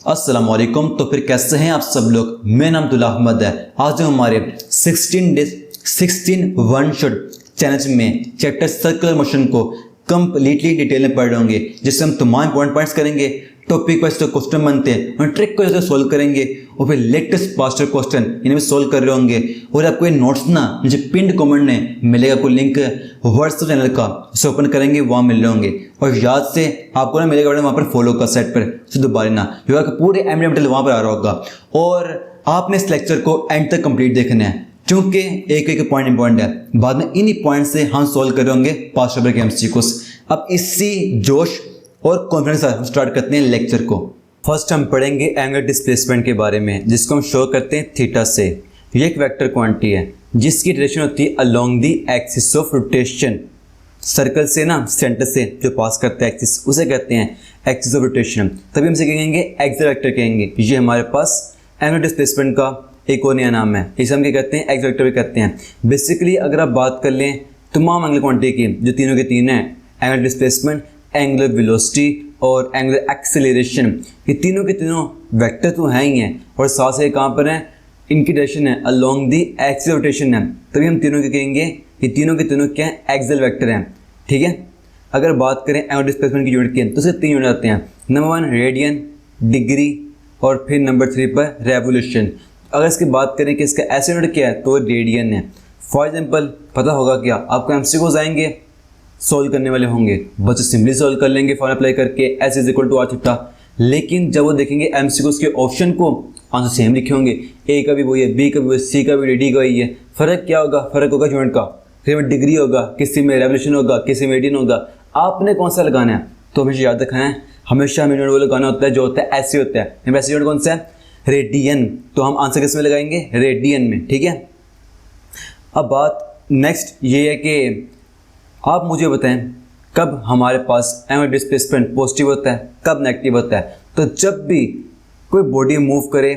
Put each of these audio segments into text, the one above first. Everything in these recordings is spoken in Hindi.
अस्सलाम वालेकुम। तो फिर कैसे हैं आप सब लोग। मेरा नाम अब्दुल्ला अहमद है। आज हम हमारे 16 वन शॉट चैलेंज में चैप्टर सर्कुलर मोशन को कंप्लीटली डिटेल में पढ़ रहे होंगे, जिससे हम तमाम इंपॉर्टेंट पॉइंट्स करेंगे, टॉपिक वाइज जो क्वेश्चन बनते हैं उन ट्रिक को जैसे सोल्व करेंगे और फिर लेटेस्ट पास्ट क्वेश्चन इन्हें भी सोल्व कर रहे होंगे। और आपको ये नोट्स ना मुझे पिंड कमेंट में मिलेगा, कोई लिंक व्हाट्सएप चैनल का, उसे ओपन करेंगे वहाँ मिल रहे होंगे। और याद से आपको ना मिलेगा वहाँ पर फॉलो का साइट पर से दोबारा ना योगा का पूरे एमडीएम वहाँ पर आ रहा होगा। और आपने इस लेक्चर को एंड तक कंप्लीट देखना है, क्योंकि एक एक पॉइंट इंपॉर्टेंट है। बाद में इन्हीं पॉइंट से हम सोल्व कर रहे होंगे पास्ट पेपर के एमसीक्यूज। अब इसी जोश और कॉन्फिडेंस हम स्टार्ट करते हैं लेक्चर को। फर्स्ट हम पढ़ेंगे एंगुलर डिस्प्लेसमेंट के बारे में, जिसको हम शो करते हैं थीटा से। ये एक वेक्टर क्वांटिटी है जिसकी डायरेक्शन होती है along the axis of rotation. Circle से ना सेंटर से जो पास करता है एक्सिस, उसे कहते हैं एक्सिस ऑफ रोटेशन। तभी हम इसे कहेंगे एक्सियल वेक्टर कहेंगे। ये हमारे पास एंगुलर डिस्प्लेसमेंट का एक और नया नाम है, इसे हम क्या कहते हैं, एक्सियल वेक्टर भी कहते हैं। बेसिकली अगर आप बात कर लें तमाम एंगुलर क्वांटिटी की, जो तीनों के तीन हैं, एंगुलर डिस्प्लेसमेंट, एंगुलर वेलोसिटी और एंगुलर एक्सेलरेशन, ये तीनों के तीनों वेक्टर तो हैं ही हैं, और साथ से कहाँ पर हैं, इनकी डायरेक्शन है अलोंग दी एक्सियल रोटेशन है। तभी हम तीनों के कहेंगे ये तीनों के तीनों क्या हैं, एक्सियल वेक्टर हैं। ठीक है। अगर बात करें एंगुलर डिस्प्लेसमेंट की यूनिट की, तो उसके तीन यूनिट आते हैं। नंबर 1 रेडियन, डिग्री, और फिर नंबर 3 पर रेवोल्यूशन। अगर इसकी बात करें कि इसका ऐसे यूनिट क्या है, तो रेडियन है। फॉर एग्जाम्पल पता होगा क्या, आपको एमसीक्यूज आएंगे, सोल्व करने वाले होंगे, बच्चे सिंपली सोल्व कर लेंगे फॉर्मूला अप्लाई करके, S = R थीटा। लेकिन जब वो देखेंगे एमसीक्यूज के ऑप्शन को, आंसर सेम लिखे होंगे, ए का भी वही है, बी का भी वही, सी का भी, डी का वही है। फर्क क्या होगा, फर्क होगा यूनिट का। किसी में डिग्री होगा, किसी में रेवोल्यूशन होगा, किसी में रेडियन होगा। आपने कौन सा लगाना है, तो हमेशा याद रखना है, हमेशा हमें यूनिट वो लगाना होता है जो होता है ऐसे होता है। वैसे यूनिट कौन सा है, रेडियन। तो हम आंसर किस में लगाएंगे, रेडियन में। ठीक है। अब बात नेक्स्ट ये है कि आप मुझे बताएं कब हमारे पास एंगुलर डिस्प्लेसमेंट पॉजिटिव होता है, कब नेगेटिव होता है। तो जब भी कोई बॉडी मूव करे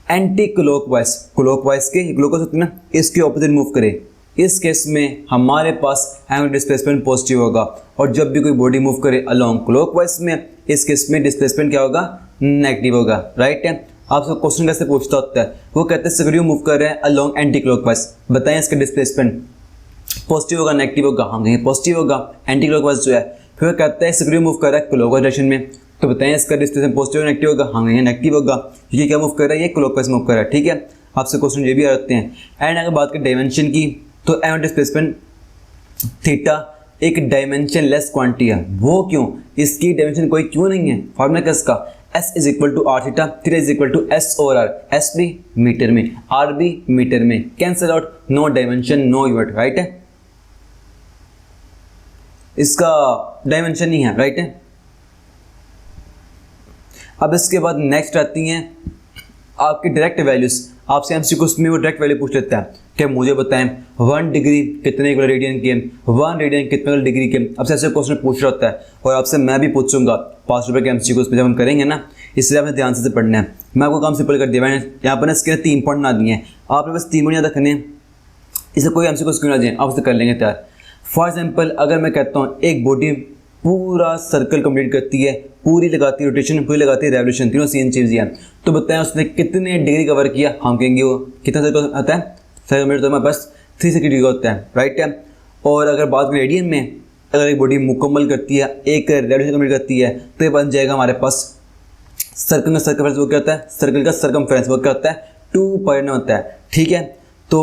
एंटी क्लॉकवाइज, क्लॉकवाइज के क्लॉकवाइज होती है ना, इसके ऑपोजिट मूव करे, इस केस में हमारे पास एंगुलर डिस्प्लेसमेंट पॉजिटिव होगा। और जब भी कोई बॉडी मूव करे अलोंग क्लॉकवाइज में, इस केस में डिस्प्लेसमेंट क्या होगा, नेगेटिव होगा। राइट है। आपसे क्वेश्चन कैसे पूछता होता है, वो कहते हैं स्क्रू मूव कर रहे हैं अलोंग एंटी क्लॉकवाइज, बताएं इसका डिस्प्लेसमेंट पॉजिटिव होगा नेगेटिव होगा, हम कहेंगे पॉजिटिव होगा, एंटी क्लॉकवाइज जो है। फिर वो कहता है स्क्रू मूव कर रहा है क्लॉकवाइज डायरेक्शन में, तो बताएं इसका डिस्प्लेसमेंट पॉजिटिव नेगेटिव होगा, हम कहेंगे नेगेटिव होगा। ये क्या मूव कर रहा है, ये क्लॉकवाइज मूव कर रहा है। ठीक है। आपसे क्वेश्चन ये भी आते हैं। एंड अगर बात करें डायमेंशन की, तो एंगुलर डिस्प्लेसमेंट थीटा एक डायमेंशन लेस क्वांटिटी है। वो क्यों, इसकी डायमेंशन कोई क्यों नहीं है, फॉर्मूला किसका, S = R theta, theta = S/R, S भी मीटर में, R भी मीटर में, cancel out, no dimension no unit. Right है, इसका डायमेंशन नहीं है। राइट है। अब इसके बाद नेक्स्ट आती हैं आपकी डायरेक्ट वैल्यूज। आपसे एमसीक्यूज में वो डायरेक्ट वैल्यू पूछ लेता है कि मुझे बताएं 1 डिग्री कितने इक्वल रेडियन के, 1 रेडियन कितने इक्वल डिग्री के। अब ऐसे क्वेश्चन पूछ रहा होता है, और आपसे मैं भी पूछूंगा पास्ट पेपर के एमसीक्यूज पे जब हम करेंगे ना, इसलिए आपने ध्यान से पढ़ना है। मैं आपको काम सिंपल कर दिया, मैंने यहाँ पर ना इसके 3 पॉइंट ना दिए हैं, आपने बस 3 पॉइंट याद रखने हैं। इसे कोई एमसीक्यूज क्यों ना जाए, आप उसे कर लेंगे तैयार। फॉर एग्जाम्पल अगर मैं कहता हूँ एक बॉडी पूरा सर्कल कंप्लीट करती है, पूरी लगाती है रोटेशन, पूरी लगाती है रेवोल्यूशन, तीनों सेम चीज़ है, तो बताएं उसने कितने डिग्री कवर किया। हम कहेंगे वो कितना सर्कल आता है, सर्कल मीटर तो हमारे पास 360 डिग्री का होता है। राइट है। और अगर बात करें रेडियन में, अगर एक बॉडी मुकम्मल करती है, एक रेवोल्यूशन कंप्लीट करती है, तो ये बन जाएगा हमारे पास सर्कल का सर्कमफ्रेंस वो क्या होता है, सर्कल का सर्कमफ्रेंस वो क्या होता है, 2π होता है। ठीक है। तो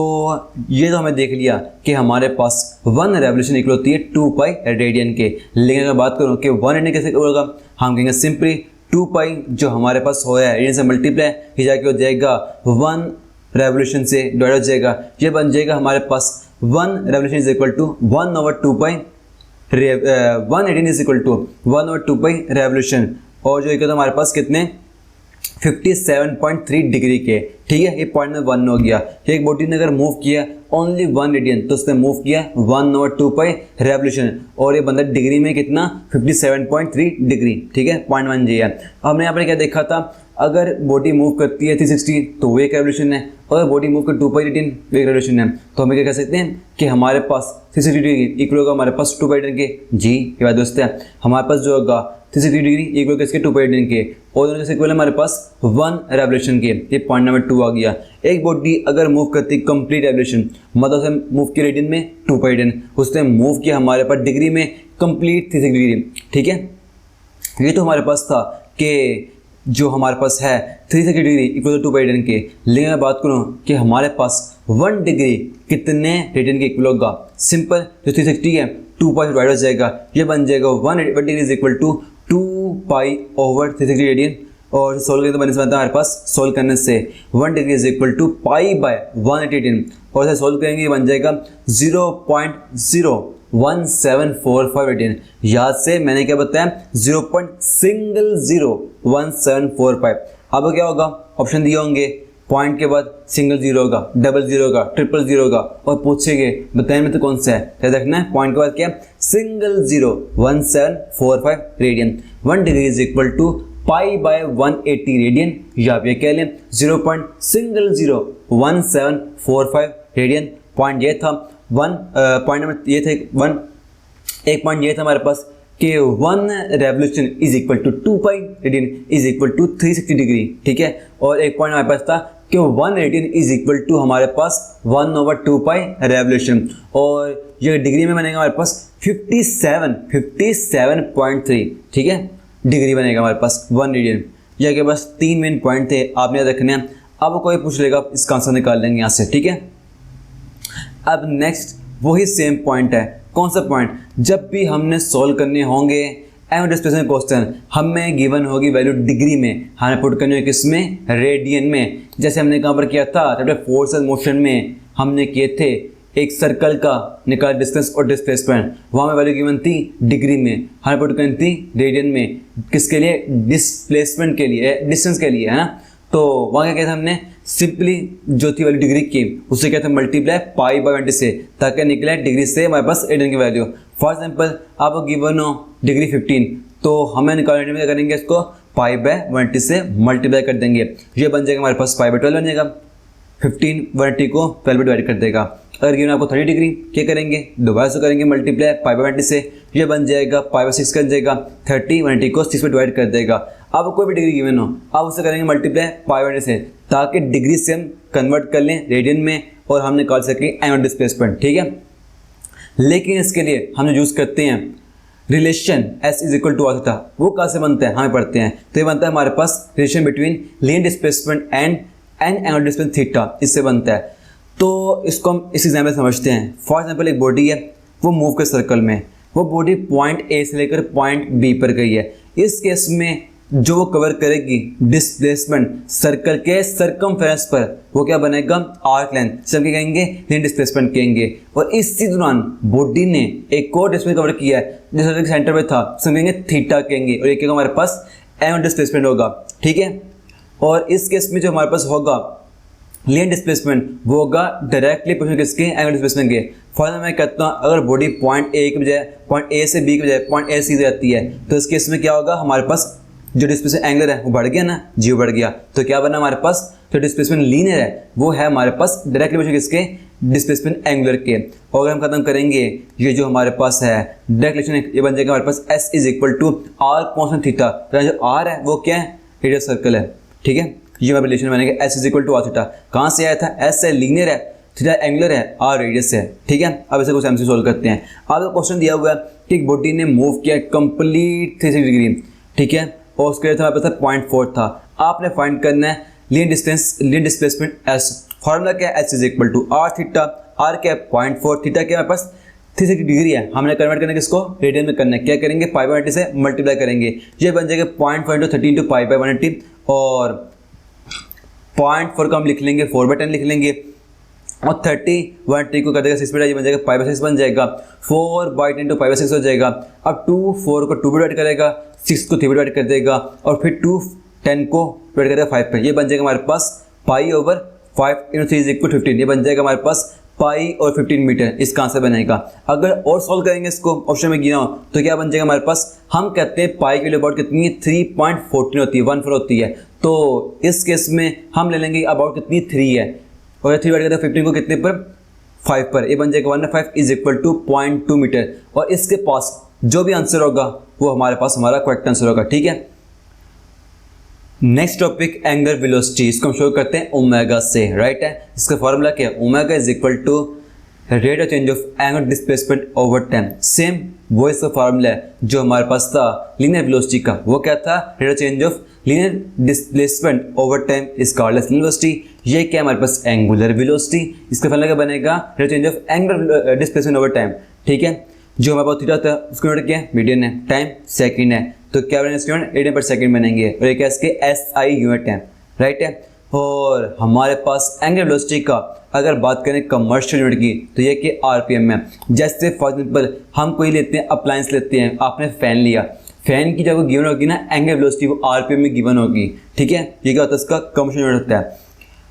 ये तो हमें देख लिया कि हमारे पास 1 रेवोल्यूशन इक्वल होती है 2π रेडियन के। लेकिन अगर बात करूँ कि 1 रेडियन कैसे होगा, हम कहेंगे सिंपली 2π जो हमारे पास होया है रेडियन से मल्टीप्लाई, ये जाके हो जाएगा 1 रेवोल्यूशन से डिवाइड हो जाएगा, ये बन जाएगा हमारे पास 1 revolution is equal to 1/2π, 1 radian is equal to 1/2π revolution. और जो एक तो हमारे पास कितने 57.3 डिग्री के। ठीक है। ये पॉइंट में 1 हो गया। एक बॉडी ने अगर मूव किया ओनली 1 रेडियन, तो उसने मूव किया 1/2π रेवोल्यूशन, और ये बंदा डिग्री में कितना 57.3 डिग्री। ठीक है। 0.1 जी है। हमने यहाँ पर क्या देखा था, अगर बॉडी मूव करती है 360 तो वो एक रेवोल्यूशन है, अगर बॉडी मूव कर 2π18 वो एक रेवोल्यूशन है। तो हमें क्या कह सकते हैं कि हमारे पास 360 डिग्री इक्वल होगा हमारे पास 2π18 के। जी ये बात दोस्त है, हमारे पास जो होगा 360 डिग्री इक्वल किसके 2π18 के, और दोनों कैसे इक्वल है हमारे पास 1 रेवोल्यूशन के। ये पॉइंट नंबर 2 आ गया। एक बॉडी अगर मूव करती है कंप्लीट रेवोल्यूशन, मतलब उसे मूव की रेडियन में 2π18, उसने मूव किया हमारे पास डिग्री में कंप्लीट 360 डिग्री। ठीक है, ये तो हमारे पास था कि जो हमारे पास है 360 डिग्री इक्वल टू 2π18 के। लेकिन मैं बात करूँ कि हमारे पास 1 डिग्री कितने रेडियन के इक्वल होगा। सिंपल, जो 360 है 2 पाई डिवाइड हो जाएगा, ये बन जाएगा 1 degree is equal to 2π/360 radian. और सोल्व करने तो बनने से बनता है हमारे पास, सोल्व करने से 1 डिग्री इज इक्वल टू π/118, और इसे सोल्व करेंगे ये बन जाएगा 0.01745 रेडियन। याद से मैंने क्या बताया 0.01745। अब क्या होगा, ऑप्शन दिए होंगे, पॉइंट के बाद सिंगल जीरो होगा, डबल जीरो होगा, ट्रिपल जीरो होगा, और पूछेंगे बताने में तो कौन सा है, क्या देखना है, पॉइंट के बाद क्या single zero 1745 radian. 1 degree is equal to π/180 radian, या आप ये कह लें 0.01745 रेडियन। पॉइंट ये था पॉइंट नंबर ये थे 1। एक पॉइंट ये था हमारे पास कि 1 revolution is equal to 2π radian is equal to 360 degree. ठीक है, और एक पॉइंट हमारे पास था कि 1 रेडियन इज इक्वल टू हमारे पास 1/2π रेवोल्यूशन, और ये डिग्री में बनेगा हमारे पास 57.3। ठीक है, डिग्री बनेगा हमारे पास 1 रेडियन। यह के पास 3 मेन पॉइंट थे, आपने याद रखने हैं। अब कोई पूछ लेगा इसका आंसर निकाल लेंगे यहाँ से। ठीक है, अब नेक्स्ट वही सेम पॉइंट है। कौन सा पॉइंट, जब भी हमने सॉल्व करने होंगे एम डिस्प्लेसमेंट क्वेश्चन, हमें गिवन होगी वैल्यू डिग्री में, हमें पुट करनी होगी किसमें, रेडियन में। जैसे हमने कहाँ पर किया था चैप्टर फोर्स एंड मोशन में, हमने किए थे एक सर्कल का निकाला डिस्टेंस और डिस्प्लेसमेंट, वहाँ में वैल्यू गिवन थी डिग्री में, हमें पुट करनी थी रेडियन में। किसके लिए, डिस्प्लेसमेंट के लिए, डिस्टेंस के लिए, है ना। तो वहाँ क्या किया था हमने, सिंपली जो थी वैल्यू डिग्री की उससे क्या था मल्टीप्लाई π/20 से, ताकि निकले डिग्री से हमारे पास रेडियन की वैल्यू। फॉर एग्जांपल आप गिवन हो डिग्री 15, तो हमें निकालने में क्या करेंगे, इसको π/180 से मल्टीप्लाई कर देंगे, ये बन जाएगा हमारे पास π/12 बन जाएगा। 15 180 को 12 में डिवाइड कर देगा। अगर गिवन आपको 30 डिग्री, क्या करेंगे, दोबारा से करेंगे मल्टीप्लाई π/20 से, ये बन जाएगा π/6 कर जाएगा। 30 180 को 6 में डिवाइड कर देगा। अब कोई भी डिग्री गिवन हो, अब उससे करेंगे मल्टीप्लाई π/20 से, ताकि डिग्री से हम कन्वर्ट कर लें रेडियन में और हम निकाल सकें एनुअल डिस्प्लेसमेंट। ठीक है, लेकिन इसके लिए हम यूज़ करते हैं relation S is equal to r theta. वो कहाँ से बनता है, हमें पढ़ते हैं, तो ये बनता है हमारे पास relation between linear displacement and annual displacement theta, इससे बनता है। तो इसको हम इस एग्जाम्पल समझते हैं। फॉर एग्जाम्पल एक बॉडी है, वो मूव कर सर्कल में, वो बॉडी पॉइंट A से लेकर पॉइंट B पर गई है। इस केस में जो वो कवर करेगी डिस्प्लेसमेंट सर्कल के सरकमफेरेंस पर, वो क्या बनेगा, आर्क लेंथ, जिसे हम क्या कहेंगे, लीनियर डिस्प्लेसमेंट कहेंगे। और इसी दौरान बॉडी ने एक और डिस्प्लेसमेंट कवर किया है जो सर्कल के सेंटर में था, जिसे हम कहेंगे थीटा कहेंगे, और एक हमारे पास एनुअल डिस्प्लेसमेंट होगा। ठीक है, और इस केस में जो हमारे पास होगा लीनियर डिस्प्लेसमेंट, वो होगा डायरेक्टली प्रोपोर्शनल किसके, एनुअल डिस्प्लेसमेंट के। फॉर एग्जाम्पल मैं कहता हूँ अगर बॉडी पॉइंट A के बजाय पॉइंट A से B के बजाय पॉइंट A से C जाती है, तो इस केस में क्या होगा, हमारे पास जो डिस्प्लेसमेंट एंगल है वो बढ़ गया ना, जी बढ़ गया। तो क्या बना हमारे पास, जो डिस्प्लेसमेंट लीनियर है वो है हमारे पास डायरेक्टली प्रोपोर्शनल किसके, डिस्प्लेसमेंट एंगुलर के। और अगर हम खत्म करेंगे ये जो हमारे पास है डायरेक्ट रिलेशन, ये बन जाएगा हमारे पास S is equal to R constant theta. जो R है वो क्या है, रेडियस सर्कल है। ठीक है, ये हमारा रिलेशन बनेगा S is equal to are theta. कहाँ से आया था, S है लीनियर है, थीटा एंगुलर है, R रेडियस है। ठीक है, अब इसे कुछ एमसी सोल्व करते हैं। आपको क्वेश्चन दिया हुआ है कि एक बॉडी ने मूव किया कंप्लीट 360 डिग्री। ठीक है, और उसके लिए हमारे पास 0.4 था। आपने फाइंड करना है लीनियर डिस्प्लेसमेंट S। फॉर्मूला क्या है, S is equal to are theta. R क्या है 0.4, थीटा क्या हमारे पास 360 डिग्री है, हमने कन्वर्ट करने किसको, रेडियन में करना है। क्या करेंगे, π/180 से मल्टीप्लाई करेंगे, ये बन जाएगा 0.4 × 30 × π/180, और 0.4 को हम लिख लेंगे 4/10 लिख लेंगे, और 30 180 को कर देगा 6 बन जाएगा π/6 बन जाएगा। 4/10 × π/6 हो जाएगा। अब 2 4 को 2 डिवाइड करेगा, 6 को 3 डिवाइड कर देगा, और फिर 2 10 को डिवाइड करेगा 5 पे, ये बन जाएगा हमारे पास π/5 × 3 = 15, ये बन जाएगा हमारे पास पाई और 15 मीटर। इसका आंसर बनेगा। अगर और सॉल्व करेंगे इसको ऑप्शन में गिना हो तो क्या बन जाएगा हमारे पास, हम कहते हैं पाई की वैल्यू अबाउट कितनी है 3.14 होती है, 1/4 होती है। तो इस केस में हम ले लेंगे अबाउट कितनी 3 है, और 3 डिवाइड करते हैं 15 को कितने पर 5 पर, ये बन जाएगा 1/5 इज इक्वल टू 0.2 मीटर। और इसके पास जो भी आंसर होगा वो हमारे पास हमारा करेक्ट आंसर होगा। ठीक है, नेक्स्ट टॉपिक एंगुलर वेलोसिटी, इसको हम शो करते हैं ओमेगा से, राइट है। इसका फॉर्मूला क्या है, omega is equal to rate of change of angular displacement over time. Same वो इसका फॉर्मूला है जो हमारे पास था लीनियर वेलोसिटी का, वो क्या था, rate of change of linear displacement over time is called as linear velocity. ये क्या हमारे पास एंगुलर वेलोसिटी, इसका फॉर्मूला क्या बनेगा, rate of change of angular displacement over time. ठीक है, जो हमारे पास थीटा होता है उसको नोट किया, मीडियन है, टाइम सेकंड है, तो क्या बनेंगे इसके यूनिट रेडियन पर सेकंड बनेंगे, और ये क्या इसके SI यूनिट है, राइट है। और हमारे पास एंगुलर वेलोसिटी का अगर बात करें कमर्शियल यूनिट की तो ये कि RPM है। जैसे फॉर एग्जांपल हम कोई लेते हैं अप्लायंस लेते हैं, आपने फैन लिया, फैन की जब गिवन होगी ना एंगुलर वेलोसिटी वो RPM में गिवन होगी। ठीक है, ये क्या होता है, इसका कमर्शियल यूनिट होता है।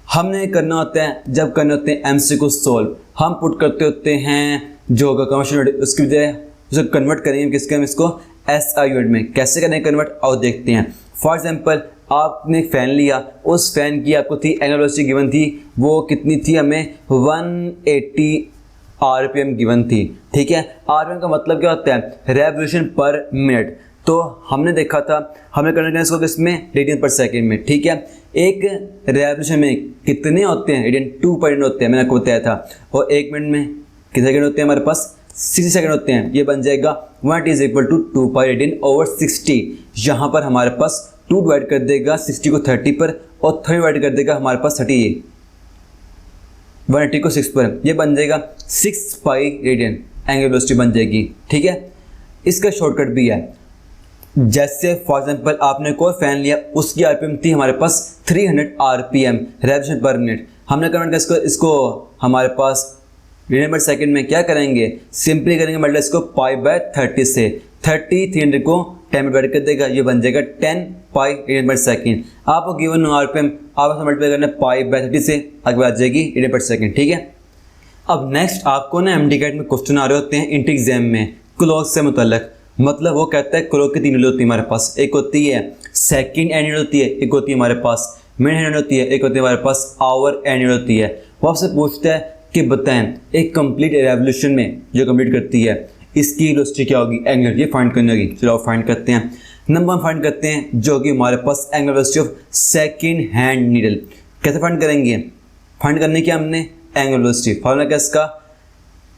हमने करना होता है, जब करने होते हैं MC को सोल्व, हम पुट करते होते हैं जो होगा कमर्शियल यूनिट, उसकी बजाय उसे कन्वर्ट करेंगे किसके, हम इसको SI यूनिट में। कैसे करेंगे कन्वर्ट, और देखते हैं। फॉर एग्जांपल आपने फ़ैन लिया, उस फैन की आपको थी एंगुलर वेलोसिटी गिवन थी, वो कितनी थी, हमें 180 RPM गिवन थी। ठीक है, RPM का मतलब क्या होता है, रेवोल्यूशन पर मिनट। तो हमने देखा था, हमने करना इसको इसमें रेडियन पर सेकेंड में। ठीक है, एक रेवोल्यूशन में कितने होते हैं, रेडियन 2 पर रेडियन होते हैं, मैंने आपको बताया था। और 1 मिनट में कितने सेकंड होते हैं, हमारे पास 60 सेकंड होते हैं। ये बन जाएगा 1 is equal to 2 pi radian over 60। यहाँ पर हमारे पास 2 डिवाइड कर देगा 60 को 30 पर, और 3 डिवाइड कर देगा हमारे पास 30 180 को 6 पर, ये बन जाएगा 6 पाई रेडियन एंगुलर वेलोसिटी बन जाएगी। ठीक है, इसका शॉर्टकट भी है। जैसे फॉर एग्जांपल आपने कोई फैन लिया, उसकी RPM थी हमारे पास 300 RPM रेवोल्यूशन पर मिनट। हमने कन्वर्ट किया इसको हमारे पास रेडियन पर सेकंड में, क्या करेंगे, सिंपली करेंगे मतलब इसको π/30 से, 30 300 को 10 में डिवाइड कर देगा, ये बन जाएगा 10 पाई रेडियन पर सेकंड। आपको गिवन RPM आप मल्टीप्लाई करना π/30 से, आगे आ जाएगी रेडियन पर सेकंड। ठीक है, अब नेक्स्ट आपको ना MD में क्वेश्चन आ रहे होते हैं इंटर एग्जाम में क्लॉक से मुतल्लक। मतलब वो कहता है क्लॉक की 3 यूनिट होती है हमारे पास, एक होती है सेकंड हैंड यूनिट होती है, एक होती है हमारे पास मिनट हैंड होती है, एक होती है हमारे पास आवर हैंड यूनिट होती है। वो आपसे पूछता है कि बताएं एक कंप्लीट रेवोल्यूशन में जो कंप्लीट करती है इसकी वेलोसिटी क्या होगी, एंगुलर, ये फाइंड करनी होगी। चलो आप फाइंड करते हैं। नंबर 1 फाइंड करते हैं जो कि हमारे पास angular velocity of second hand needle. कैसे फाइंड करेंगे, फाइंड करने की हमने एंगुलर वेलोसिटी, फॉर्मूला क्या इसका,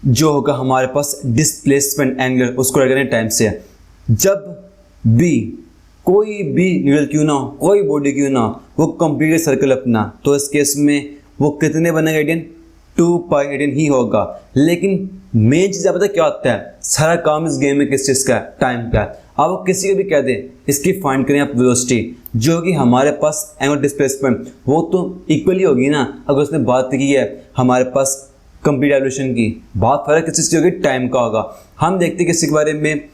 जो होगा हमारे पास डिस्प्लेसमेंट एंगुलर, उसको ऐड करें टाइम से। जब भी कोई भी नीडल क्यों ना हो, कोई बॉडी क्यों ना हो, वो कंप्लीट सर्कल अपना, तो इस केस में वो कितने बनेगा रेडियन, 2 पाई रेडियन ही होगा। लेकिन मेन चीज़ पता क्या होता है, सारा काम इस गेम में किस चीज़ का है, टाइम का है। आप किसी को भी कह दें इसकी फाइंड करें आप वेलोसिटी, जो कि हमारे पास एंगुलर डिस्प्लेसमेंट, वो तो इक्वली होगी ना। अगर उसने बात की है हमारे पास कंप्लीट रेवोल्यूशन की, बात फर्क किस चीज़ की होगी, टाइम का होगा। हम देखते हैं किसी के बारे में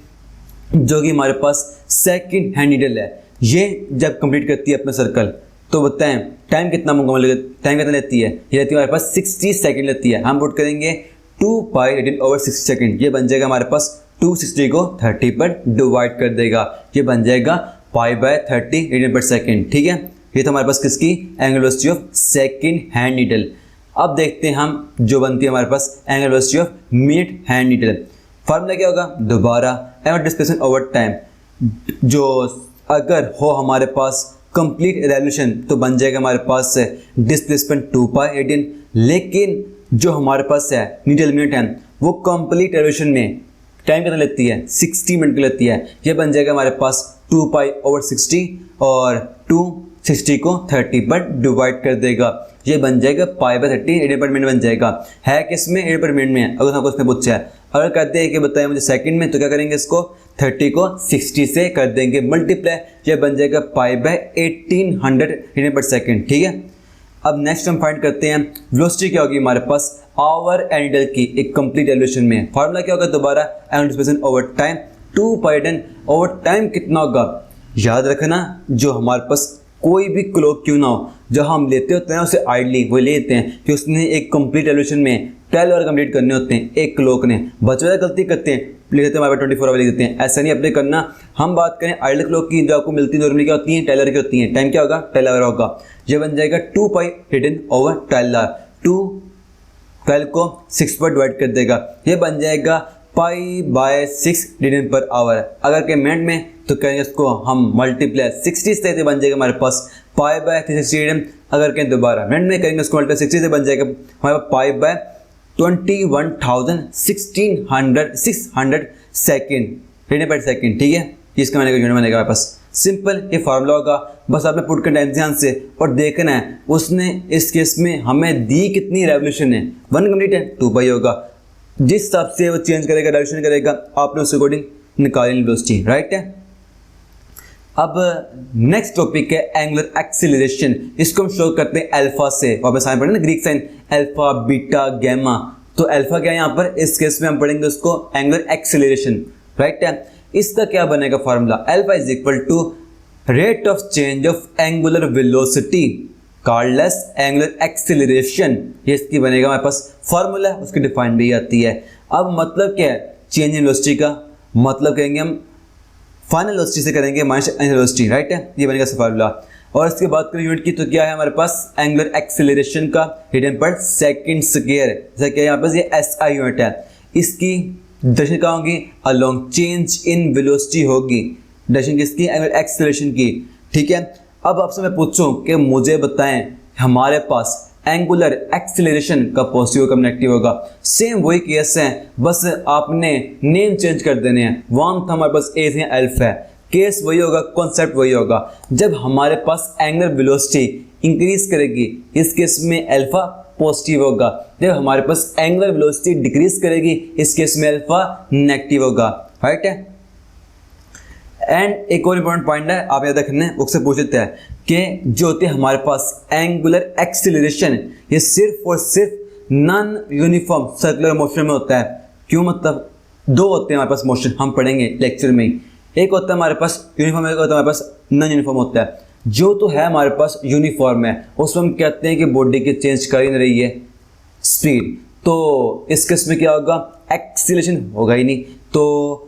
जो कि हमारे पास सेकंड हैंड नीडल है, ये जब कंप्लीट करती है अपना सर्कल, तो बताएं टाइम कितना टाइम कितना लेती है, ये लेती है हमारे पास 60 सेकंड लेती है। हम पुट करेंगे 2 पाई रेडियन ओवर 60 सेकंड, ये बन जाएगा हमारे पास 260 को 30 पर डिवाइड कर देगा, ये बन जाएगा π/30 रेडियन पर सेकंड। ठीक है, ये तो हमारे पास किसकी, angular velocity of second hand needle. अब देखते हैं हम जो बनती है हमारे पास angular velocity of minute hand needle. Formula क्या होगा, दोबारा एंगुलर डिस्प्लेसमेंट ओवर टाइम, जो अगर हो हमारे पास कंप्लीट रेवोल्यूशन तो बन जाएगा हमारे पास डिस्प्लेसमेंट 2 पाई रेडियन। लेकिन जो हमारे पास है नीडल मिनट है, वो कंप्लीट रेवोल्यूशन में टाइम कितना लेती है, 60 मिनट की लेती है, ये बन जाएगा हमारे पास 2 पाई ओवर 60, और 260 को 30 पर डिवाइड कर देगा, ये बन जाएगा π/30 रेडियन पर मिनट बन जाएगा। है किसमें, रेडियन पर मिनट में है। अगर आपको उसने पूछा है, अगर कहते हैं कि बताया मुझे सेकंड में, तो क्या करेंगे, इसको 30 को 60 से कर देंगे मल्टीप्लाई, ये बन जाएगा π/1800 रेडियन पर सेकंड। ठीक है, अब नेक्स्ट हम फाइंड करते हैं वेलोसिटी क्या होगी हमारे पास आवर एंड नीडल की एक कंप्लीट रेवोल्यूशन में। फार्मूला क्या होगा, दोबारा angular displacement over time, 2 pi radian over time कितना होगा, याद रखना जो हमारे पास कोई भी क्लॉक क्यों ना हो, जो हम लेते होते हैं उसे आइडली वो लेते हैं कि उसने एक कंप्लीट रेवोल्यूशन में 12 आवर कंप्लीट करने होते हैं एक क्लॉक ने। बच्चे गलती करते हैं, लिख देते हैं हमारे 24 आवर लिख देते हैं, ऐसा नहीं अपने करना। हम बात करें आइडल क्लॉक की, जो आपको मिलती है नॉर्मली क्या होती है, 12 आवर की होती है। टाइम क्या होगा, 12 आवर होगा। ये बन जाएगा 2 पाई रिटन ओवर 12 आवर। 12 को 6 पर डिवाइड कर देगा, ये बन जाएगा pi by 6 radian per hour. अगर के मिनट में तो करेंगे इसको हम मल्टीप्लाई 60 से, बन जाएगा हमारे पास पाई बाय 360 रिटन। अगर कहें दोबारा मिनट में करेंगे उसको मल्टीप्लाई 60 से, बन जाएगा हमारे पास पाई बाय 21,600 सेकेंड रिटन पर सेकेंड। ठीक है, इसका मैंने यूनिट बनेगा हमारे पास। सिंपल ये फार्मूला होगा, बस आपने पुट करना है ध्यान से और देखना है उसने इस केस में हमें दी कितनी रेवोल्यूशन है। 1 कंप्लीट है, 2 पाई होगा। जिस हिसाब से वो चेंज करेगा, रेवोल्यूशन करेगा, आपने उस अकॉर्डिंग निकाली वेलोसिटी, राइट है। अब नेक्स्ट टॉपिक है एंगुलर एक्सीलरेशन। इसको हम शो करते हैं अल्फा से। वापस आए पढ़े ना Greek sign, alpha beta gamma. तो अल्फा क्या है यहाँ पर, इस केस में हम पढ़ेंगे उसको एंगुलर एक्सीलरेशन, राइट है। इसका क्या बनेगा formula, alpha is equal to rate of change of angular velocity called as angular acceleration. ये इसकी बनेगा हमारे पास फार्मूला, उसकी डिफाइन भी आती है। अब मतलब क्या है चेंज इन वेलोसिटी का, मतलब कहेंगे हम फाइनल वेलोसिटी से करेंगे माइनस इनिशियल वेलोसिटी, राइट है। ये बनेगा फार्मूला। और इसके बाद करें यूनिट की, तो क्या है हमारे पास एंगुलर एक्सीलरेशन का रिटन पर सेकंड स्क्वायर। जैसे क्या यहाँ पर ये SI यूनिट है, इसकी डायरेक्शन क्या होगी, अलोंग चेंज इन वेलोसिटी होगी। डायरेक्शन किसकी, एंगुलर एक्सीलरेशन की। ठीक है, अब आपसे मैं पूछूं कि मुझे बताएं हमारे पास एंगुलर एक्सीलरेशन का पॉजिटिव कब नेगेटिव होगा। सेम वही केस है, बस आपने नेम चेंज कर देने हैं। वहां था हमारे पास ए से अल्फा है, केस वही होगा, कॉन्सेप्ट वही होगा। जब हमारे पास एंगुलर वेलोसिटी इंक्रीज करेगी, इस केस में अल्फा पॉजिटिव होगा। जब हमारे पास एंगुलर वेलोसिटी डिक्रीज करेगी, इस केस में अल्फा नेगेटिव होगा, राइट है। एंड एक और इंपॉर्टेंट पॉइंट है, आप याद रखना है, उससे पूछ लेते हैं कि जो होते हैं हमारे पास एंगुलर एक्सीलरेशन, ये सिर्फ और सिर्फ नॉन यूनिफॉर्म सर्कुलर मोशन में होता है। क्यों, मतलब 2 होते हैं हमारे पास मोशन, हम पढ़ेंगे लेक्चर में ही। एक होता है हमारे पास यूनिफॉर्म, एक होता है हमारे पास नॉन यूनिफॉर्म होता है। जो तो है हमारे पास यूनिफॉर्म है, उसमें हम कहते हैं कि बॉडी की चेंज कर ही नहीं रही है स्पीड, तो इस केस में क्या होगा, एक्सीलरेशन होगा ही नहीं। तो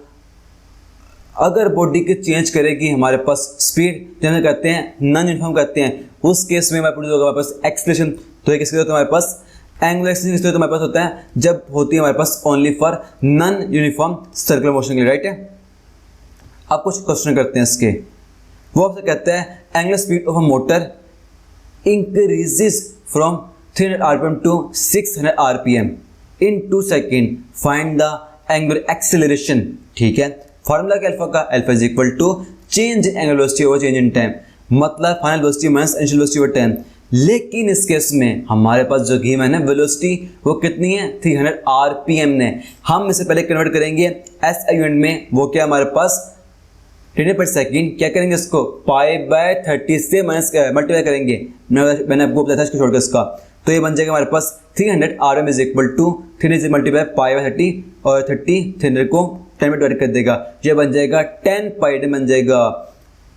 अगर बॉडी की चेंज करेगी हमारे पास स्पीड, जिन्हें कहते हैं नॉन यूनिफॉर्म कहते हैं, उस केस में हमारे प्रोड्यूस होगा हमारे पास एक्सीलरेशन। तो एक होता है हमारे पास एंगुलर एक्सीलरेशन, तो हमारे पास होता है जब होती है हमारे पास only for non uniform circular motion के लिए, राइट है। अब कुछ क्वेश्चन करते हैं इसके। वो आपसे कहता है angular speed of a motor increases from 300 RPM to 600 RPM in 2 second, find the angular acceleration. ठीक है, फॉर्मूला क्या अल्फा का, alpha is equal to change in angular velocity over change in time, मतलब final velocity minus initial velocity over time. लेकिन इस केस में हमारे पास जो गिवन है वेलोसिटी वो कितनी है, 300 RPM ने। हम इसे पहले कन्वर्ट करेंगे SI यूनिट में, वो क्या हमारे पास रिटन पर सेकंड। क्या करेंगे इसको पाई बाय 30 से माइनस मल्टीप्लाई करेंगे, मैंने आपको बताया था इसको छोड़कर इसका। तो ये बन जाएगा हमारे पास 300 RM इज इक्वल टू 300 से मल्टीप्लाई पाई बाय 30 और 30 300 को 10 में डिवाइड कर देगा, ये बन जाएगा 10 पाई बन जाएगा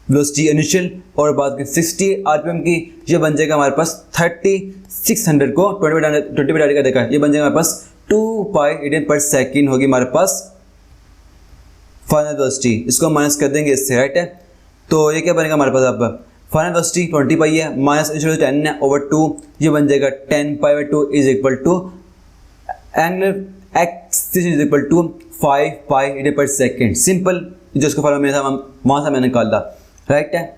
वेलोसिटी इनिशियल। और बात करें 60 RPM की, ये बन जाएगा हमारे पास 3600 को 20 में डिवाइड कर देगा, ये बन जाएगा हमारे पास 2 पाई रिटन पर सेकंड होगी हमारे पास फाइनल वेलोसिटी। इसको माइनस कर देंगे इससे, राइट है। तो ये क्या बनेगा हमारे पास, अब फाइनल वेलोसिटी 20 पाई है, माइनस इनिशियल 10 है ओवर 2, ये बन जाएगा 10 pi by 2 is equal to angular acceleration is equal to 5 pi radian per second. Simple, जो इसका फॉर्मूला मेरा था वहां से मैंने निकाला, राइट है।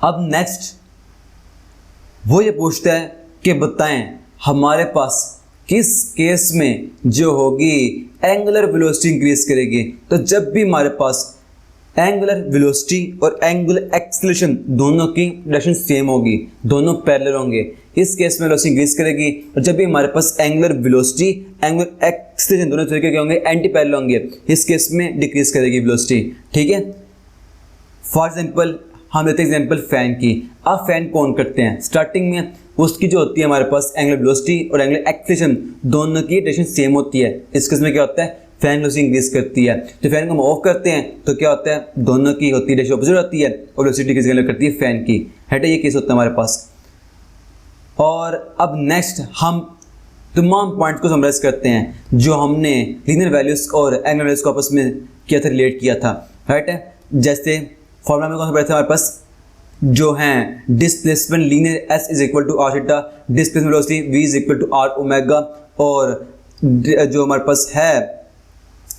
अब नेक्स्ट वो ये पूछता है कि बताएं हमारे पास किस केस में जो होगी एंगुलर वेलोसिटी इंक्रीज करेगी। तो जब भी हमारे पास एंगुलर वेलोसिटी और एंगुलर एक्सीलरेशन दोनों की डायरेक्शन सेम होगी, दोनों पैरेलल होंगे, इस केस में वेलोसिटी इंक्रीज करेगी। और जब भी हमारे पास एंगुलर वेलोसिटी एंगुलर एक्सीलरेशन दोनों तरीके के होंगे, एंटी पैरेलल होंगे, इस केस में डिक्रीज करेगी वेलोसिटी। ठीक है, फॉर एग्जांपल हम लेते हैं एग्जांपल फैन की। अब फैन को ऑन करते हैं, स्टार्टिंग में उसकी जो होती है हमारे पास एंगुलर वेलोसिटी और एंगुलर एक्सीलरेशन दोनों की डायरेक्शन सेम होती है। इस केस में क्या होता है, फैन वेलोसिटी इंक्रीज करती है। तो फैन को हम ऑफ करते हैं तो क्या होता है, दोनों की होती है डायरेक्शन अपोजिट होती है और वेलोसिटी डिक्रीज करती है फैन की, है। ये केस होता है हमारे पास। और अब नेक्स्ट हम तमाम पॉइंट्स को समराइज करते हैं जो हमने लीनियर वैल्यूज और एंगुलर वैल्यूज को आपस में किया था, रिलेट किया था, राइट है। जैसे फॉर्मूला में कौन सा पढ़ा था हमारे पास, जो हैं displacement linear S is equal to are theta, displacement velocity V is equal to are omega, और जो हमारे पास है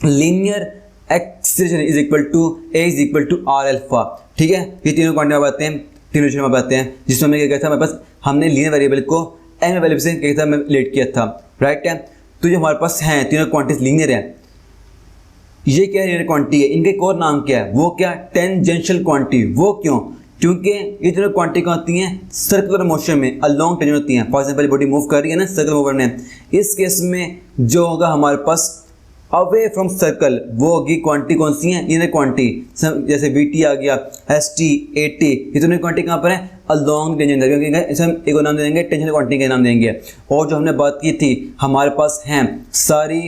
linear acceleration is equal to A is equal to R alpha, ठीक है। ये तीनों क्वांटिटी में आते हैं, तीनों रिलेशन में आते हैं, जिसमें हमने क्या किया था, हमारे पास हमने लीनियर वेरिएबल को एंगुलर वेरिएबल से क्या था, रिलेट किया था, राइट है। तो जो हमारे पास हैं तीनों क्वांटिटीज लीनियर है, ये क्या लीनियर क्वांटिटी है, इनका एक और नाम क्या है, वो क्या, टेंजेंशियल क्वांटिटी। वो क्यों, क्योंकि ये तीनों क्वांटिटी क्या होती हैं, सर्कुलर मोशन में अलोंग टेंजेंट होती हैं। फॉर एग्जांपल बॉडी मूव कर रही है ना सर्कुलर मूवर में, इस केस में जो होगा हमारे पास अवे फ्रॉम सर्कल, वो होगी क्वांटिटी कौन सी है, लीनियर क्वांटिटी। जैसे वी टी आ गया, एस टी, ए टी, ये दोनों क्वांटिटी कहाँ पर है, अलोंग टेंजेंट, क्योंकि इसे हम एक नाम देंगे टेंजेंशियल क्वांटिटी का नाम देंगे। और जो हमने बात की थी, हमारे पास हैं सारी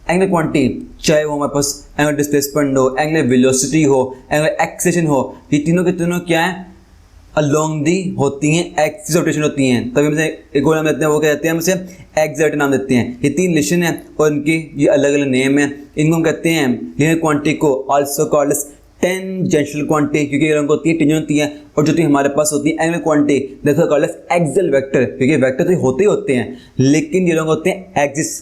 एंगुलर क्वांटिटी, चाहे वो हमारे पास एंगुलर डिस्प्लेसमेंट हो, एंगुलर वेलोसिटी हो, एंगुलर एक्सेलेरेशन हो, ये तीनों के तीनों क्या है, अलोंग दी होती हैं, एक्सिस ऑफ रोटेशन होती हैं। तभी हम एक और नाम देते हैं, वो क्या कहते हैं, हम इसे एक्सिस नाम देते हैं। ये तीन रिलेशन है और इनके ये अलग अलग नेम है। इनको हम कहते हैं लीनियर क्वांटिटी को also called as tangential quantity, क्योंकि ये रंग होती है, टेंजेंट होती है, और जो हमारे पास होती है angular quantity, that's called as axial vector, क्योंकि वेक्टर तो होते ही होते हैं, लेकिन ये रंग होते हैं एक्सिस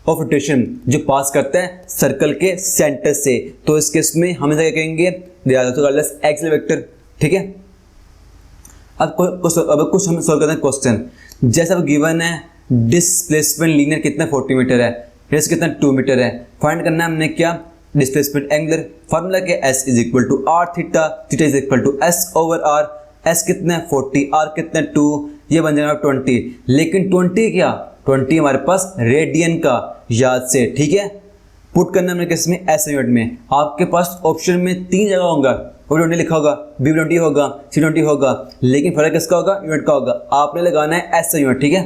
ऑफ रोटेशन जो पास करता है सर्कल के सेंटर से। तो इस केस में हम इसे क्या कहेंगे, एक्सियल वेक्टर, ठीक है। अब कुछ हम सॉल्व करते हैं क्वेश्चन। जैसे अब गिवन है डिस्प्लेसमेंट लीनियर कितना 40 मीटर है, रेडियस कितना 2 मीटर है, फाइंड करना है हमने क्या, डिस्प्लेसमेंट एंगुलर। फार्मूला क्या, S is equal to are theta, theta is equal to S over R. S कितना है 40, आर कितना 2, ये बन जाएगा 20। लेकिन 20 क्या, 20 हमारे पास रेडियन का, याद से, ठीक है। पुट करना हमने किस में, एस यूनिट में। आपके पास ऑप्शन में 3 जगह होगा, O20 लिखा होगा, B20 होगा, C20 होगा, लेकिन फर्क किसका होगा, यूनिट का होगा। आपने लगाना है एस यूनिट, ठीक है।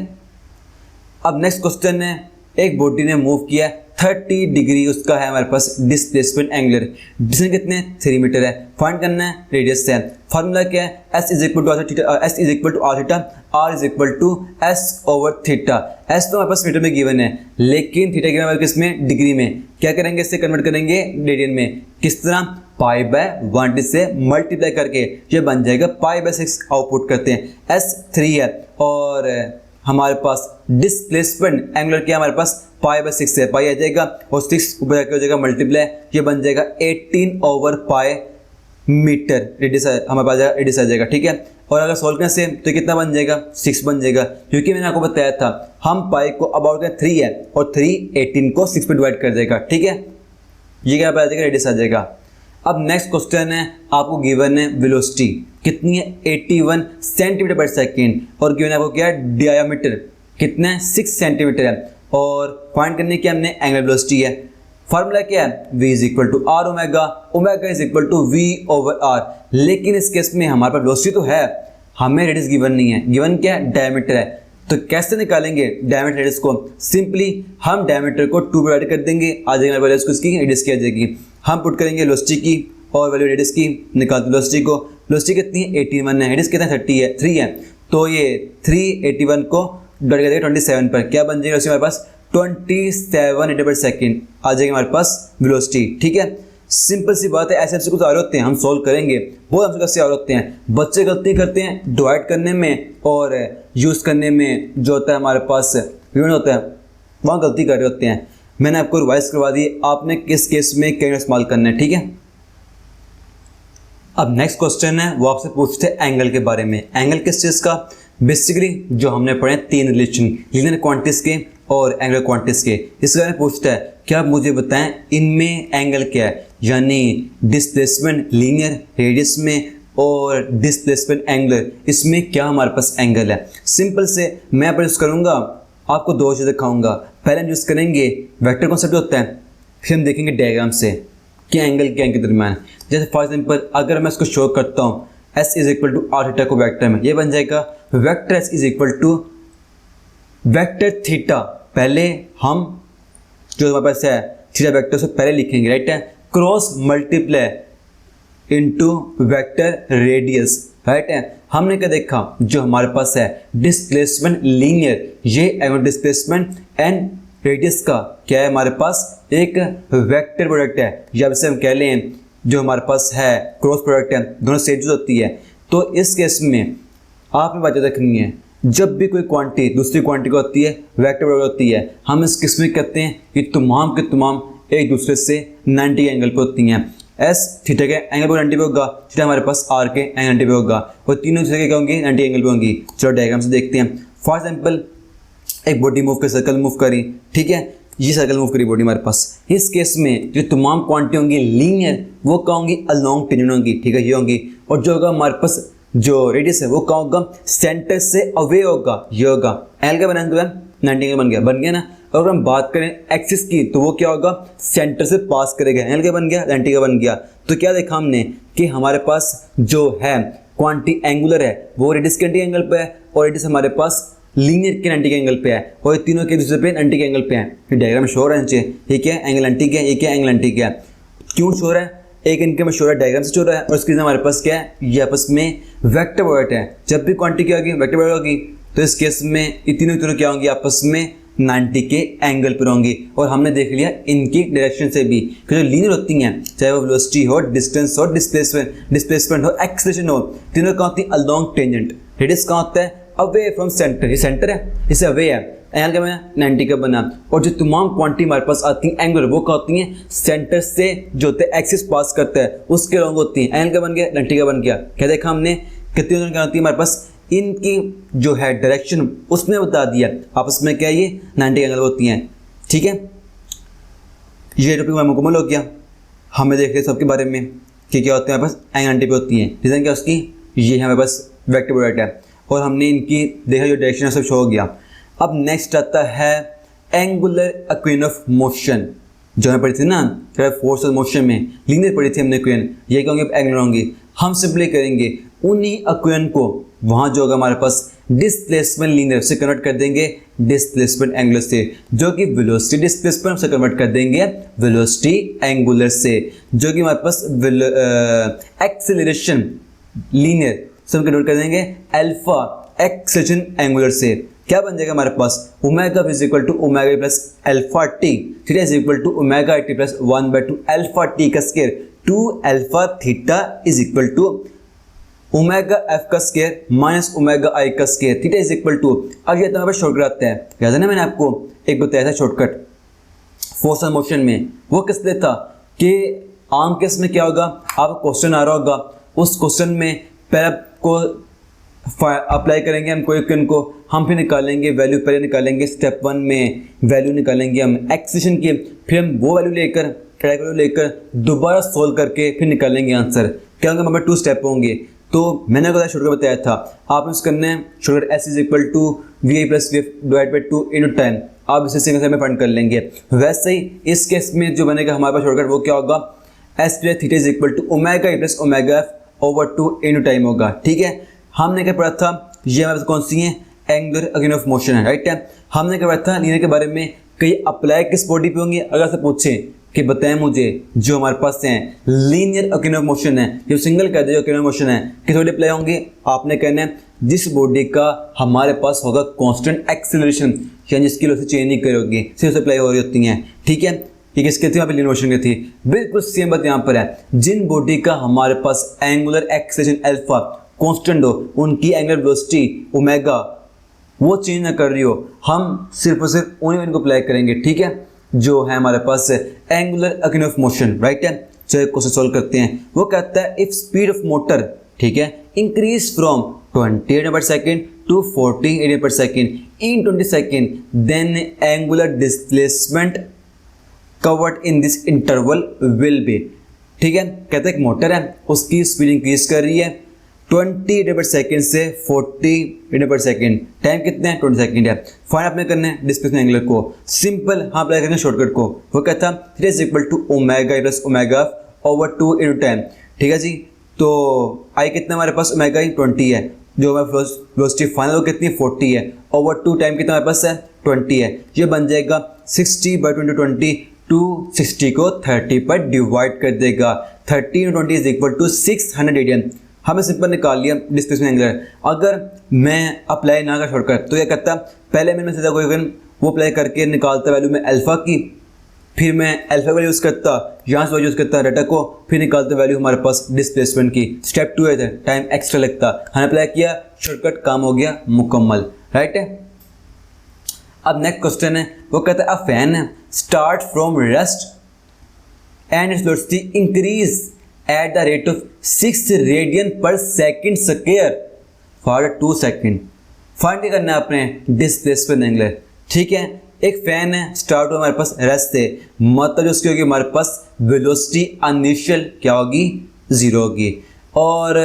अब नेक्स्ट क्वेश्चन है, एक बॉडी ने मूव किया 30 डिग्री, उसका है हमारे पास डिस्प्लेसमेंट एंगुलर, डिस्टेंस कितने 3 मीटर है, फाइंड करना है रेडियस है। फार्मूला क्या है, S is equal to are theta, S is equal to are theta, R is equal to S over theta. S तो हमारे पास मीटर में गिवन है, लेकिन थीटा गिवन है किसमें, डिग्री में। क्या करेंगे, इससे कन्वर्ट करेंगे रेडियन में। किस तरह, पाई बाय 1 से मल्टीप्लाई करके ये बन जाएगा पाई बाय 6 आउटपुट करते हैं। एस 3 है और हमारे पास डिस्प्लेसमेंट एंगुलर क्या हमारे पास पाई बाय 6 है, पाई आ जाएगा और 6 ऊपर जाके हो जाएगा मल्टीप्लाई, ये बन जाएगा 18 ओवर पाई मीटर, रेडियस हमारे पास रेडियस आ जाएगा, ठीक है। और अगर सोल्व करने से तो कितना बन जाएगा, 6 बन जाएगा, क्योंकि मैंने आपको बताया था हम पाई को अबाउट 3 है और 3 18 को 6 पे डिवाइड कर देगा, ठीक है। ये क्या आ जाएगा, रेडियस आ जाएगा। अब नेक्स्ट क्वेश्चन है, आपको गिवन है वेलोसिटी कितनी है 81 सेंटीमीटर पर सेकेंड, और गिवन है आपको क्या है, डायमीटर कितना है 6 सेंटीमीटर है, और फाइंड करने की हमने एंगुलर वेलोसिटी है। फार्मूला क्या है, v is equal to are omega, omega is equal to v over R. लेकिन इस केस में हमारे पास वेलोसिटी तो है, हमें रेडियस गिवन नहीं है, गिवन क्या है, डायमीटर है। तो कैसे निकालेंगे डायमीटर रेडियस को, सिंपली हम डायमीटर को 2 डिवाइड कर देंगे, आ जाएगा वैल्यूज को, इसकी रेडियस की आ जाएगी। हम पुट करेंगे वेलोसिटी की और वैल्यू रेडियस की, निकालते वेलोसिटी को। वेलोसिटी कितनी है 81 है, रेडियस कितना 30 है, 3 है, तो ये 381 को डिवाइड कर देंगे 27 पर, क्या बन जाएगा हमारे पास 27 मीटर पर सेकेंड आ जाएगी हमारे पास वेलोसिटी, ठीक है। सिंपल सी बात है, ऐसे कुछ आ रहे होते हैं, हम सॉल्व करेंगे, बहुत हमसे कैसे आ रहे होते हैं। बच्चे गलती करते हैं डिवाइड करने में और यूज़ करने में, जो होता है हमारे पास यूनिट होता है, वहाँ गलती कर रहे होते हैं। मैंने आपको रिवाइज करवा दी, आपने किस केस में क्या इस्तेमाल करना है, ठीक है। अब नेक्स्ट क्वेश्चन है, वो आपसे पूछते हैं एंगल के बारे में। एंगल किस चीज़ का, बेसिकली जो हमने पढ़े 3 रिलेशन, लीनियर क्वांटिटीज के और एंगुलर क्वांटिटीज के, इसके बारे में पूछता है क्या आप मुझे बताएं इनमें एंगल क्या है, यानी डिस्प्लेसमेंट लीनियर रेडियस में और डिस्प्लेसमेंट एंगुलर, इसमें क्या हमारे पास एंगल है। सिंपल से मैं पर यूज़ करूँगा, आपको 2 चीज़ें दिखाऊंगा। पहले हम यूज़ करेंगे वेक्टर कॉन्सेप्ट होता है, फिर हम देखेंगे डायग्राम से कि एंगल क्या के दरम्यान। जैसे फॉर एग्जाम्पल अगर मैं इसको शो करता हूँ, S is equal to are theta को वेक्टर में, ये बन जाएगा vector S is equal to vector theta. पहले हम जो हमारे पास है थीटा वेक्टर से पहले लिखेंगे, राइट है, cross multiply into vector radius, right है। हमने क्या देखा, जो हमारे पास है डिस्प्लेसमेंट लीनियर, ये एंगुलर डिस्प्लेसमेंट एंड रेडियस का क्या है हमारे पास एक वेक्टर प्रोडक्ट है, या वैसे हम कह लें जो हमारे पास है क्रॉस प्रोडक्ट है, दोनों सेम चीज होती है। तो इस केस में आपने बात रखनी है, जब भी कोई क्वांटिटी दूसरी क्वांटिटी को होती है वेक्टर प्रोडक्ट होती है, हम इस किस में कहते हैं कि तमाम के तमाम एक दूसरे से 90 के एंगल पे होती हैं। एस थीटा के एंगल पर 90 पे होगा, थीटा हमारे पास आर के एंगल 90 पे होगा, और तीनों दूसरे के क्या होंगे 90 एंगल पे होंगी। चलो डायग्राम से देखते हैं। फॉर एग्जाम्पल एक बॉडी मूव कर, सर्कल मूव करी, ठीक है, ये सर्कल मूव करी बॉडी हमारे पास। इस केस में जो तमाम क्वांटिटी होंगी लीनियर वो क्या होंगी अलोंग टेंजेंट होंगी, ठीक है, ये होंगी। और जो होगा हमारे पास जो रेडियस है वो क्या होगा सेंटर से अवे होगा, ये होगा। एल का बना 90 एंगल बन गया ना। और अगर हम बात करें एक्सिस की तो वो क्या होगा सेंटर से पास करेगा, एल का बन गया 90 का बन गया। तो क्या देखा हमने कि हमारे पास जो है क्वांटिटी एंगुलर है वो रेडियस के 90 एंगल पे है, और रेडियस हमारे पास लीनियर के 90 के एंगल पे है, और ये तीनों के दूसरे पे 90 के एंगल पे हैं। फिर डायग्राम में शो हो रहा है नीचे, ठीक है, एंगल 90 का है, ये क्या एंगल 90 का है। क्यों शो रहा है, एक इनके में शो रहा है डायग्राम से शो रहा है, और इसके हमारे पास क्या है ये आपस में वेक्टर प्रोडक्ट है। जब भी क्वांटिटी क्या होगी वेक्टर प्रोडक्ट होगी, तो इस केस में ये तीनों क्या होंगी आपस में 90 के एंगल पर होंगी। और हमने देख लिया इनकी डायरेक्शन से भी कि जो लीनियर होती हैं, चाहे वो वेलोसिटी हो, डिस्टेंस हो, डिस्प्लेसमेंट हो, एक्सेलरेशन हो, तीनों कहाँ होती है अलोंग टेंजेंट। रेडियस कहाँ होता है अवे फ्रॉम सेंटर, ये सेंटर है, इसे अवे है, एंगल का बना 90 का बना। और जो तमाम क्वांटिटी हमारे पास आती हैं एंगुलर वो क्या होती हैं सेंटर से जो होते हैं एक्सिस पास करता है उसके लॉन्ग होती हैं। एंगल का बन गया 90 का बन गया। क्या देखा हमने कितनी क्या होती है हमारे पास इनकी जो है डायरेक्शन उसने बता दिया आपस में क्या ये 90 एंगल होती हैं, ठीक है। ये टॉपिक हमारा मुकम्मल हो गया। हमें देख रहे सबके बारे में कि क्या होते हैं हमारे पास एंगल 90 पे होती हैं। रीज़न क्या उसकी, ये हमारे पास वेक्टर प्रोडक्ट है, और हमने इनकी देखा जो डायरेक्शन सब शो हो गया। अब नेक्स्ट आता है एंगुलर इक्वेशन ऑफ मोशन, जो हमें पढ़ी थी ना फोर्स ऑफ मोशन में लीनियर पढ़ी थी हमने इक्वेशन, ये क्या होंगे एंगुलर होंगी। हम सिंपली करेंगे उन्हीं इक्वेशन को वहाँ जो होगा हमारे पास डिस्प्लेसमेंट लीनियर से कन्वर्ट कर देंगे डिस्प्लेसमेंट एंगुलर से, जो कि वेलोसिटी डिस्प्लेसमेंट से कन्वर्ट कर देंगे वेलोसिटी एंगुलर से, जो कि हमारे पास एक्सेलरेशन लीनियर से हम कन्वर्ट कर देंगे अल्फा एक्सेलरेशन एंगुलर से। क्या बन जाएगा हमारे पास omega is equal to omega plus alpha T, theta is equal to omega T plus 1/2 alpha T का square, 2 alpha theta is equal to omega F का स्क्वायर माइनस ओमेगा आई का square, theta is equal to. अब ये तो हमारे पास शॉर्टकट आता है, याद है ना मैंने आपको एक बताया था शॉर्टकट फोर्स ऑफ मोशन में, वो किस लिए था कि आम केस में क्या होगा आप क्वेश्चन आ रहा होगा, उस क्वेश्चन में पहले को अप्लाई करेंगे हम कोई इक्वेशन को, हम फिर निकालेंगे वैल्यू, पहले निकालेंगे स्टेप 1 में वैल्यू निकालेंगे हम एक्सेलरेशन की, फिर हम वो वैल्यू लेकर ट्राई वैल्यू लेकर दोबारा सोल्व करके फिर निकालेंगे आंसर। क्या होंगे हमारे 2 स्टेप होंगे। तो मैंने आपको शॉर्टकट बताया था, आप इसको करना है shortcut S is equal to V I plus V F divide by 2 into time, आप इसे सिंगल स्टेप में फाइंड कर लेंगे। वैसे ही इस केस में जो बनेगा हमारे पास शॉर्टकट वो क्या होगा S plus theta is equal to omega E plus omega F over 2 into time होगा, ठीक है। हमने क्या पढ़ा था, ये हमारे पास कौन सी है एंगुलर इक्वेशन ऑफ मोशन है, राइट है। हमने क्या पढ़ा था लीनियर के बारे में, कई अप्लाई किस बॉडी पे होंगे, अगर से पूछे कि बताएं मुझे जो हमारे पास हैं लीनियर इक्वेशन ऑफ मोशन है, जो सिंगल कर दे इक्वेशन ऑफ मोशन है किस बॉडी अप्लाई होंगे, आपने कहना है जिस बॉडी का हमारे पास होगा कांस्टेंट एक्सेलरेशन, यानी जिसकी वेलोसिटी चेंज नहीं करोगी सिर्फ अप्लाई हो रही होती हैं, ठीक है। ये किसके थी, यहाँ पे लीनियर मोशन की थी। बिल्कुल सेम बात यहाँ पर है, जिन बॉडी का हमारे पास एंगुलर एक्सेलरेशन अल्फा कांस्टेंट हो, उनकी एंगुलर वेलोसिटी ओमेगा वो चेंज ना कर रही हो, हम सिर्फ और सिर्फ उन्हीं को अप्लाई करेंगे, ठीक है, जो है हमारे पास angular equation of motion, right है। चलिए क्वेश्चन सॉल्व करते हैं। वो कहता है इफ स्पीड ऑफ मोटर, ठीक है, increase from 20 metre per second to 40 metre per second in 20 second, then angular displacement covered in this interval will be, ठीक है। कहते हैं एक मोटर है उसकी स्पीड इंक्रीज कर रही है 20 मीटर पर सेकेंड से 40 मीटर पर सेकेंड, टाइम कितने हैं 20 सेकेंड है। फाइंड आपने करना है डिस्प्लेसमेंट एंगुलर को, सिंपल हाँ अप्लाई करेंगे शॉर्टकट को। वो कहता है theta is equal to omega plus omega over 2 into time, ठीक है जी। तो आई कितना हमारे पास ओमेगा 20 है, जो हमारे वेलोसिटी फाइनल वो कितनी 40 है, ओवर 2 टाइम कितना हमारे पास है 20 है। ये बन जाएगा 60/20 260 को 30 पर डिवाइड कर देगा, 30 × 20 इज इक्वल टू 600 रेडियन। हमें सिंपल निकाल लिया डिस्प्लेसमेंट एंगुलर। अगर मैं अप्लाई ना कर शॉर्टकट तो क्या करता, पहले मैंने सीधा कोई वो अप्लाई करके निकालता वैल्यू में अल्फा की, फिर मैं अल्फा वैल्यू यूज़ करता, यहाँ से यूज़ करता डाटा को, फिर निकालता वैल्यू हमारे पास डिस्प्लेसमेंट की। स्टेप 2 है, टाइम एक्स्ट्रा लगता, हमने अप्लाई किया, शॉर्टकट, काम हो गया मुकम्मल, राइट है। अब नेक्स्ट क्वेश्चन है, वो कहता है a fan start from rest and its velocity increase at the rate of 6 radian per second square for 2 second. Find क्या करना है अपने डिस्प्लेसमेंट एंगुलर, ठीक है। एक फैन है, स्टार्ट हो हमारे पास रेस्ट से, मतलब उसकी होगी हमारे पास वेलोसिटी इनिशियल क्या होगी, 0 होगी, और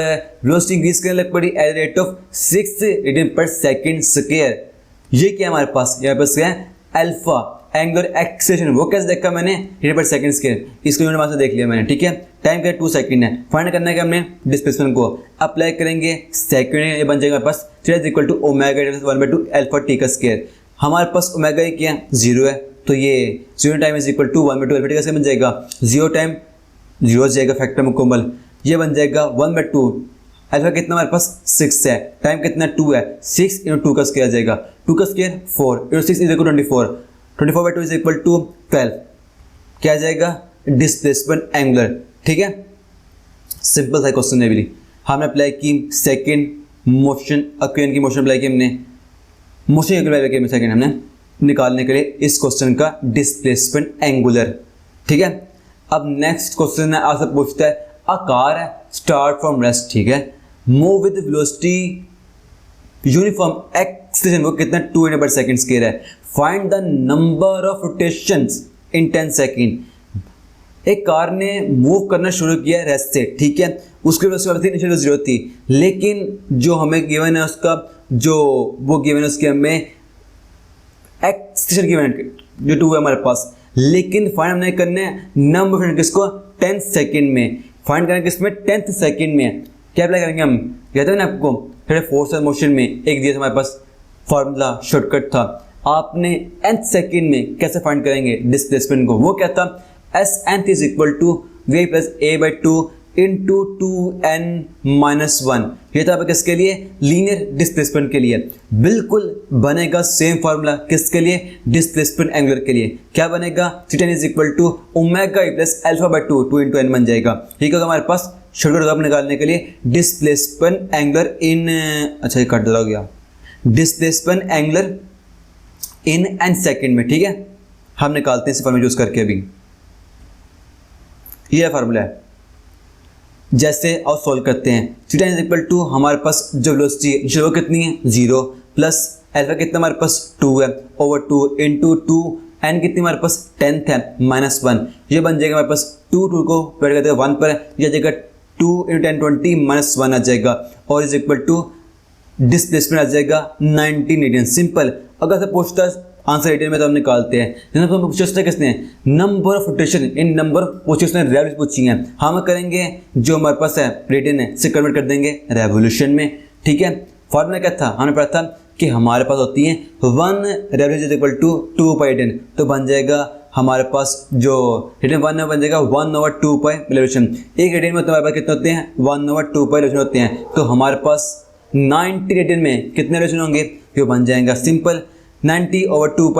वेलोसिटी इंक्रीज करने लग पड़ी at rate of 6 radian per second square. ये क्या है हमारे पास, यहाँ पास क्या है अल्फा एंगुलर एक्सेलरेशन, वो कैसे देखा मैंने, रेडियन पर सेकंड स्क्वायर, इसको यूनिट मास से देख लिया मैंने, ठीक है। टाइम क्या 2 सेकंड है, फाइंड करना है कि हमने डिस्प्लेसमेंट को अप्लाई करेंगे सेकंड, ये बन जाएगा हमारे पास theta is equal to omega 1/2 alpha T का स्क्वायर। हमारे पास ओमेगा क्या है 0 है, तो ये 0 time is equal to 1/2 alpha T का स्क्वायर बन जाएगा, 0 टाइम 0 जाएगा फैक्टर मुकम्मल, ये बन जाएगा 1/2 अल्फा कितना हमारे पास 6 है, टाइम कितना 2 है, 6 × 2 का स्क्वायर आ जाएगा, 2 का square 4 × 6 is equal to 24, 24/2 is equal to 12, क्या आ जाएगा डिस्प्लेसमेंट एंगुलर, ठीक है। सिंपल था क्वेश्चन भी, हमने अप्लाई की सेकंड मोशन अक्वेन की मोशन अप्लाई की हमने, मोशन अप्लाई की सेकंड हमने निकालने के लिए इस क्वेश्चन का डिस्प्लेसमेंट एंगुलर, ठीक है। अब नेक्स्ट क्वेश्चन है, आपसे पूछता है अ कार है स्टार्ट फ्रॉम रेस्ट, ठीक है, move with velocity uniform acceleration, वो कितना 2 मीटर पर सेकंड स्क्वायर है, find the number of rotations in 10 second. एक कार ने मूव करना शुरू किया रेस्ट से, ठीक है, उसके वेलोसिटी इनिशियल 0 थी, लेकिन जो हमें गिवन है उसका जो वो गिवन है उसके हमें एक्सेलरेशन गिवन है जो 2 है हमारे पास, लेकिन फाइंड हमने करना है नंबर ऑफ किसको 10 सेकंड में, फाइंड करना किसमें 10th सेकंड में। क्या अप्लाई करेंगे हम, कहते हैं ना आपको फिर फोर्स ऑफ मोशन में एक दिया था हमारे पास फॉर्मूला शॉर्टकट था, आपने nth सेकंड में कैसे फाइंड करेंगे डिस्प्लेसमेंट को, वो क्या था S nth is equal to V plus a/2 into 2n-1, ये था किसके लिए लीनियर डिस्प्लेसमेंट के लिए, बिल्कुल बनेगा सेम फार्मूला किसके लिए डिस्प्लेसमेंट एंगुलर के लिए, क्या बनेगा theta is equal to omega plus अल्फा/2 2 × n बन जाएगा, ठीक है। हमारे पास शॉर्टकट होगा निकालने के लिए डिस्प्लेसमेंट एंगुलर इन, अच्छा ये कट हो गया, डिस्प्लेसमेंट एंगुलर इन n सेकंड में, ठीक है। हम निकालते हैं इस फार्मूला यूज करके, अभी ये फार्मूला है, जैसे और सॉल्व करते हैं। थीटा इज इक्वल टू हमारे पास जो वेलोसिटी वो कितनी है 0 प्लस अल्फा कितना हमारे पास 2 है ओवर 2 इंटू 2 एन कितनी हमारे पास 10th है -1, ये बन जाएगा हमारे पास 2 को पेड़ करते हैं 1 पर, यह आ जाएगा 2 × 10 20 -1 आ जाएगा, और इज इक्वल टू डिस्प्लेसमेंट आ जाएगा 19 रेडियन। सिंपल, अगर से पूछता है आंसर रेडियन में तो हम निकालते हैं, जैसे पूछता किसने number of rotation in number उसने रेवोल्यूशन पूछी है, हम करेंगे जो हमारे पास है रेडियन है से कन्वर्ट कर देंगे रेवोल्यूशन में, ठीक है। फॉर्मूला क्या था, हमने पढ़ा था कि हमारे पास होती है 1 रेवोल्यूशन इज इक्वल टू 2π, तो बन जाएगा हमारे पास जो रेडियन 1 बन जाएगा 1/2π रेवोल्यूशन। एक रेडियन में तुम्हारे पास कितने होते हैं 1/2π रेवोल्यूशन होते हैं, तो हमारे पास 90 रेडियन में कितने रेवोल्यूशन होंगे, ये बन जाएगा सिंपल 90/2π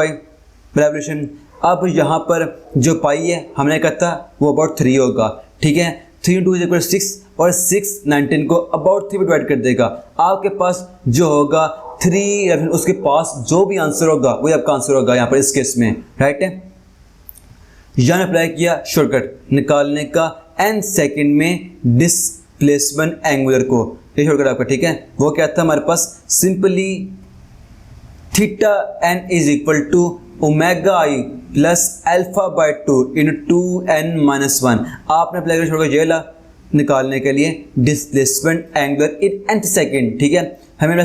रेवोल्यूशन। अब यहाँ पर जो पाई है हमने कहा था वो अबाउट 3 होगा, ठीक है। 3 × 2 इज इक्वल 6 और 6 19 को अबाउट 3 में डिवाइड कर देगा, आपके पास जो होगा 3 रेवोल्यूशन, उसके पास जो भी आंसर होगा वही आपका आंसर होगा यहाँ पर इस केस में, राइट है। यहाँ अप्लाई किया शॉर्टकट निकालने का n सेकंड में डिस्प्लेसमेंट एंगुलर को, ये शॉर्टकट आपका, ठीक है। वो क्या था हमारे पास simply theta n is equal to omega i plus अल्फा/2 इंटू 2n-1, आपने अप्लाई कर छोड़ ये ला निकालने के लिए डिस्प्लेसमेंट एंगुलर इन nth सेकंड, ठीक है। हमें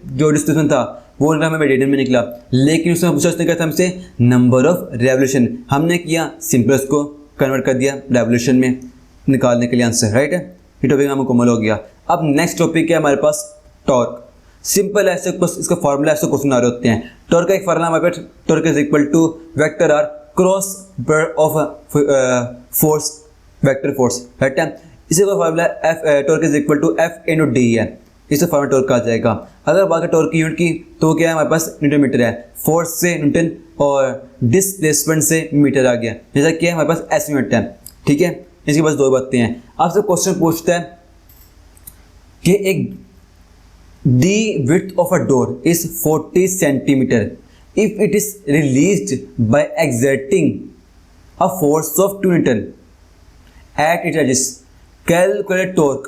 जो डिस्प्लेसमेंट था वो हमें रेडियन में निकला, लेकिन उसमें पूछा क्या था हमसे नंबर ऑफ रेवोल्यूशन, हमने किया सिंपल उसको कन्वर्ट कर दिया रेवोल्यूशन में निकालने के लिए आंसर, राइट है। ये टॉपिक हमें मुकम्मल हो गया। अब नेक्स्ट टॉपिक है हमारे पास टॉर्क। सिंपल ऐसे इसका फॉर्मूला ऐसे क्वेश्चन आ रहे होते हैं। टॉर्क का एक फॉर्मूला हमारे पास torque is equal to vector R cross of force vector force, right है। इसी का formula F torque is equal to F in D है, इससे फार्मूला टॉर्क आ जाएगा। अगर बाकी टॉर्क की यूनिट की तो क्या है हमारे पास न्यूटन मीटर है, फोर्स से न्यूटन और डिस्प्लेसमेंट से मीटर आ गया, जैसा कि हमारे पास एस यूनिट है। ठीक है, इसकी बस दो बातें हैं। आपसे क्वेश्चन पूछता है कि एक the width of a door is 40 centimetre if it is released by exerting a force of 2 newton at it edges, calculate torque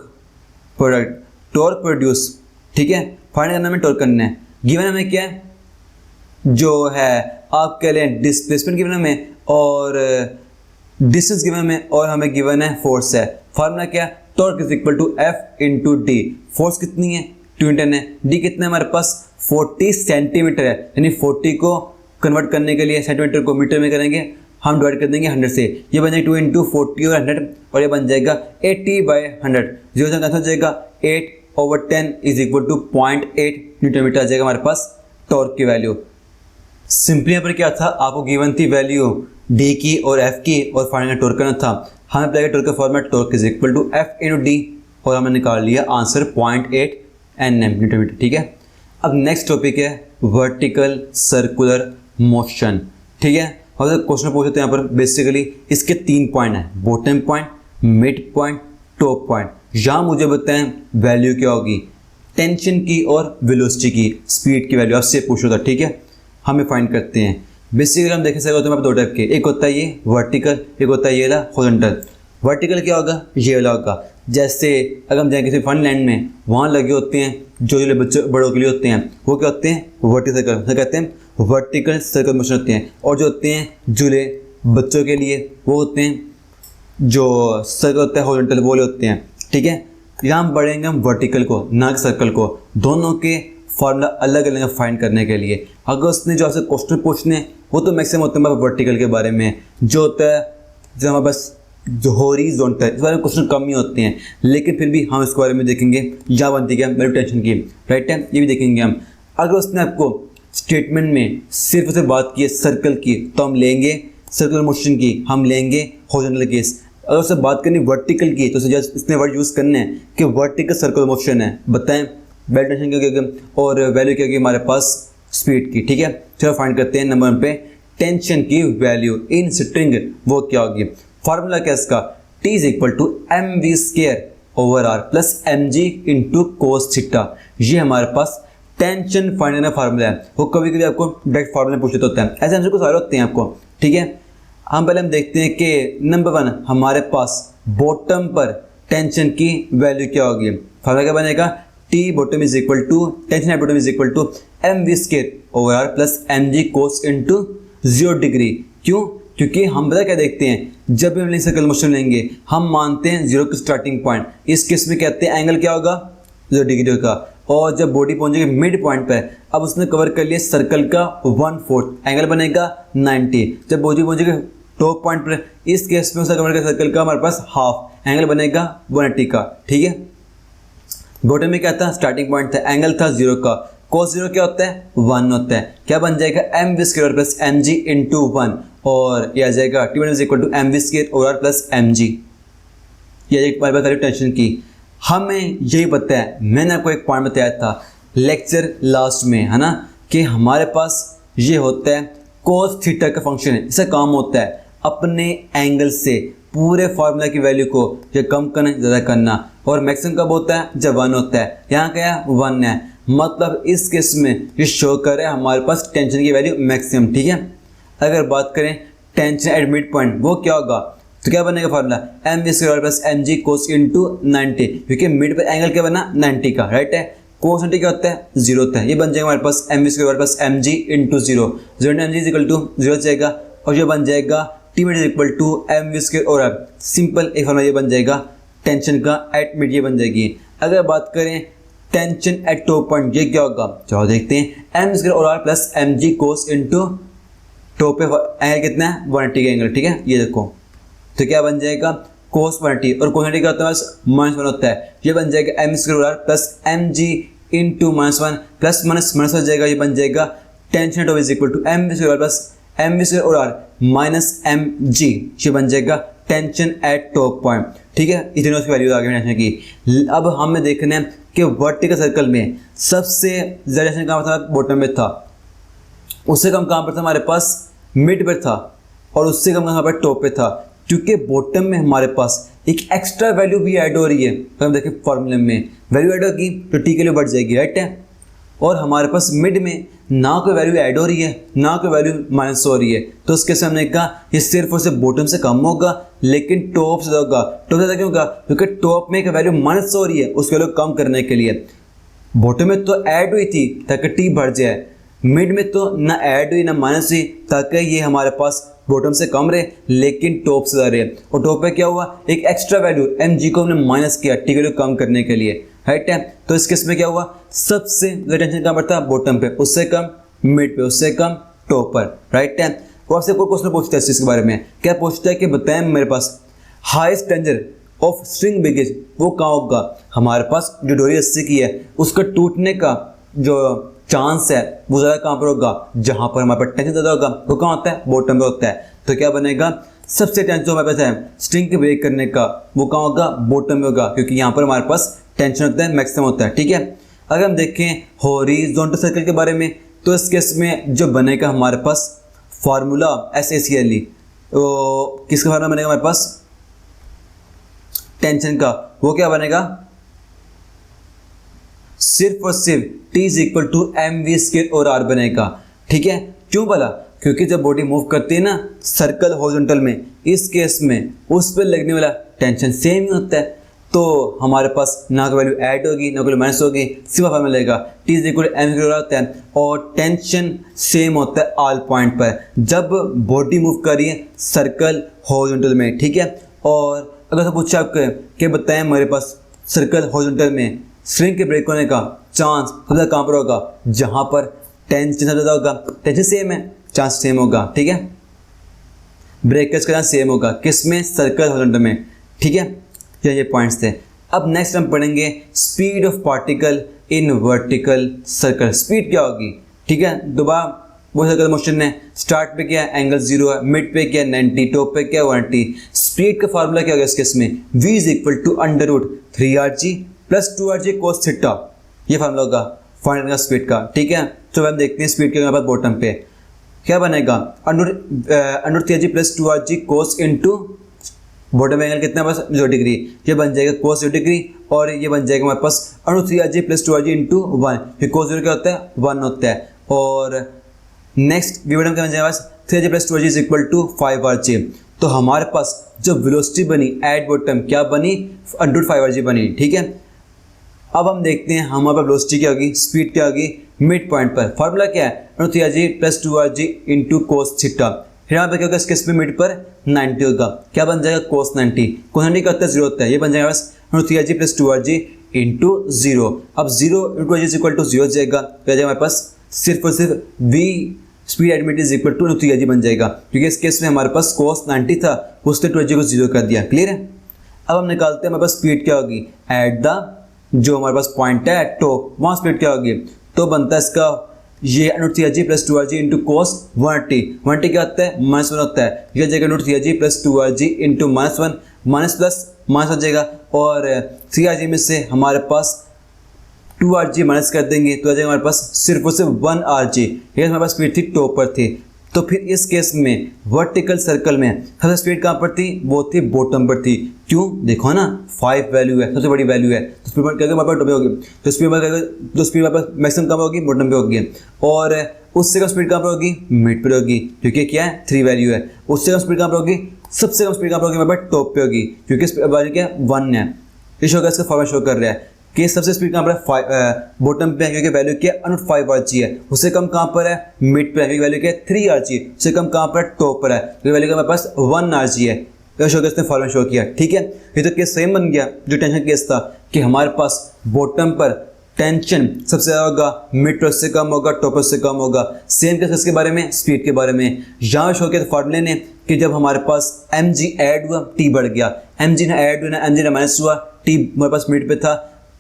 product, torque produce. ठीक है, फाइंड करना में टॉर्क करना है। गिवन हमें क्या है, जो है आप कह लें डिस्प्लेसमेंट गिवन हमें और डिस्टेंस गिवन हमें और हमें गिवन है फोर्स है। फार्मूला क्या है, torque is equal to F into D. Force कितनी है, 2 न्यूटन है, डी कितना है हमारे पास 40 सेंटीमीटर है, यानी 40 को कन्वर्ट करने के लिए सेंटीमीटर को मीटर में करेंगे, हम डिवाइड कर देंगे 100 से, ये बन जाएगा 2 इंटू 40 और 100 और ये बन जाएगा 80/100। जीरो से कैंसिल हो जाएगा, 8/10 is equal to 0.8 newton metre आ जाएगा हमारे पास टॉर्क की वैल्यू। सिंपली यहाँ पर क्या था, आपको गिवन थी वैल्यू डी की और एफ की और फाइंड टॉर्क करना था। हमें अप्लाई टॉर्क का format torque is equal to F into D और हमने निकाल लिया आंसर 0.8 Nm न्यूटन मीटर। ठीक है, अब नेक्स्ट टॉपिक है वर्टिकल सर्कुलर मोशन। ठीक है, और क्वेश्चन पूछते हैं यहाँ पर बेसिकली इसके 3 पॉइंट हैं, bottom point, mid point, top point. यहाँ मुझे बताएं वैल्यू क्या होगी, टेंशन की और वेलोसिटी की, स्पीड की वैल्यू आपसे पूछो था। ठीक है, हमें फाइंड करते हैं। बेसिकली हम देख सकते होते हैं दो टाइप के, एक होता है ये वर्टिकल, एक होता है ये वाला हॉरिजॉन्टल। वर्टिकल क्या होगा, ये वाला होगा। जैसे अगर हम जाएँ किसी फन लैंड में, वहाँ लगे होते हैं जो बच्चों बड़ों के लिए होते हैं, वो क्या होते हैं वर्टिकल सर्कल, कहते हैं वर्टिकल सर्कल मोशन होते हैं। और जो होते हैं झूले बच्चों के लिए, वो होते हैं जो सर्कल होता है हॉरिजॉन्टल, वो होते हैं। ठीक है, यहाँ हम बढ़ेंगे हम वर्टिकल को, ना सर्कल को, दोनों के फार्मूला अलग अलग फाइंड करने के लिए। अगर उसने जो आपसे क्वेश्चन पूछने वो तो मैक्सिमम होते हैं वर्टिकल के बारे में, जो होता है जो हमारे पास जो हॉरिजॉन्टल, इस बारे में क्वेश्चन कम ही होते हैं, लेकिन फिर भी हम इसके बारे में देखेंगे। यहाँ बनती है वैल्यू टेंशन की, राइट है, ये भी देखेंगे हम। अगर उसने आपको स्टेटमेंट में सिर्फ उसे बात की है सर्कल की, तो हम लेंगे सर्कुलर मोशन की, हम लेंगे हॉरिजॉन्टल केस। अगर उससे बात करनी वर्टिकल की, तो इसने वर्ड यूज़ करना है कि वर्टिकल सर्कुलर मोशन है। बताएं वैल्यू टेंशन क्या होगी और वैल्यू क्या होगी हमारे पास स्पीड की। ठीक है, चलो फाइंड करते हैं। नंबर 1 पे टेंशन की वैल्यू इन स्ट्रिंग वो क्या होगी, फार्मूला क्या इसका, T is equal to mv² over r plus mg into cos theta. ये हमारे पास टेंशन फाइंड करने का फार्मूला है। वो कभी कभी आपको डायरेक्ट फार्मूला पूछ लेते होता है, ऐसे आंसर को सारे होते हैं आपको। ठीक है, हम देखते हैं कि नंबर 1 हमारे पास बॉटम पर टेंशन की वैल्यू क्या होगी। फार्मूला क्या बनेगा, T bottom is equal to tension at bottom is equal to mv² over r plus mg cos into 0 degree. क्यों, क्योंकि हम पता क्या देखते हैं, जब भी हम सर्कल मोशन लेंगे हम मानते हैं 0 की स्टार्टिंग पॉइंट। इस केस में कहते हैं एंगल क्या होगा 0 डिग्री का, और जब बॉडी पहुंचेगी मिड पॉइंट पर, अब उसने कवर कर लिया सर्कल का 1/4, एंगल बनेगा 90। जब बॉडी पहुंचेगी टॉप पॉइंट पर, इस केस में उसने कवर कर सर्कल का हमारे पास हाफ, एंगल बनेगा 180 का। ठीक है, बॉटम में क्या था, स्टार्टिंग पॉइंट था, एंगल था 0 का, cos 0 क्या होता है 1 होता है। क्या बन जाएगा mv² प्लस mg इंटू 1, और यह आ जाएगा T1 is equal to mv² over r plus mg। यह एक हमारे पास टेंशन की। हमें यही पता है, मैंने आपको एक पॉइंट बताया था लेक्चर लास्ट में, है ना, कि हमारे पास ये होता है cos थीटा का फंक्शन है। इसका काम होता है अपने एंगल से पूरे फार्मूला की वैल्यू को या कम करना ज़्यादा करना, और मैक्सिमम कब होता है जब 1 होता है। यहाँ क्या है 1 है, मतलब इस केस में ये शो कर रहा है हमारे पास टेंशन की वैल्यू मैक्सिमम। ठीक है, अगर बात करें टेंशन एट मिड पॉइंट वो क्या होगा, तो क्या बनेगा formula mv² plus mg cos into 90, क्योंकि मिड पर एंगल क्या बना 90 का, राइट है। कोस 90 क्या होता है 0 होता है। ये बन जाएगा हमारे पास mv² plus mg into 0, 0 mg is equal to 0 जाएगा, और ये बन जाएगा T is equal to mv² और r। सिंपल एक फार्मूला ये बन जाएगा टेंशन का एट मिड, ये बन जाएगी। अगर बात करें टेंशन एट टॉप पॉइंट, ये क्या होगा, चलो देखते हैं m² और r plus mg cos into top पे एंगल कितना है 180 का एंगल। ठीक है, ये देखो, तो क्या बन जाएगा cos 180, और cos 180 का होता है -1 होता है। ये बन जाएगा m² और r plus mg into -1 plus minus हो जाएगा, ये बन जाएगा tension at is equal to mv² plus mv² और r माइनस mg, ये बन जाएगा टेंशन एट टॉप पॉइंट, ठीक है। इतनी उसकी वैल्यू आ गई टेंशन की। अब हमें देखना है कि वर्टिकल सर्कल में सबसे ज़्यादा टेंशन कहाँ पर था, बॉटम में था, उससे कम कहाँ पर था हमारे पास, मिड पर था, और उससे कम कहाँ पर टॉप पे था। क्योंकि बॉटम में हमारे पास एक एक्स्ट्रा वैल्यू भी ऐड हो रही है, तो हम देखें फॉर्मूले में वैल्यू ऐड होगी तो टी के लिए बढ़ जाएगी, राइट है। और हमारे पास मिड में ना कोई वैल्यू ऐड हो रही है ना कोई वैल्यू माइनस हो रही है, तो उसके से हमने कहा ये सिर्फ और सिर्फ बॉटम से कम होगा लेकिन टॉप से होगा। टॉप से क्यों होगा, क्योंकि टॉप में एक वैल्यू माइनस हो रही है, उस वैल्यू कम करने के लिए बॉटम में तो ऐड हुई थी ताकि टी बढ़ जाए, मिड में तो ना ऐड हुई ना माइनस हुई ताकि ये हमारे पास बॉटम से कम रहे लेकिन टॉप से ज़्यादा रहे। और टॉप पे क्या हुआ, एक एक्स्ट्रा वैल्यू एम जी को हमने माइनस किया टी की वैल्यू कम करने के लिए, राइट है। तो इस केस में क्या हुआ, सबसे ज़्यादा टेंशन कहाँ पर था, बॉटम पे, उससे कम मिड पे, उससे कम टॉप पर, राइट है। तो आपसे कोई क्वेश्चन पूछता है इस चीज़ के बारे में, क्या पूछता है कि बताएं मेरे पास highest tension of string breakage वो कहाँ होगा। हमारे पास जो डोरी रस्सी की है उसका टूटने का जो चांस है वो ज़्यादा कहाँ पर होगा, जहाँ पर हमारे पास टेंशन ज़्यादा होगा वो कहाँ होता है, बॉटम पे होता है। तो क्या बनेगा, सबसे टेंशन हमारे पास है स्ट्रिंग के ब्रेक करने का वो कहाँ होगा, बॉटम में होगा, क्योंकि यहाँ पर हमारे पास टेंशन होता है, मैक्सिमम होता है, ठीक है। अगर हम देखें हॉरिजॉन्टल सर्कल के बारे में, तो इस केस में जो बनेगा हमारे पास फार्मूला SACLE, तो किसका फार्मूला बनेगा हमारे पास, टेंशन का, वो क्या बनेगा, सिर्फ और सिर्फ T is equal to mv² और r बनेगा, ठीक है। क्यों बोला, क्योंकि जब बॉडी मूव करती है ना सर्कल हॉरिजॉन्टल में, इस केस में उस पर लगने वाला टेंशन सेम ही होता है, तो हमारे पास ना कोई वैल्यू ऐड होगी ना कोई माइनस होगी, सिर्फ हमें मिलेगा T is equal to mv² होता है, और टेंशन सेम होता है ऑल पॉइंट पर जब बॉडी मूव कर रही है सर्कल हॉरिजॉन्टल में, ठीक है। और अगर तो पूछा आपको कि बताएं मेरे पास सर्कल हॉरिजॉन्टल में स्ट्रिंग के ब्रेक होने का चांस सबसे ज़्यादा कहाँ पर होगा, जहाँ पर टेंशन ज़्यादा होगा, टेंशन सेम है, चांस सेम होगा, ठीक है। ब्रेकर्स का चांस सेम होगा, किस में, सर्कल हॉरिजॉन्टल में, ठीक है। ये पॉइंट्स थे। अब नेक्स्ट हम पढ़ेंगे speed of particle in vertical circle. Speed क्या होगी, ठीक है। दोबारा वो सर्कल मोशन है, स्टार्ट पे क्या है, एंगल 0 है, मिड पे क्या है 90, टॉप पे क्या है 180। स्पीड का फार्मूला क्या होगा इस केस में, v is equal to √3rg plus 2rg cos theta, ये फार्मूला होगा फाइंड करने का स्पीड का, ठीक है। तो हम देखते हैं स्पीड के यहाँ पर बॉटम पे क्या बनेगा, √3rg plus 2rg cos into bottom angle कितना बस 0 डिग्री, ये बन जाएगा cos 0 डिग्री, और ये बन जाएगा हमारे पास √3rg प्लस 2rg इंटू 1, ये cos 0 क्या होता है 1 होता है। और नेक्स्ट वी बॉटम क्या बन जाएगा, 3rg plus 2rg is equal to 5rg। तो हमारे पास जो वेलोसिटी बनी एट बॉटम क्या बनी, √5rg बनी, ठीक है। अब हम देखते हैं हमारे पास वेलोसिटी क्या होगी, स्पीड क्या होगी मिड पॉइंट पर। फार्मूला क्या है, √3rg plus 2rg into cos theta. फिर यहाँ पर क्या होगा, इसके इसमें मिड पर 90 होगा, क्या बन जाएगा cos 90, cos 90 का होता है 0 होता है, ये बन जाएगा बस √3rg प्लस 2rg इंटू 0। अब 0 into rg is equal to 0 जाएगा, तो जाएगा हमारे पास सिर्फ और सिर्फ v speed admit is equal to √3rg बन जाएगा, क्योंकि इस केस में हमारे पास cos 90 था, उसने 2rg को 0 कर दिया, क्लियर है। अब हम निकालते हैं हमारे पास स्पीड क्या होगी एट द, जो हमारे पास पॉइंट है टॉप, वहाँ स्पीड क्या होगी, तो बनता है इसका ये √3rg plus 2rg into cos 180 क्या होता है -1 होता है, यह जाएगा √3rg plus 2rg into -1, minus plus minus हो जाएगा, और 3rg में से हमारे पास 2rg माइनस कर देंगे तो आ जाएगा हमारे पास सिर्फ और सिर्फ 1rg, ये हमारे पास स्पीड थी टॉप पर थी। तो फिर इस केस में वर्टिकल सर्कल में सबसे स्पीड कहाँ पर थी, वो थी बॉटम पर थी। क्यों, देखो ना 5 वैल्यू है, सबसे बड़ी वैल्यू है, तो स्पीड क्या हमारे पास होगी, तो स्पीड हमारे पास मैक्सिमम कहाँ होगी, बॉटम पे होगी, और उससे कम स्पीड कहाँ पर होगी, मिड पर होगी, क्योंकि क्या है 3 वैल्यू है। उससे कम स्पीड कहाँ पर होगी, सबसे कम स्पीड कहाँ पर होगी, हमारे पास टॉप पे होगी, क्योंकि वैल्यू क्या है 1 है। इस शो का इसका फॉर्मूला शो कर रहा है कि सबसे स्पीड कहाँ पर है, बॉटम पे है, क्योंकि वैल्यू क्या है √5rg है। उससे कम कहाँ पर है, मिड पे है, क्योंकि वैल्यू क्या है 3rg। उससे कम कहाँ पर, टॉप पर है, क्योंकि वैल्यू हमारे पास 1rg है। तो शो इसने फॉर्मूला शो किया, ठीक है। ये तो केस सेम बन गया जो टेंशन केस था कि हमारे पास बॉटम पर टेंशन सबसे ज़्यादा होगा, मिड पर से कम होगा, टॉप पर से कम होगा। सेम केस इसके बारे में, स्पीड के बारे में यहाँ शो किया फॉर्मूले ने कि जब हमारे पास mg ऐड हुआ टी बढ़ गया, mg ना ऐड हुआ ना mg ना माइनस हुआ, टी हमारे पास मिड पे था,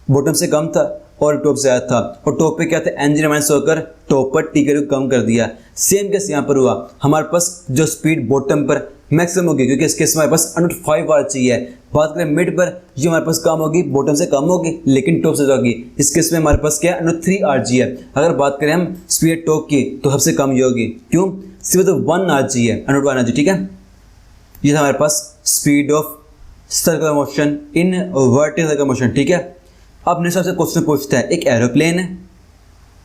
बॉटम से कम था, और टॉप से आया था, और टॉप पे क्या था, एन जी माइनस होकर टॉप पर टी वैल्यू कम कर दिया। सेम केस यहाँ पर हुआ, हमारे पास जो स्पीड बॉटम पर मैक्सिमम होगी, क्योंकि इस केस में हमारे पास अंडर 5 आर चाहिए। बात करें मिड पर, ये हमारे पास कम होगी, बॉटम से कम होगी, लेकिन टॉप से होगी। इस केस में हमारे पास क्या है, अंडर 3 आर जी है। अगर बात करें हम स्पीड टॉप की तो सबसे कम ये होगी, क्यों, सिर्फ तो 1 आर जी है, अंडर 1 आर जी, ठीक है। ये था हमारे पास speed of circular motion in vertical circular motion, ठीक है। अब नेक्स्ट आपसे क्वेश्चन पूछता है, एक एरोप्लेन है,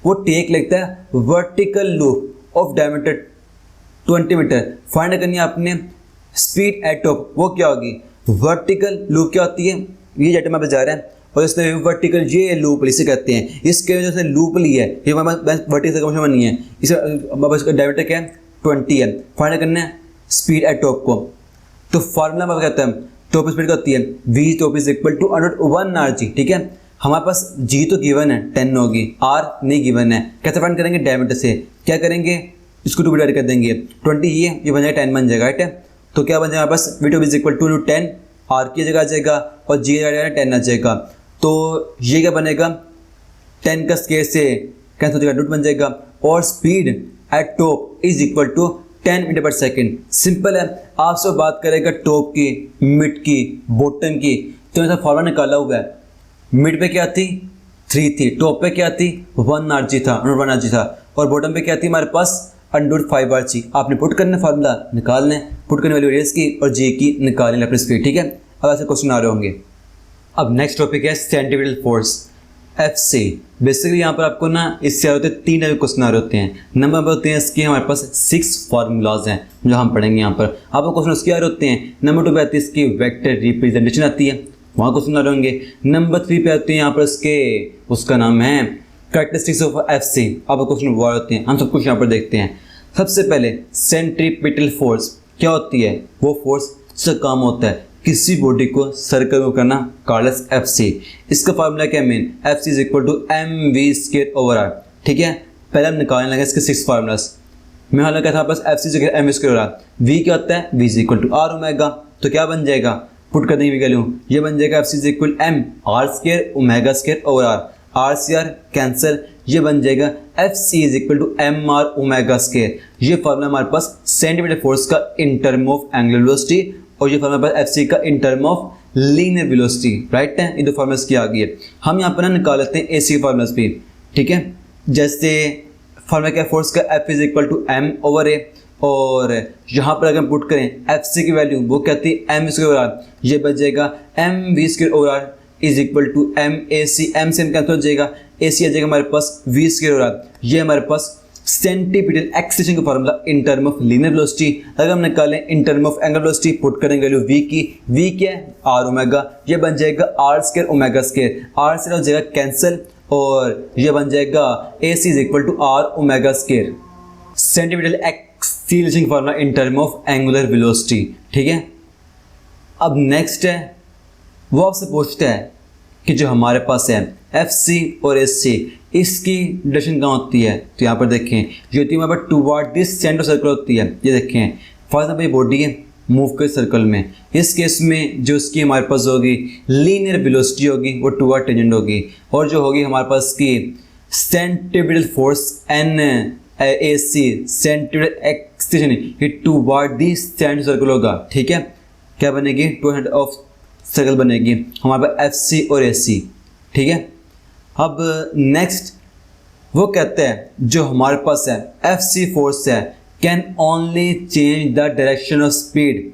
वो टेक लगता है vertical loop of diameter 20 metre, find करनी है आपने स्पीड एट टॉप, वो क्या होगी। वर्टिकल लूप क्या होती है, ये जेट में आप जा रहे हैं और इसने वर्टिकल ये लूप इसे कहते हैं। इसके वजह से लूप ली है, ये वर्टिकल सर्कुलर मोशन बनी है, इसका डायमीटर क्या है 20 है, फाइंड करना है स्पीड एट टॉप को। तो फार्मूला में कहते हैं टॉप स्पीड क्या होती है, V top is equal to under 1 R G, ठीक है। हमारे पास जी तो गिवन है 10 होगी, आर नहीं गिवन है, कैसे फाइंड करेंगे, डायमीटर से क्या करेंगे, इसको 2 डिवाइड कर देंगे, 20 ये बन जाएगा 10 बन जाएगा, राइट है। तो क्या बन जाएगा हमारे पास, V top is equal to 10, R की जगह आ जाएगा और जी जगह 10 आ जाएगा। तो ये क्या बनेगा, 10 का स्केयर से कैंसिल हो जाएगा, रूट बन जाएगा, और speed at top is equal to 10 metre per second. Simple है, आपसे बात करेगा टॉप की, मिड की, बॉटम की, तो ऐसा फॉर्मूला निकाला हुआ है। मिड पे क्या थी 3 थी, टॉप पे क्या थी 1 आर जी था, अंडर 1 आर जी था, और बॉटम पे क्या थी हमारे पास अंडर 5 आर जी। आपने पुट करना फार्मूला निकालना है, पुट करने वाली रेस की और जी की निकालने अपनी स्पीड, ठीक है। अब ऐसे क्वेश्चन आ रहे होंगे। अब नेक्स्ट टॉपिक है सेंट्रीपिटल फोर्स, FC। बेसिकली यहाँ पर आपको ना इससे आ रहे होते हैं 3 टाइप के क्वेश्चन आ रहे होते हैं। नंबर होते हैं इसके हमारे पास 6 फार्मूलाज हैं जो हम पढ़ेंगे यहाँ पर। आपको क्वेश्चन उसके आ रहे होते हैं। नंबर 2 पे आती है इसकी वेक्टर रिप्रेजेंटेशन आती है, वहाँ क्वेश्चन आ रहे होंगे। नंबर 3 पे आते हैं यहाँ पर इसके, उसका नाम है कैरेक्टरिस्टिक्स ऑफ FC। अब क्वेश्चन वो होते हैं, हम सब कुछ यहाँ पर देखते हैं। सबसे पहले सेंट्रीपिटल फोर्स क्या होती है, वो फोर्स से काम होता है किसी बॉडी को सर्कल में करना, कार्डस FC। इसका फार्मूला क्या है main, FC is equal to mv²/r, ठीक है। पहले हम निकालने लगे इसके 6 फार्मूलास। मैं हालांकि क्या था बस FC इज mv²/r, v क्या होता है, v is equal to r omega. तो क्या बन जाएगा, पुट कर देंगे वैल्यू, ये बन जाएगा FC is equal m r²/r, r से r कैंसिल, ये बन जाएगा FC is equal to mr ω²। ये फार्मूला हमारे पास सेंटीमीटर फोर्स का in term of angular velocity, और ये फार्मूला FC का in term of linear velocity, right है। ये 2 फार्मूलास की आ गई है। हम यहाँ पर ना निकाल लेते हैं AC के फार्मूलास भी, ठीक है। जैसे फार्मूला क्या, फोर्स का F is equal to m/a, और यहाँ पर अगर हम पुट करें FC की वैल्यू, वो कहती है mv²/r, ये बच जाएगा mv²/r is equal to mac, m से m कैंसिल हो जाएगा, AC आ जाएगा हमारे पास v²/r। ये हमारे पास सेंटीपिटल एक्सेलेरेशन का formula in term of linear velocity. अगर हम निकालें इन term of angular velocity, put करेंगे वैल्यू v की, v क्या है r ओमेगा, ये बन जाएगा r² ω², r से हो जाएगा कैंसिल, और ये बन जाएगा AC is equal to r ω²। Centripetal acceleration formula in term of angular velocity, ठीक है। अब नेक्स्ट है, वो आपसे पूछता है कि जो हमारे पास है FC और SC, इसकी डायरेक्शन कहाँ होती है। तो यहाँ पर देखें, ये होती है हमारे पास टुवर्ड दिस सेंटर सर्कल होती है। ये देखें, फॉर एग्जाम्पल ये बॉडी है, मूव कर सर्कल में, इस केस में जो इसकी हमारे पास होगी लीनियर वेलोसिटी होगी, वो टुवर्ड टेंजेंट होगी, और जो होगी हमारे पास की centripetal force NAC, centripetal acceleration, ये टुवर्ड दिस सेंटर सर्कल होगा, ठीक है। क्या बनेगी, टू ऑफ सर्कल बनेगी हमारे पास FC और AC, ठीक है। अब नेक्स्ट वो कहते हैं जो हमारे पास है FC फोर्स है can only change the direction of speed,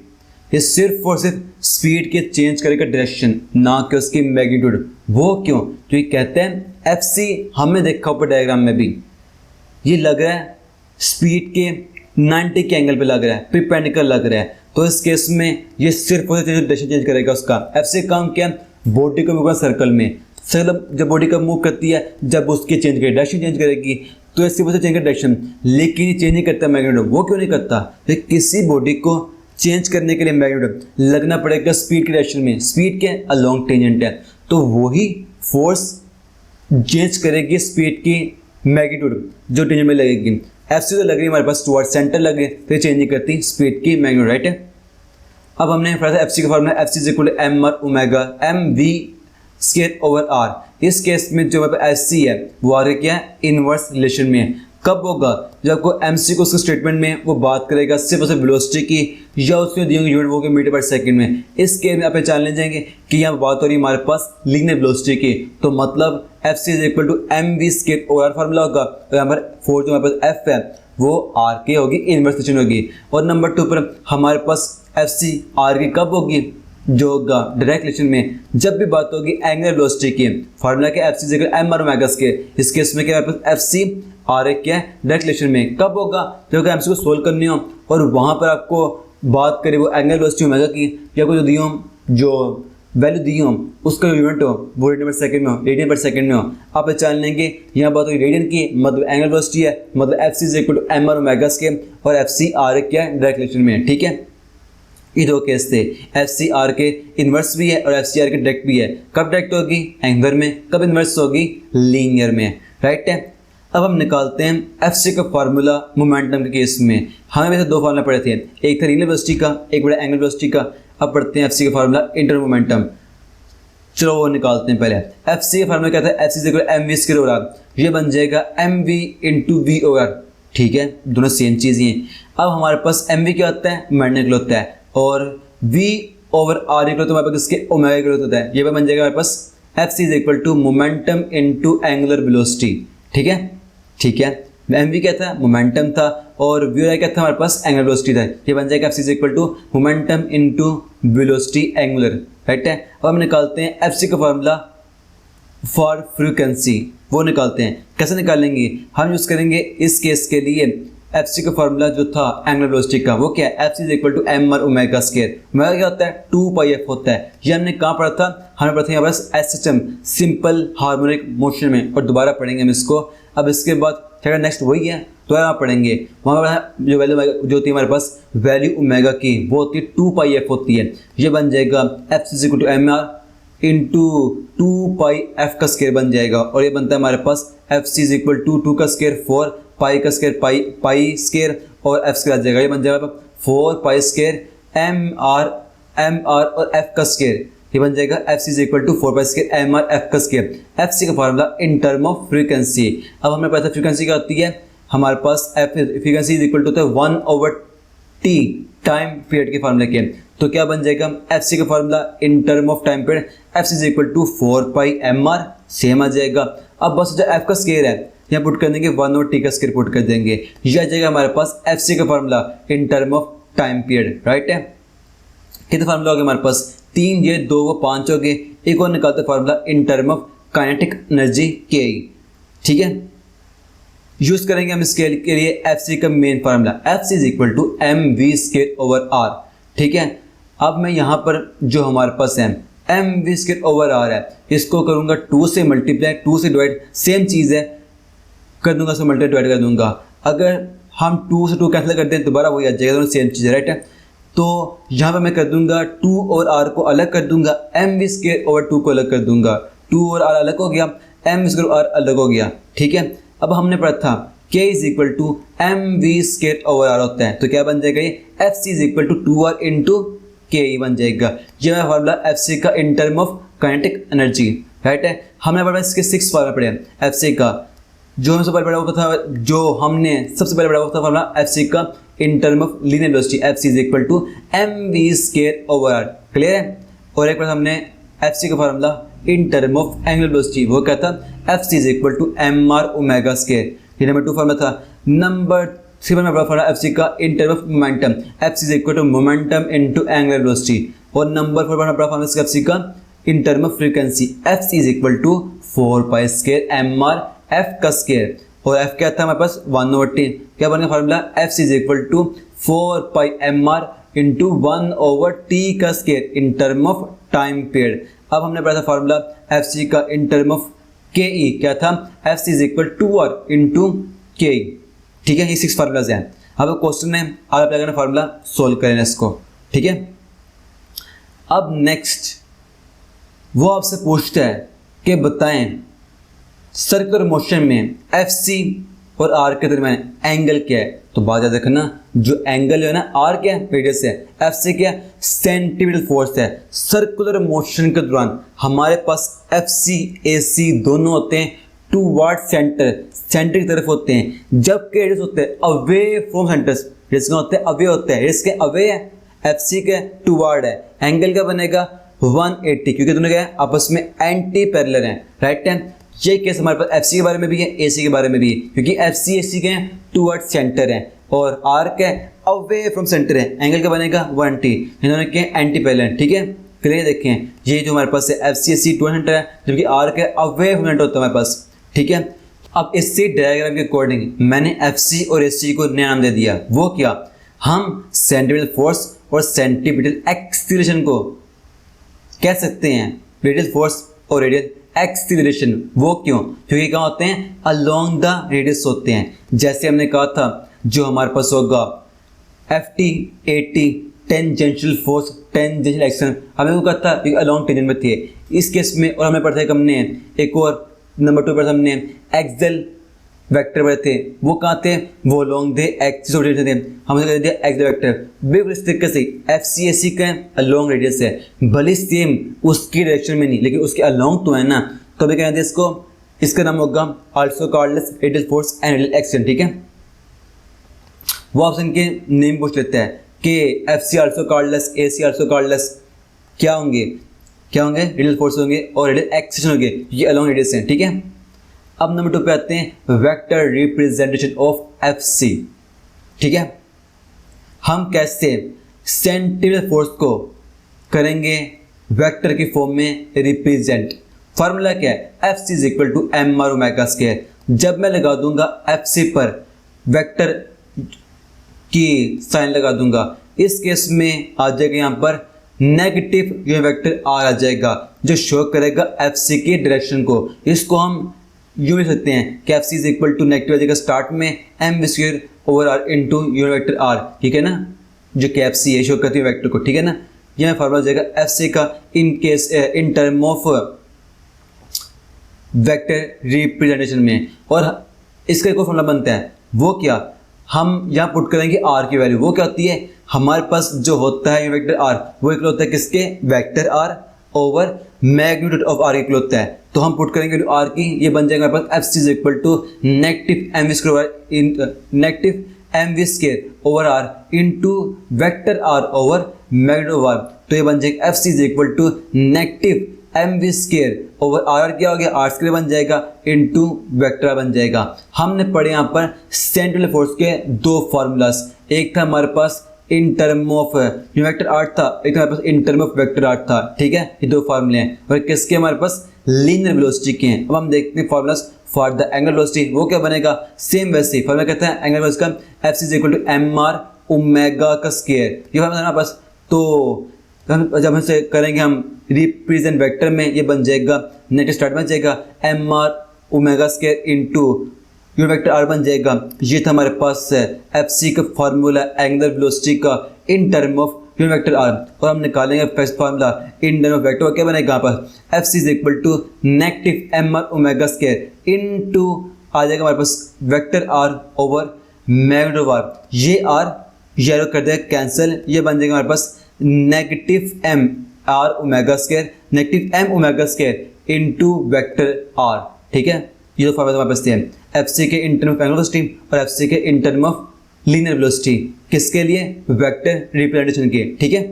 ये सिर्फ और सिर्फ स्पीड के चेंज करेगा डायरेक्शन, ना कि उसकी मैग्नीट्यूड। वो क्यों, क्योंकि कहते हैं FC, हमने देखा ऊपर डायग्राम में भी, ये लग रहा है स्पीड के 90 के एंगल पे लग रहा है, परपेंडिकुलर लग रहा है। तो इस केस में ये सिर्फ और सिर्फ डायरेक्शन चेंज करेगा उसका। FC का काम क्या, बॉडी को मूव सर्कल में, मतलब जब बॉडी का मूव करती है, जब उसकी चेंज करेगी डायरेक्शन चेंज करेगी, तो इसकी वजह से चेंज कर डायरेक्शन, लेकिन ये चेंज नहीं करता मैग्नीट्यूड। वो क्यों नहीं करता, तो किसी बॉडी को चेंज करने के लिए मैग्नीट्यूड लगना पड़ेगा स्पीड की डायरेक्शन में, स्पीड के अलोंग टेंजेंट है, तो वही फोर्स चेंज करेगी स्पीड की मैग्नीट्यूड जो टेंजेंट में लगेगी। FC तो लग रही है हमारे पास टुवर्ड सेंटर लगे, तो ये चेंज नहीं करती स्पीड की मैग्नीट्यूड, राइट है। अब हमने FC का formula FC is equal to mr ω, mv square over R. इस केस में जो एच सी है वो आ रहा क्या है, इनवर्स रिलेशन में है। कब होगा, जब आपको एमसी को उसके स्टेटमेंट में वो बात करेगा सिर्फ और सिर्फ वेलोसिटी की या उसमें दी हुई यूनिट वो मीटर पर सेकंड में। इस केस में आप पहचान ले जाएंगे कि यहाँ बात हो रही है हमारे पास लीनियर वेलोसिटी की, तो मतलब F C is equal to M V square over R formula होगा। तो यहाँ पर फोर्थ जो हमारे पास एफ है वो आर के होगी, इनवर्स रिलेशन होगी। और नंबर 2 पर हमारे पास एफ सी आर की कब होगी, जो होगा डायरेक्ट रिलेशन में जब भी बात होगी एंगुलर वेलोसिटी की। फार्मूला क्या, F C is M R omega square. इस केस में क्या है, एफ सी आर क्या है डायरेक्ट रिलेशन में। कब होगा, जब एम सी को सोल्व करनी हो और वहाँ पर आपको बात करें वो एंगुलर वेलोसिटी ओमेगा की, या कोई जो दी हो, जो वैल्यू दी हो उसका यूनिट हो वो रेडियन पर सेकंड में हो, रेडियन पर सेकंड में हो। आप पहचान लेंगे यहाँ बात होगी रेडियन की, मतलब एंगुलर वेलोसिटी है, मतलब F C is equal to M R omega square और एफ सी आर क्या है डायरेक्ट रिलेशन में है। ठीक है, ये दो केस थे, एफ सी आर के इन्वर्स भी है और एफ सी आर के डायरेक्ट भी है। कब डायरेक्ट होगी, एंगुलर में, कब इन्वर्स होगी, लीनियर में। राइट है, अब हम निकालते हैं एफ सी का फार्मूला मोमेंटम के केस में। हमें वैसे दो फार्मूला पढ़े थे, एक था लीनियर वेलोसिटी का, एक बड़ा एंगुलर वेलोसिटी का। अब पढ़ते हैं एफ सी का फार्मूला इंटर मोमेंटम। चलो वो निकालते हैं पहले। एफ सी का फार्मूला क्या था, F C equal M V square over R. ये बन जाएगा M V into V over R. ठीक है, दोनों सेम चीज़ ही हैं। अब हमारे पास एम वी क्या होता है, मोमेंटम के लिए होता है, और v ओवर आर इक्वल तो हमारे पास इसके ओमेगा के लिए होता है। ये बन जाएगा हमारे पास F C is equal to momentum into angular velocity. ठीक है, ठीक है, एम वी क्या था, मोमेंटम था, और वी ओवर क्या था हमारे पास, एंगुलर वेलोसिटी था। ये बन जाएगा F C is equal to momentum into velocity angular. Right है, अब हम निकालते हैं एफ सी का फार्मूला फॉर फ्रीक्वेंसी। वो निकालते हैं, कैसे निकालेंगे, हम यूज़ करेंगे इस केस के लिए एफ सी का फार्मूला जो था एंगुलर वेलोसिटी का, वो क्या है, F C is equal to M R omega square. Omega क्या होता है, 2 पाई एफ होता है। ये हमने कहाँ पढ़ा था, हमने पढ़ा था यहाँ बस S H M, simple harmonic motion में, और दोबारा पढ़ेंगे हम इसको। अब इसके बाद क्या नेक्स्ट वही है, दोबारा पढ़ेंगे। वहाँ पर जो वैल्यू जो होती है हमारे पास वैल्यू ओमेगा की, वो होती है 2 पाई एफ होती है। ये बन जाएगा F C is equal to M R into 2 pi F का स्क्वायर बन जाएगा, और ये बनता है हमारे पास F C is equal to 2 का स्क्वायर 4 पाई का स्क्वायर पाई स्क्वायर और एफ स्क्वायर आ जाएगा। ये बन जाएगा 4 पाई स्क्वायर एम आर और एफ का स्क्वायर। ये बन जाएगा F C is equal to 4 pi square M R F का स्क्वायर। एफ सी का formula in term of frequency. अब हमें पता है फ्रीक्वेंसी क्या होती है, हमारे पास F frequency is equal to 1 over T time period के फार्मूले के। तो क्या बन जाएगा एफ सी का formula in term of time period, F C is equal to 4 pi M R, same आ जाएगा। अब बस जो एफ का स्क्वायर है यहाँ पुट कर देंगे 1 और टी का स्क्वायर पुट कर देंगे। यह आ जाएगा हमारे पास एफ सी का formula in term of time period. Right है, कितने फार्मूला हो गए हमारे पास, 3, ये 2 वो 5 हो गए। एक और निकालते formula in term of kinetic energy के। ठीक है, यूज करेंगे हम इसके लिए एफ सी का main formula, F C is equal to M V square over R. ठीक है, अब मैं यहाँ पर जो हमारे पास है M V square over R है, इसको करूँगा 2 से मल्टीप्लाई, 2 से डिवाइड, सेम चीज़ है, कर दूंगा, सो मल्टीप्लाई डिवाइड कर दूंगा। अगर हम 2 से 2 कैंसिल कर दें दोबारा वही आ जाएगा, दोनों सेम चीज़ है। राइट है, तो यहाँ पर मैं कर दूंगा 2 और आर को अलग कर दूंगा, एम वी स्क्वायर ओवर 2 को अलग कर दूंगा। 2 और आर अलग हो गया, एम वी स्क्वायर आर अलग हो गया। ठीक है, अब हमने पढ़ा था k is equal to M V square over R होता है, तो क्या बन जाएगा, ये F C is equal to 2 R into K बन जाएगा। ये है फार्मूला एफ सी का in term of kinetic energy. Right है, हमने पढ़ा इसके 6 फार्मूला पढ़े एफ सी का। जो हमसे पहले पढ़ा हुआ था, जो हमने सबसे पहले पढ़ा हुआ था फार्मूला एफ सी का in term of linear velocity, F C is equal to M V square over R. Clear है, और एक बार हमने एफ सी का formula in term of angular velocity, वो क्या था, F C is equal to M R omega square. ये नंबर 2 फार्मूला था। नंबर 3 में फार्मूला एफ सी का in term of momentum, F C is equal to momentum into angular velocity. और नंबर 4 फार्मूला एफ सी का in term of frequency, F C is equal to 4 pi square M R F का स्क्वायर, और एफ क्या था हमारे पास 1 ओवर टी। क्या बनेगा formula, F C is equal to 4 pi M R into 1 over T का square in term of time period. अब हमने पढ़ा था फार्मूला एफ सी का इन टर्म ऑफ के ई, क्या था, F C is equal 2 R into K E. ठीक है, ये 6 फार्मूलाज हैं। अब क्वेश्चन है, आप अप्लाई करना फार्मूला सोल्व करें इसको। ठीक है, अब नेक्स्ट वो आपसे पूछता है कि बताएं सर्कुलर मोशन में एफ सी और आर के दरमियान एंगल क्या है, तो बात याद रखना जो एंगल है ना आर क्या है, रेडियस है, एफ सी क्या है, सेंटीमीटर फोर्स है। सर्कुलर मोशन के दौरान हमारे पास एफ सी ए सी दोनों होते हैं टूवर्ड सेंटर, सेंटर की तरफ होते हैं, जबकि रेडियस होते हैं अवे फ्रॉम सेंटर, रेडियस होते हैं अवे होते हैं, रेडियस के अवे है, एफ सी के टूवर्ड है। एंगल का बनेगा 180 क्योंकि दोनों क्या है आपस में एंटी पैरेलल हैं, राइट टाइम। ये केस हमारे पास एफ सी के बारे में भी है, ए सी के बारे में भी है, क्योंकि एफ सी ए सी के हैं टूवर्ड सेंटर है और आर के अवे फ्रॉम सेंटर है। एंगल का बनेगा 180, इन्होंने क्या एंटी पैरेलल, ठीक है। क्लियर देखें ये जो हमारे पास है एफ सी ए सी टूवर्ड सेंटर है, जबकि आर के अवे फ्रॉम सेंटर होता है हमारे पास, ठीक है। अब इसी डायग्राम के अकॉर्डिंग मैंने एफ सी और ए सी को नया नाम दे दिया। वो क्या, हम सेंटीमीटर फोर्स और सेंटीमीटर एक्सीलरेशन को कह सकते हैं रेडियल फोर्स और रेडियल एक्सीलरेशन। वो क्यों, क्योंकि क्या होते हैं अलोंग द रेडियस होते हैं। जैसे हमने कहा था जो हमारे पास होगा F T A T tangential force tangential action, हमें वो कहा था अलोंग टेंजेंट में थे इस केस में। और हमें पढ़ा था हमने एक और नंबर 2 पर हमने एक्सल वेक्टर पढ़े थे, वो कहाँ थे, वो along the axis of radius थे, हमने कह दिया एक्सल वेक्टर। बिल्कुल इस तरीके से एफ सी ए सी का अलोंग रेडियस है, भले सेम उसकी डायरेक्शन में नहीं लेकिन उसके अलोंग तो है ना, तो अभी कहते हैं इसको, इसका नाम होगा also called as radial force and radial action, ठीक है। वो ऑप्शन के नेम पूछ लेता है कि F C also called as A C also called as क्या होंगे, क्या होंगे, रेडियल फोर्स होंगे और रेडियल एक्शन होंगे, ये अलोंग रेडियस है, ठीक है। अब नंबर 2 पे आते हैं vector representation of F C, ठीक है। हम कैसे सेंटीमीटर फोर्स को करेंगे वेक्टर की फॉर्म में रिप्रेजेंट। फार्मूला क्या है, F C is equal to M R omega square. जब मैं लगा दूंगा एफ सी पर वेक्टर की साइन लगा दूंगा, इस केस में आ जाएगा यहाँ पर नेगेटिव यूनिट वेक्टर आर आ जाएगा जो शो करेगा एफ सी की डायरेक्शन को। इसको हम यूँ लिख सकते हैं कि F C is equal to negative आ जाएगा स्टार्ट में M square over R into unit vector R, ठीक है ना, जो कि एफ सी है शो करती है वेक्टर को, ठीक है ना। यह फार्मूला जाएगा एफ सी का in case in term of vector representation में। और इसका एक और फॉर्मूला बनता है, वो क्या, हम यहाँ पुट करेंगे आर की वैल्यू, वो क्या होती है, हमारे पास जो होता है यूनिट वेक्टर आर वो इक्वल होता है किसके, vector R over magnitude of R equal होता है। तो हम पुट करेंगे आर की, ये बन जाएगा हमारे पास F C is equal to negative M V square negative M V square over R into vector R over magnitude of R. तो ये बन जाएगा F C is equal to negative M V square over R क्या हो गया, आर स्क्वायर बन जाएगा इंटू वेक्टर बन जाएगा। हमने पढ़े यहाँ पर सेंट्रल फोर्स के दो फार्मूलास, एक था हमारे पास in term of vector R था, एक हमारे पास in term of vector R था, ठीक है। ये दो फार्मूले हैं और किसके हमारे पास लीनियर वेलोसिटी के हैं। अब हम देखते हैं formulas for the angular velocity, वो क्या बनेगा, सेम वैसे ही फार्मूला कहता है एंगुलर वेलोसिटी का F C is equal to M R omega का स्क्वायर, ये फार्मूला है ना बस। तो जब हम इसे करेंगे हम रिप्रेजेंट वेक्टर में, ये बन जाएगा नेगेटिव स्टार्ट बन जाएगा M R omega square into unit vector R बन जाएगा। ये था हमारे पास एफ सी का फार्मूला एंगुलर वेलोसिटी का in term of unit vector R. और हम निकालेंगे first formula in term of vector, क्या बनेगा यहाँ पर F C is equal to negative M R omega square into आ जाएगा हमारे पास vector R over magnitude of R. ये आर ये कर देगा कैंसिल, ये बन जाएगा हमारे पास negative M R omega square negative M omega square into vector R, ठीक है। ये दो फार्मूला हमारे पास थे एफ सी के इन टर्म ऑफ एंगुलर वेलोसिटी और एफ सी के इन टर्म ऑफ लीनियर वेलोसिटी, किसके लिए, वेक्टर रिप्रेजेंटेशन के, ठीक है।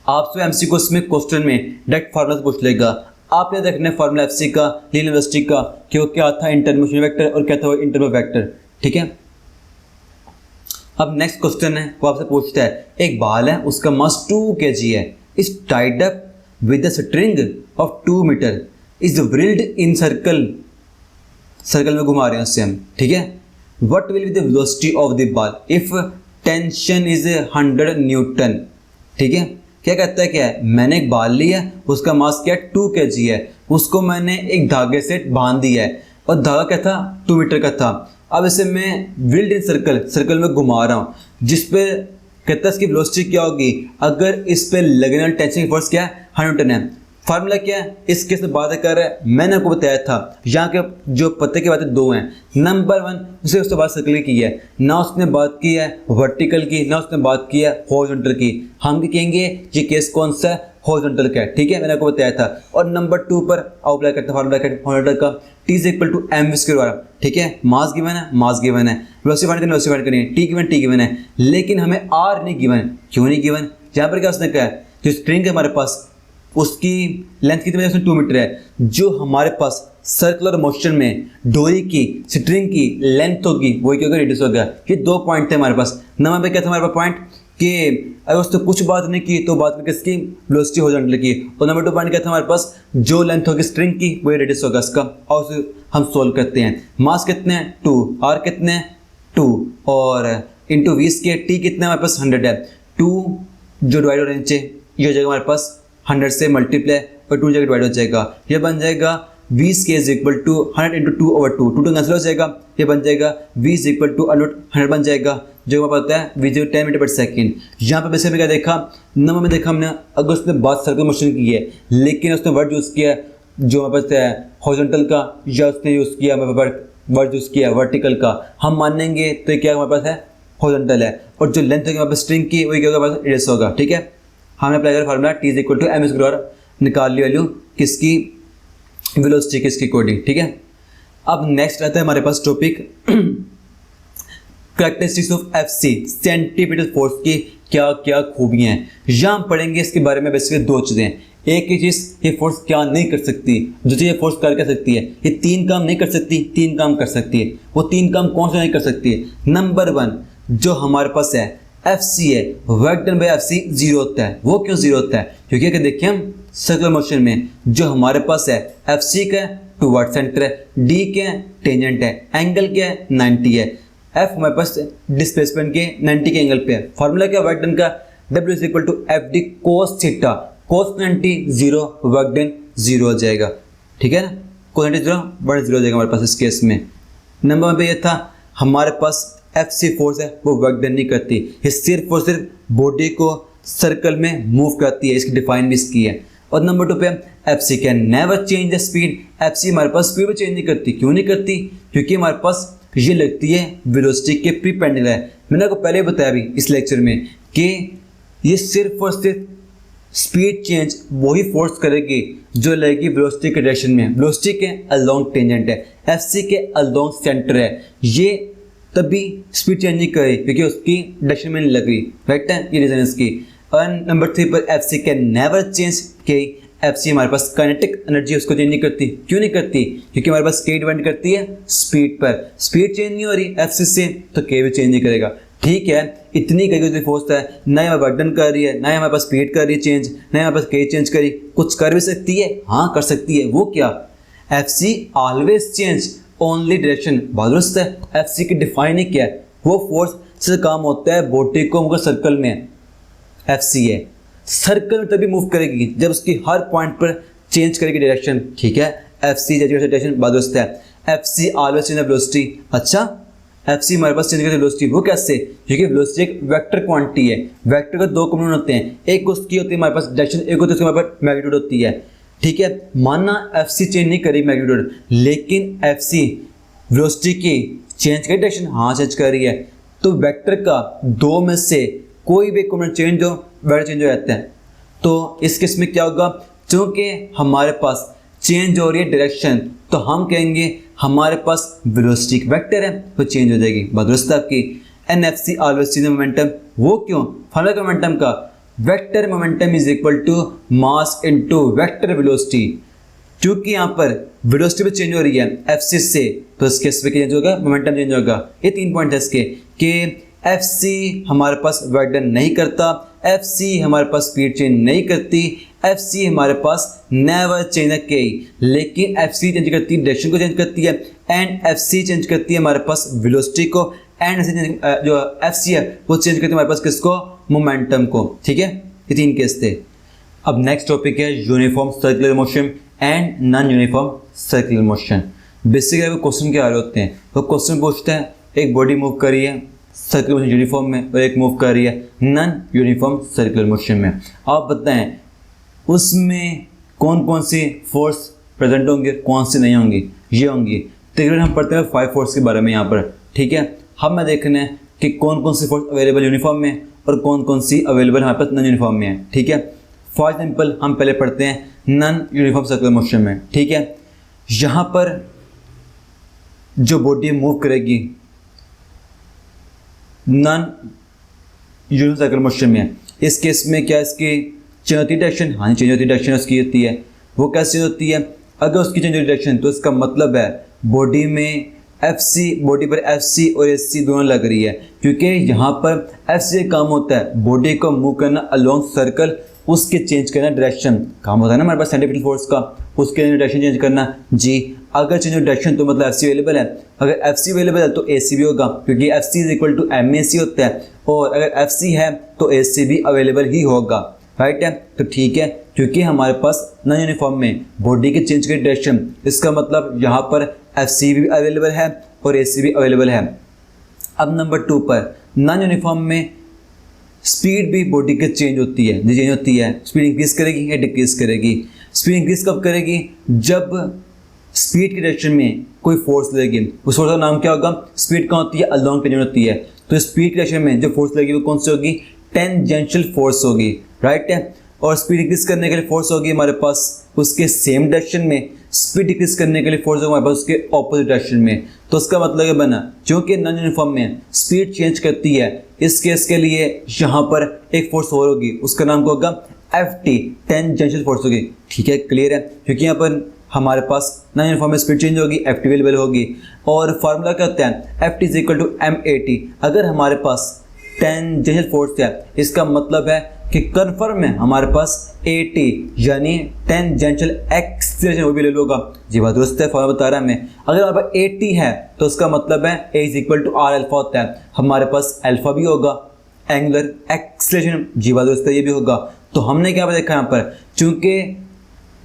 आपसे एमसीक्यू उसमें क्वेश्चन में डायरेक्ट फार्मूला पूछ लेगा, आपने देखना है फार्मूला एफ सी का लीनियर वेलोसिटी का कि वो क्या था इन टर्म ऑफ वेक्टर और क्या था वो इन टर्म ऑफ वेक्टर, ठीक है। अब नेक्स्ट क्वेश्चन है, वो आपसे पूछता है एक बाल है उसका मास 2 kg है, is tied up with a string of 2 metre, is wheeled in circle, circle में घुमा रहे हैं उससे हम, ठीक है। What will be the velocity of the ball if tension is 100 newton, ठीक है। क्या कहता है, क्या है, मैंने एक बाल लिया, उसका मास क्या है 2 kg है, उसको मैंने एक धागे से बांध दिया है और धागा क्या था 2 मीटर का था। अब इसे मैं व्हील्ड इन सर्कल, सर्कल में घुमा रहा हूँ, जिस पे कहता है इसकी वेलोसिटी क्या होगी, अगर इस पे लगने वाली टेंशन की फोर्स क्या है 100 न्यूटन है। फार्मूला क्या है, इस केस में बात कर रहा है, मैंने आपको बताया था यहाँ के जो पते की बातें दो हैं। नंबर 1 उसे उससे बात सर्कल की है, ना उसने बात की है वर्टिकल की, ना उसने बात की है हॉरिजॉन्टल की। हम क्या कहेंगे, ये केस कौन सा है, हॉरिजॉन्टल का है, ठीक है, मैंने आपको बताया था। और नंबर 2 पर अप्लाई करते हैं फार्मूला हॉरिजॉन्टल का, T is equal to M V square, ठीक है, मास गिवन है, मास गिवन है, वेलोसिटी फाइंड करनी है, टी गिवन है, लेकिन हमें आर नहीं गिवन। क्यों नहीं गिवन, यहाँ पर क्या उसने कहा है, जो स्ट्रिंग है हमारे पास उसकी लेंथ कितनी है, 2 मीटर है। जो हमारे पास सर्कुलर मोशन में डोरी की स्ट्रिंग की लेंथ होगी वही क्या होगा, रेडियस होगा। ये 2 पॉइंट थे हमारे पास। नंबर पे क्या था हमारे पास पॉइंट कि अगर उसने कुछ बात नहीं की तो बात में किसकी, वेलोसिटी हॉरिजॉन्टल की। और नंबर 2 पॉइंट क्या था हमारे पास, जो लेंथ होगी स्ट्रिंग की वही रेडियस होगा इसका। और उसे हम सोल्व करते हैं। मास कितने हैं 2, आर कितने हैं 2, और इंटू 20 के टी कितने हमारे पास 100 है। 2 जो डिवाइड हो रहे नीचे ये हो जाएगा हमारे पास 100 से मल्टीप्लाई और 2 जगह डिवाइड हो जाएगा। ये बन जाएगा 20 K is equal to 100 into 2/2, 2 cancel हो जाएगा। ये बन जाएगा 20 इक्वल टू 100 बन जाएगा, जो हमें पता है वी 10 मीटर पर सेकेंड। यहाँ पर वैसे में क्या देखा, नंबर में देखा हमने, अगर उसने बात सर्कल मोशन की है लेकिन उसने वर्ड यूज़ किया जो हमारे पास है हॉरिजॉन्टल का, या उसने यूज़ किया वर्ड यूज़ किया वर्टिकल का, हम मानेंगे तो ये क्या हमारे पास है, हॉरिजॉन्टल है। और जो लेंथ होगी हमारे पास स्ट्रिंग की वही क्या होगा, हमारे पास रेडियस होगा, ठीक है। हमने अप्लाई करा formula T is equal to M square, निकाल ली वैल्यू किसकी, वेलोसिटी के इसके अकॉर्डिंग, ठीक है। अब नेक्स्ट आता है हमारे पास topic characteristics of FC, centripetal force की क्या क्या खूबियां हैं। यहाँ हम पढ़ेंगे इसके बारे में बेसिकली 2 चीज़ें। एक ही चीज़, ये फोर्स क्या नहीं कर सकती, दूसरी ये फोर्स कर क्या सकती है। ये 3 काम नहीं कर सकती, 3 काम कर सकती है। वो 3 काम कौन से नहीं कर सकती है। नंबर 1 जो हमारे पास है FC है, वर्क डन बाय FC 0 होता है। वो क्यों 0 होता है, क्योंकि अगर देखिए हम सर्कुलर मोशन में जो हमारे पास है FC का टूवर्ड सेंटर है, D क्या है टेंजेंट है, एंगल क्या है 90 है, F हमारे पास डिस्प्लेसमेंट के 90 के एंगल पे है। फार्मूला क्या वर्क डन का, W is equal to FD cos theta, cos 90 0, work done 0 हो जाएगा, ठीक है ना। cos 90 0 वर्क 0 हो जाएगा हमारे पास इस केस में। नंबर पे ये था हमारे पास FC फोर्स है वो वर्क डन नहीं करती, ये सिर्फ और सिर्फ बॉडी को सर्कल में मूव करती है, इसकी डिफाइन भी इसकी है। और नंबर 2 पे FC can never change the speed, FC हमारे पास स्पीड में चेंज नहीं करती। क्यों नहीं करती, क्योंकि हमारे पास ये लगती है वेलोसिटी के प्रीपेंडिकुलर है। मैंने आपको पहले बताया भी इस लेक्चर में कि ये सिर्फ और सिर्फ स्पीड चेंज वही फोर्स करेगी जो लगेगी वेलोसिटी के डायरेक्शन में। वेलोसिटी के अलोंग टेंजेंट है, FC के अलोंग सेंटर है, ये तभी स्पीड चेंज नहीं करे क्योंकि उसकी डायरेक्शन में नहीं लग रही, राइट है, ये रीजन इसकी। और नंबर 3 पर FC कैन नेवर चेंज के, FC हमारे पास काइनेटिक एनर्जी उसको चेंज नहीं करती। क्यों नहीं करती, क्योंकि हमारे पास K डिपेंड करती है स्पीड पर। स्पीड चेंज नहीं हो रही FC से तो K भी चेंज नहीं करेगा, ठीक है। इतनी कई फोर्स है, ना ही हमारे वर्क डन कर रही है, ना ही हमारे पास स्पीड कर रही है चेंज, ना ही हमारे पास K चेंज करी, कुछ कर भी सकती है, हाँ कर सकती है। वो क्या, FC always change only direction, बहुत दुरुस्त है। FC की डिफाइन ही क्या है, वो फोर्स से काम होता है बॉडी को मुझे सर्कल में FC है, सर्कल में तभी मूव करेगी जब उसकी हर पॉइंट पर चेंज करेगी डायरेक्शन, ठीक है। FC डायरेक्शन बहुत दुरुस्त है। FC ऑलवेज चेंज वेलोसिटी, अच्छा FC हमारे पास चेंज करती है वेलोसिटी, वो कैसे, क्योंकि वेलोसिटी एक वेक्टर क्वांटिटी है। वेक्टर के 2 कंपोनेंट होते हैं, एक उसकी होती है हमारे पास डायरेक्शन, एक होती है उसकी हमारे पास मैग्नीट्यूड होती है, ठीक है। माना FC चेंज नहीं करी मैग्नीट्यूड, लेकिन FC वेलोसिटी की चेंज करी डायरेक्शन, हाँ चेंज कर रही है, तो वेक्टर का 2 में से कोई भी कंपोनेंट चेंज हो वेक्टर चेंज हो जाता है। तो इस केस में क्या होगा, चूंकि हमारे पास चेंज हो रही है डायरेक्शन तो हम कहेंगे हमारे पास वेलोसिटी वेक्टर है तो चेंज हो जाएगी, बात दुरुस्त है आपकी। NFC ऑलवेज चेंज मोमेंटम, वो क्यों, फार्मूला का मोमेंटम का vector momentum is equal to mass into vector velocity. क्योंकि यहाँ पर वेलोसिटी भी चेंज हो रही है FC से तो इस केस में चेंज होगा, मोमेंटम चेंज होगा। ये 3 पॉइंट है इसके कि FC हमारे पास वर्क डन नहीं करता, FC हमारे पास स्पीड चेंज नहीं करती, FC हमारे पास नेवर चेंज K, लेकिन FC चेंज करती है डायरेक्शन को चेंज करती है, एंड FC चेंज करती है हमारे पास वेलोसिटी को, एंड जो FC है वो चेंज करती है हमारे पास किसको, मोमेंटम को, ठीक है। ये 3 केस थे। अब नेक्स्ट टॉपिक है uniform circular motion and non uniform circular motion. Basically question क्या आ रहे होते हैं, तो क्वेश्चन पूछते हैं एक बॉडी मूव कर रही है सर्कुलर मोशन यूनिफॉर्म में और एक मूव कर रही है नॉन यूनिफॉर्म सर्कुलर मोशन में। आप बताएं उसमें कौन कौन सी फोर्स प्रेजेंट होंगे, कौन सी नहीं होंगी, ये होंगी। तकरीबन हम पढ़ते हैं 5 फोर्स के बारे में यहाँ पर, ठीक है। हमें देखना है कि कौन कौन सी फोर्स अवेलेबल यूनिफॉर्म में और कौन कौन सी अवेलेबल हमारे पास नॉन यूनिफॉर्म में है, ठीक है। फॉर एग्जाम्पल हम पहले पढ़ते हैं नॉन यूनिफॉर्म सर्कुलर मोशन में, ठीक है। यहाँ पर जो बॉडी मूव करेगी नॉन यूनिफॉर्म सर्कुलर मोशन में, इस केस में क्या इसकी चेंज होती है डायरेक्शन, हाँ चेंज होती है डायरेक्शन उसकी होती है। वो कैसे होती है, अगर उसकी चेंज होती है डायरेक्शन तो इसका मतलब है बॉडी में बॉडी पर FC और SC दोनों लग रही है, क्योंकि यहाँ पर FC का काम होता है बॉडी को मूव करना अलोंग सर्कल, उसके चेंज करना डायरेक्शन, काम होता है ना हमारे पास सेंट्रीपिटल फोर्स का, उसके डायरेक्शन चेंज करना जी। अगर चेंज हो डायरेक्शन तो मतलब FC अवेलेबल है, अगर FC अवेलेबल है तो AC भी होगा, क्योंकि FC = MAC होता है, और अगर FC है तो AC भी अवेलेबल ही होगा, राइट है। तो ठीक है, क्योंकि हमारे पास नॉन यूनिफॉर्म में बॉडी के चेंज की डायरेक्शन, इसका मतलब यहाँ पर FC भी अवेलेबल है और AC भी अवेलेबल है। अब नंबर 2 पर नॉन यूनिफॉर्म में स्पीड भी बॉडी के चेंज होती है, जो चेंज होती है स्पीड इंक्रीज करेगी या डिक्रीज करेगी। स्पीड इंक्रीज कब करेगी, जब स्पीड की डायरेक्शन में कोई फोर्स लगेगी, उस फोर्स का नाम क्या होगा, स्पीड कहाँ होती है, अलोंग टेंजेंट होती है। तो स्पीड की डायरेक्शन में जो फोर्स लगेगी वो कौन सी होगी, टेंजेंशियल फोर्स होगी, राइट है। और स्पीड इंक्रीज करने के लिए फोर्स होगी हमारे पास उसके सेम डायरेक्शन में, स्पीड डिक्रीज करने के लिए फोर्स होगा हमारे पास उसके ऑपोजिट डायरेक्शन में। तो उसका मतलब है बना, क्योंकि नॉन यूनिफॉर्म में स्पीड चेंज करती है, इस केस के लिए यहाँ पर एक फोर्स और होगी, उसका नाम क्या होगा, FT, टेंजेंशियल फोर्स होगी, ठीक है, क्लियर है। क्योंकि यहाँ पर हमारे पास नॉन यूनिफॉर्म में स्पीड चेंज होगी, FT अवेलेबल होगी, और फार्मूला क्या होता है, FT = MAT। अगर हमारे पास टेंजेंशियल फोर्स है, इसका मतलब है कि कन्फर्म है हमारे पास AT यानी टेंजेंशियल एक्सीलरेशन वो भी ले लोगा, जी बात दुरुस्त है, फॉर्मूला बता रहा है मैं। अगर हमारे पास AT है तो उसका मतलब है A = R अल्फा होता है, हमारे पास अल्फा भी होगा, एंगुलर एक्सीलरेशन, जी बात दुरुस्त है, ये भी होगा। तो हमने क्या देखा यहाँ पर, चूंकि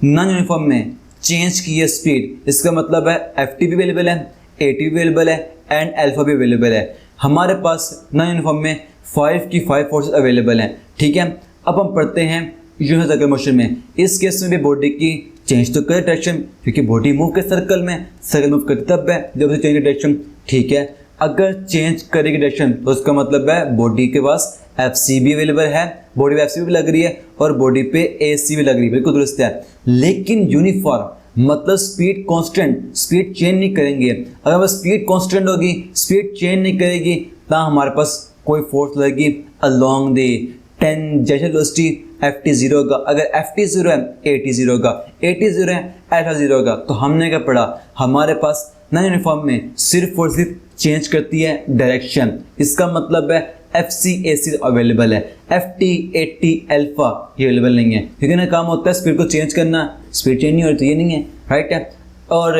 नॉन यूनिफॉर्म में चेंज की है स्पीड, इसका मतलब है FT भी अवेलेबल है, AT भी अवेलेबल है एंड अल्फा भी अवेलेबल है। हमारे पास नॉन यूनिफॉर्म में 5 की 5 फोर्सेस अवेलेबल हैं, ठीक है। अब हम पढ़ते हैं यूनिफॉर्म सर्कुलर मोशन में, इस केस में भी बॉडी की चेंज तो करे डायरेक्शन, क्योंकि बॉडी मूव के सर्कल में, सर्कल मूव करती तब है जब उसे चेंज डायरेक्शन, ठीक है। अगर चेंज करेगी डायरेक्शन तो उसका मतलब है बॉडी के पास FC भी अवेलेबल है, बॉडी पे FC भी लग रही है और बॉडी पे AC भी लग रही है, बिल्कुल दुरुस्त है। लेकिन यूनिफॉर्म मतलब स्पीड कांस्टेंट, स्पीड चेंज नहीं करेंगे। अगर बस स्पीड कांस्टेंट होगी, स्पीड चेंज नहीं करेगी, तो हमारे पास कोई फोर्स लगेगी along the tangential velocity, FT 0 होगा। अगर FT 0 है AT 0 होगा, AT 0 है अल्फा 0 होगा। तो हमने क्या पढ़ा, हमारे पास नॉन यूनिफॉर्म में सिर्फ और सिर्फ चेंज करती है डायरेक्शन, इसका मतलब है FC AC अवेलेबल है, FT AT अल्फा ये अवेलेबल नहीं है, क्योंकि ना काम होता है स्पीड को चेंज करना, स्पीड चेंज नहीं हो रही तो ये नहीं है, राइट है। और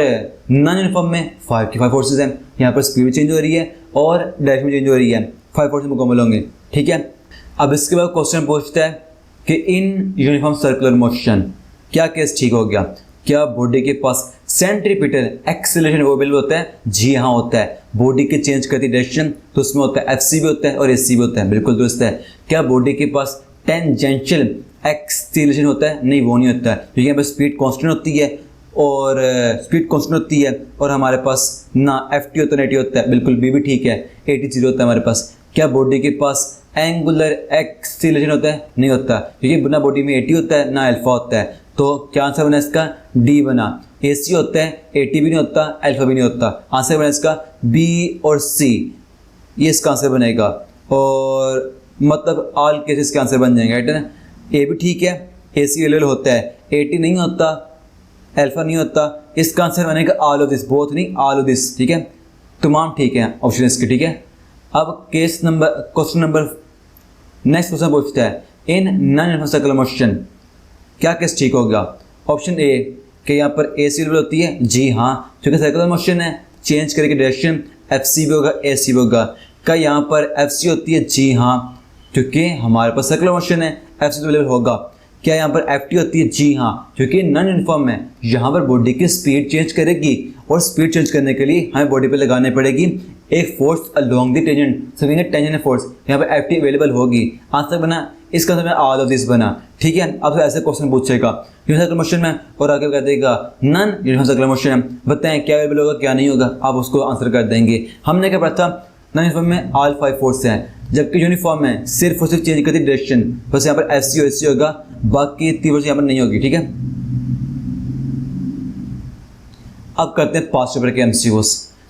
नॉन यूनिफॉर्म में 5 की 5 फोर्सेज हैं, यहाँ पर स्पीड चेंज हो रही है और डायरेक्शन चेंज हो रही है, 5 फोर्सेज मुकम्मल होंगे, ठीक है। अब इसके बाद क्वेश्चन पूछता है कि इन यूनिफॉर्म सर्कुलर मोशन क्या केस ठीक हो गया, क्या बॉडी के पास सेंट्रीपिटल एक्सीलरेशन अवेलेबल होता है, जी हाँ होता है। बॉडी के चेंज करती डायरेक्शन तो उसमें होता है FC भी होता है और AC भी होता है, बिल्कुल दुरुस्त है। क्या बॉडी के पास टेंजेंशियल एक्सीलरेशन होता है, नहीं वो नहीं होता है, क्योंकि यहाँ पर स्पीड कांस्टेंट होती है और स्पीड कांस्टेंट होती है और हमारे पास ना FT होता है ना AT होता है, बिल्कुल भी ठीक है, AT 0 होता है हमारे पास। क्या बॉडी के पास एंगुलर एक्सीलरेशन होता है, नहीं होता, क्योंकि ना बॉडी में AT होता है ना अल्फा होता है। तो क्या आंसर बना इसका, D बना। AC होता है, AT भी नहीं होता, अल्फा भी नहीं होता, आंसर बना इसका B और C, ये इसका आंसर बनेगा। और मतलब ऑल केसेस के आंसर बन जाएंगे, राइट है ना। A भी ठीक है, AC अवेलेबल होता है, AT नहीं होता, अल्फा नहीं होता, इसका आंसर बनेगा ऑल ऑफ दिस, बोथ नहीं ऑल ऑफ दिस, ठीक है, तमाम ठीक है ऑप्शन इसके, ठीक है। अब क्वेश्चन नंबर नेक्स्ट क्वेश्चन पूछता है, in non uniform circular motion क्या केस ठीक होगा। ऑप्शन ए कि यहाँ पर AC अवेलेबल होती है, जी हाँ, क्योंकि सर्कुलर मोशन है, चेंज करके डायरेक्शन FC भी होगा AC भी होगा। क्या यहाँ पर FC होती है, जी हाँ, क्योंकि हमारे पास सर्कुलर मोशन है, FC अवेलेबल होगा। क्या यहाँ पर FT होती है, जी हाँ, क्योंकि नॉन यूनिफॉर्म है, यहाँ पर बॉडी की स्पीड चेंज करेगी और स्पीड चेंज करने के लिए हमें बॉडी पे लगाने पड़ेगी एक फोर्स अलोंग द टेंजेंट, सभी टेंजेंट फोर्स, यहाँ पर FT अवेलेबल होगी। आंसर बना इसका समय ऑल ऑफ दिस बना, ठीक है। अब ऐसे क्वेश्चन पूछेगा यूनिवर्सल सर्कुलर मोशन में और आगे कह देगा नन यूनिवर्सल सर्कुलर मोशन है, बताएं क्या अवेलेबल होगा क्या नहीं होगा, आप उसको आंसर कर देंगे। हमने क्या पढ़ा था, नॉन यूनिफॉर्म में ऑल 5 फोर्स हैं, जबकि यूनिफॉर्म में सिर्फ और सिर्फ चेंज करती है डायरेक्शन, बस यहाँ पर एस सी होगा, बाकी 3 फोर्स यहाँ पर नहीं होगी, ठीक है। अब करते हैं पास्ट पेपर के एमसीक्यूज।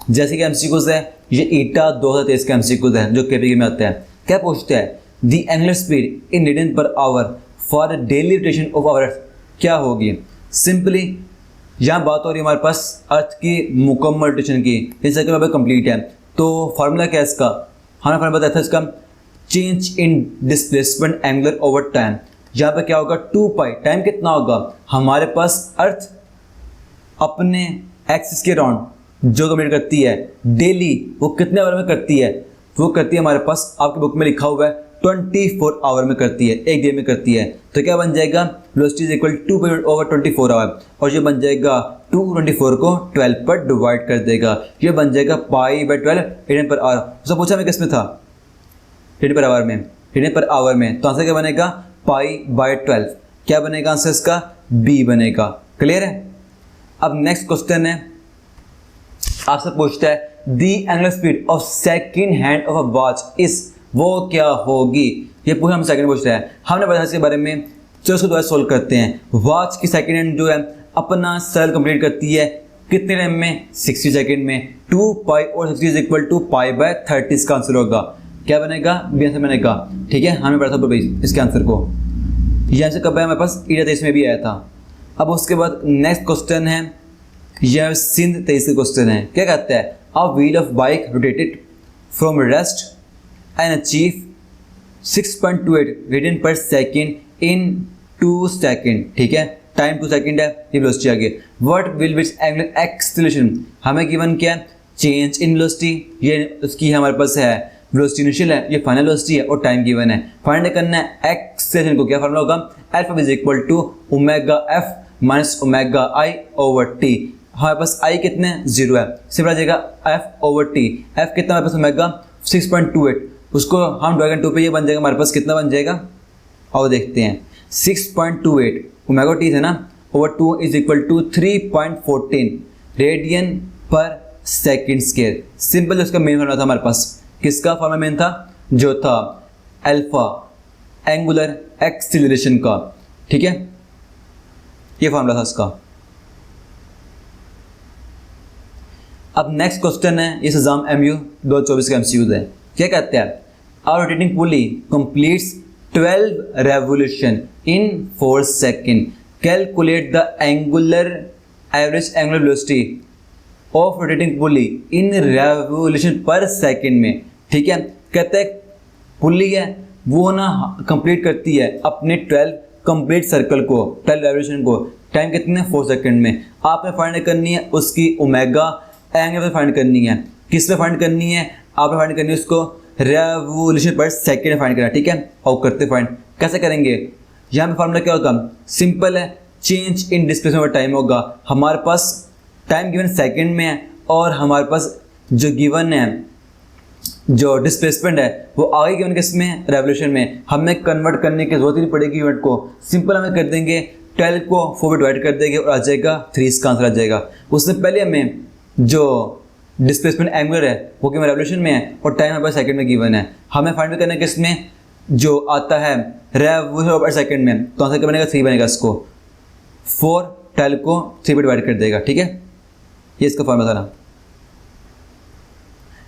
जैसे कि एमसीक्यूज है ये ईटा 2023 का एमसीक्यूज है जो केपीके में आता है। क्या पूछता है, the angular speed in meter per hour for daily rotation of our earth क्या होगी। सिंपली यहाँ बात हो रही है हमारे पास अर्थ की मुकम्मल रोटेशन की, इस सर्कल में कंप्लीट है। तो फार्मूला क्या है इसका, हमें फार्मूला बताया था इसका, change in displacement angular over time. यहाँ पे क्या होगा 2 पाई, टाइम कितना होगा हमारे पास, अर्थ अपने एक्सिस के राउंड जो कंप्लीट करती है डेली, वो कितने आवर में करती है, वो करती है हमारे पास आपकी बुक में लिखा हुआ है 24 आवर में करती है, एक दिन में करती है। तो क्या बन जाएगा, वेलोसिटी इज इक्वल 2/24 आवर, और ये बन जाएगा 2/24 को 12 पर डिवाइड कर देगा, ये बन जाएगा π/12 रेडियन पर आवर। उससे पूछा मैं किस में था, रेडियन पर आवर में, रेडियन पर आवर में, तो आंसर क्या बनेगा π/12, क्या बनेगा आंसर इसका बी बनेगा। क्लियर है। अब नेक्स्ट क्वेश्चन है, आपसे पूछता है the angular speed of second hand of a watch is, वो क्या होगी, ये पूरा हम सेकंड पूछ रहे हैं, हमने बताया इसके बारे में। चलो उसको दोबारा सोल्व करते हैं। वॉच की सेकंड हैंड जो है अपना सर्कल कंप्लीट करती है कितने टाइम में, 60 सेकंड में। 2 पाई और 60 इज इक्वल टू π/30, इसका आंसर होगा, क्या बनेगा बी आंसर बनेगा, ठीक है। हमें पढ़ा था इसके आंसर को, ये आंसर कब है हमारे पास, ईटा 23 में भी आया था। अब उसके बाद नेक्स्ट क्वेश्चन है, यह सिंध 23 का क्वेश्चन है। क्या कहता है, a wheel of bike rotated from rest and achieve 6.28 radian per second in 2 second, ठीक है। टाइम 2 सेकेंड है, ये वेलोसिटी आ गई। What will which angular acceleration, हमें गिवन क्या, चेंज इन वेलोसिटी, ये उसकी हमारे पास है वेलोसिटी इनिशियल है, ये फाइनल वेलोसिटी है, और टाइम गिवन है। फाइंड करना है एक्सेलरेशन को, क्या फार्मूला होगा, alpha is equal to omega f minus omega i over t. हमारे पास आई कितने 0 है, सिर्फ आ जाएगा एफ ओवर टी, एफ कितना हमारे पास ओमेगा 6.28, उसको हम डिवाइड 2 पे, ये बन जाएगा हमारे पास कितना बन जाएगा, और देखते हैं 6.28 ओमेगा टी है ना, over 2 is equal to 3.14 radian per second square. Simple उसका मेन फार्मूला था हमारे पास, किसका फार्मूला मेन था, जो था अल्फा एंगुलर एक्सीलरेशन का, ठीक है, ये फार्मूला था इसका। अब नेक्स्ट क्वेश्चन है, इस एग्जाम MU 2024 का MCQ है। क्या कहते हैं, our rotating pulley completes 12 revolution in 4 second, calculate the angular average angular velocity of rotating pulley in revolution per second में, ठीक है। कहते हैं पुली है वो ना कंप्लीट करती है अपने 12 कंप्लीट सर्कल को, 12 रेवोल्यूशन को, टाइम कितने 4 सेकेंड में। आपने फाइंड करनी है उसकी ओमेगा एंगल पे फाइंड करनी है, किस पे फाइंड करनी है, आपने फाइंड करनी है उसको रेवोल्यूशन पर सेकेंड फाइंड करना, ठीक है। और करते फाइंड कैसे करेंगे, यहाँ पे फार्मूला क्या होगा, सिंपल है, चेंज इन डिस्प्लेसमेंट पर टाइम होगा। हमारे पास टाइम गिवन सेकेंड में है, और हमारे पास जो गिवन है जो डिस्प्लेसमेंट है वो आगे गिवन किस में, रेवोल्यूशन में। हमें कन्वर्ट करने की जरूरत ही नहीं पड़ेगी यूनिट को, सिंपल हमें कर देंगे 12 को 4 में डिवाइड कर देंगे और आ जाएगा 3, इसका आंसर आ जाएगा। उससे पहले हमें जो डिस्प्लेसमेंट एंगुलर है वो कि रेवोल्यूशन में है, और टाइम हमारे पास सेकंड में गिवन है। हमें फाइंड करना है किसमें, जो आता है रेवोल्यूशन पर सेकंड में, तो आंसर क्या बनेगा 3 बनेगा। इसको 4 12 को 3 पे डिवाइड कर देगा, ठीक है, ये इसका फॉर्मूला था ना।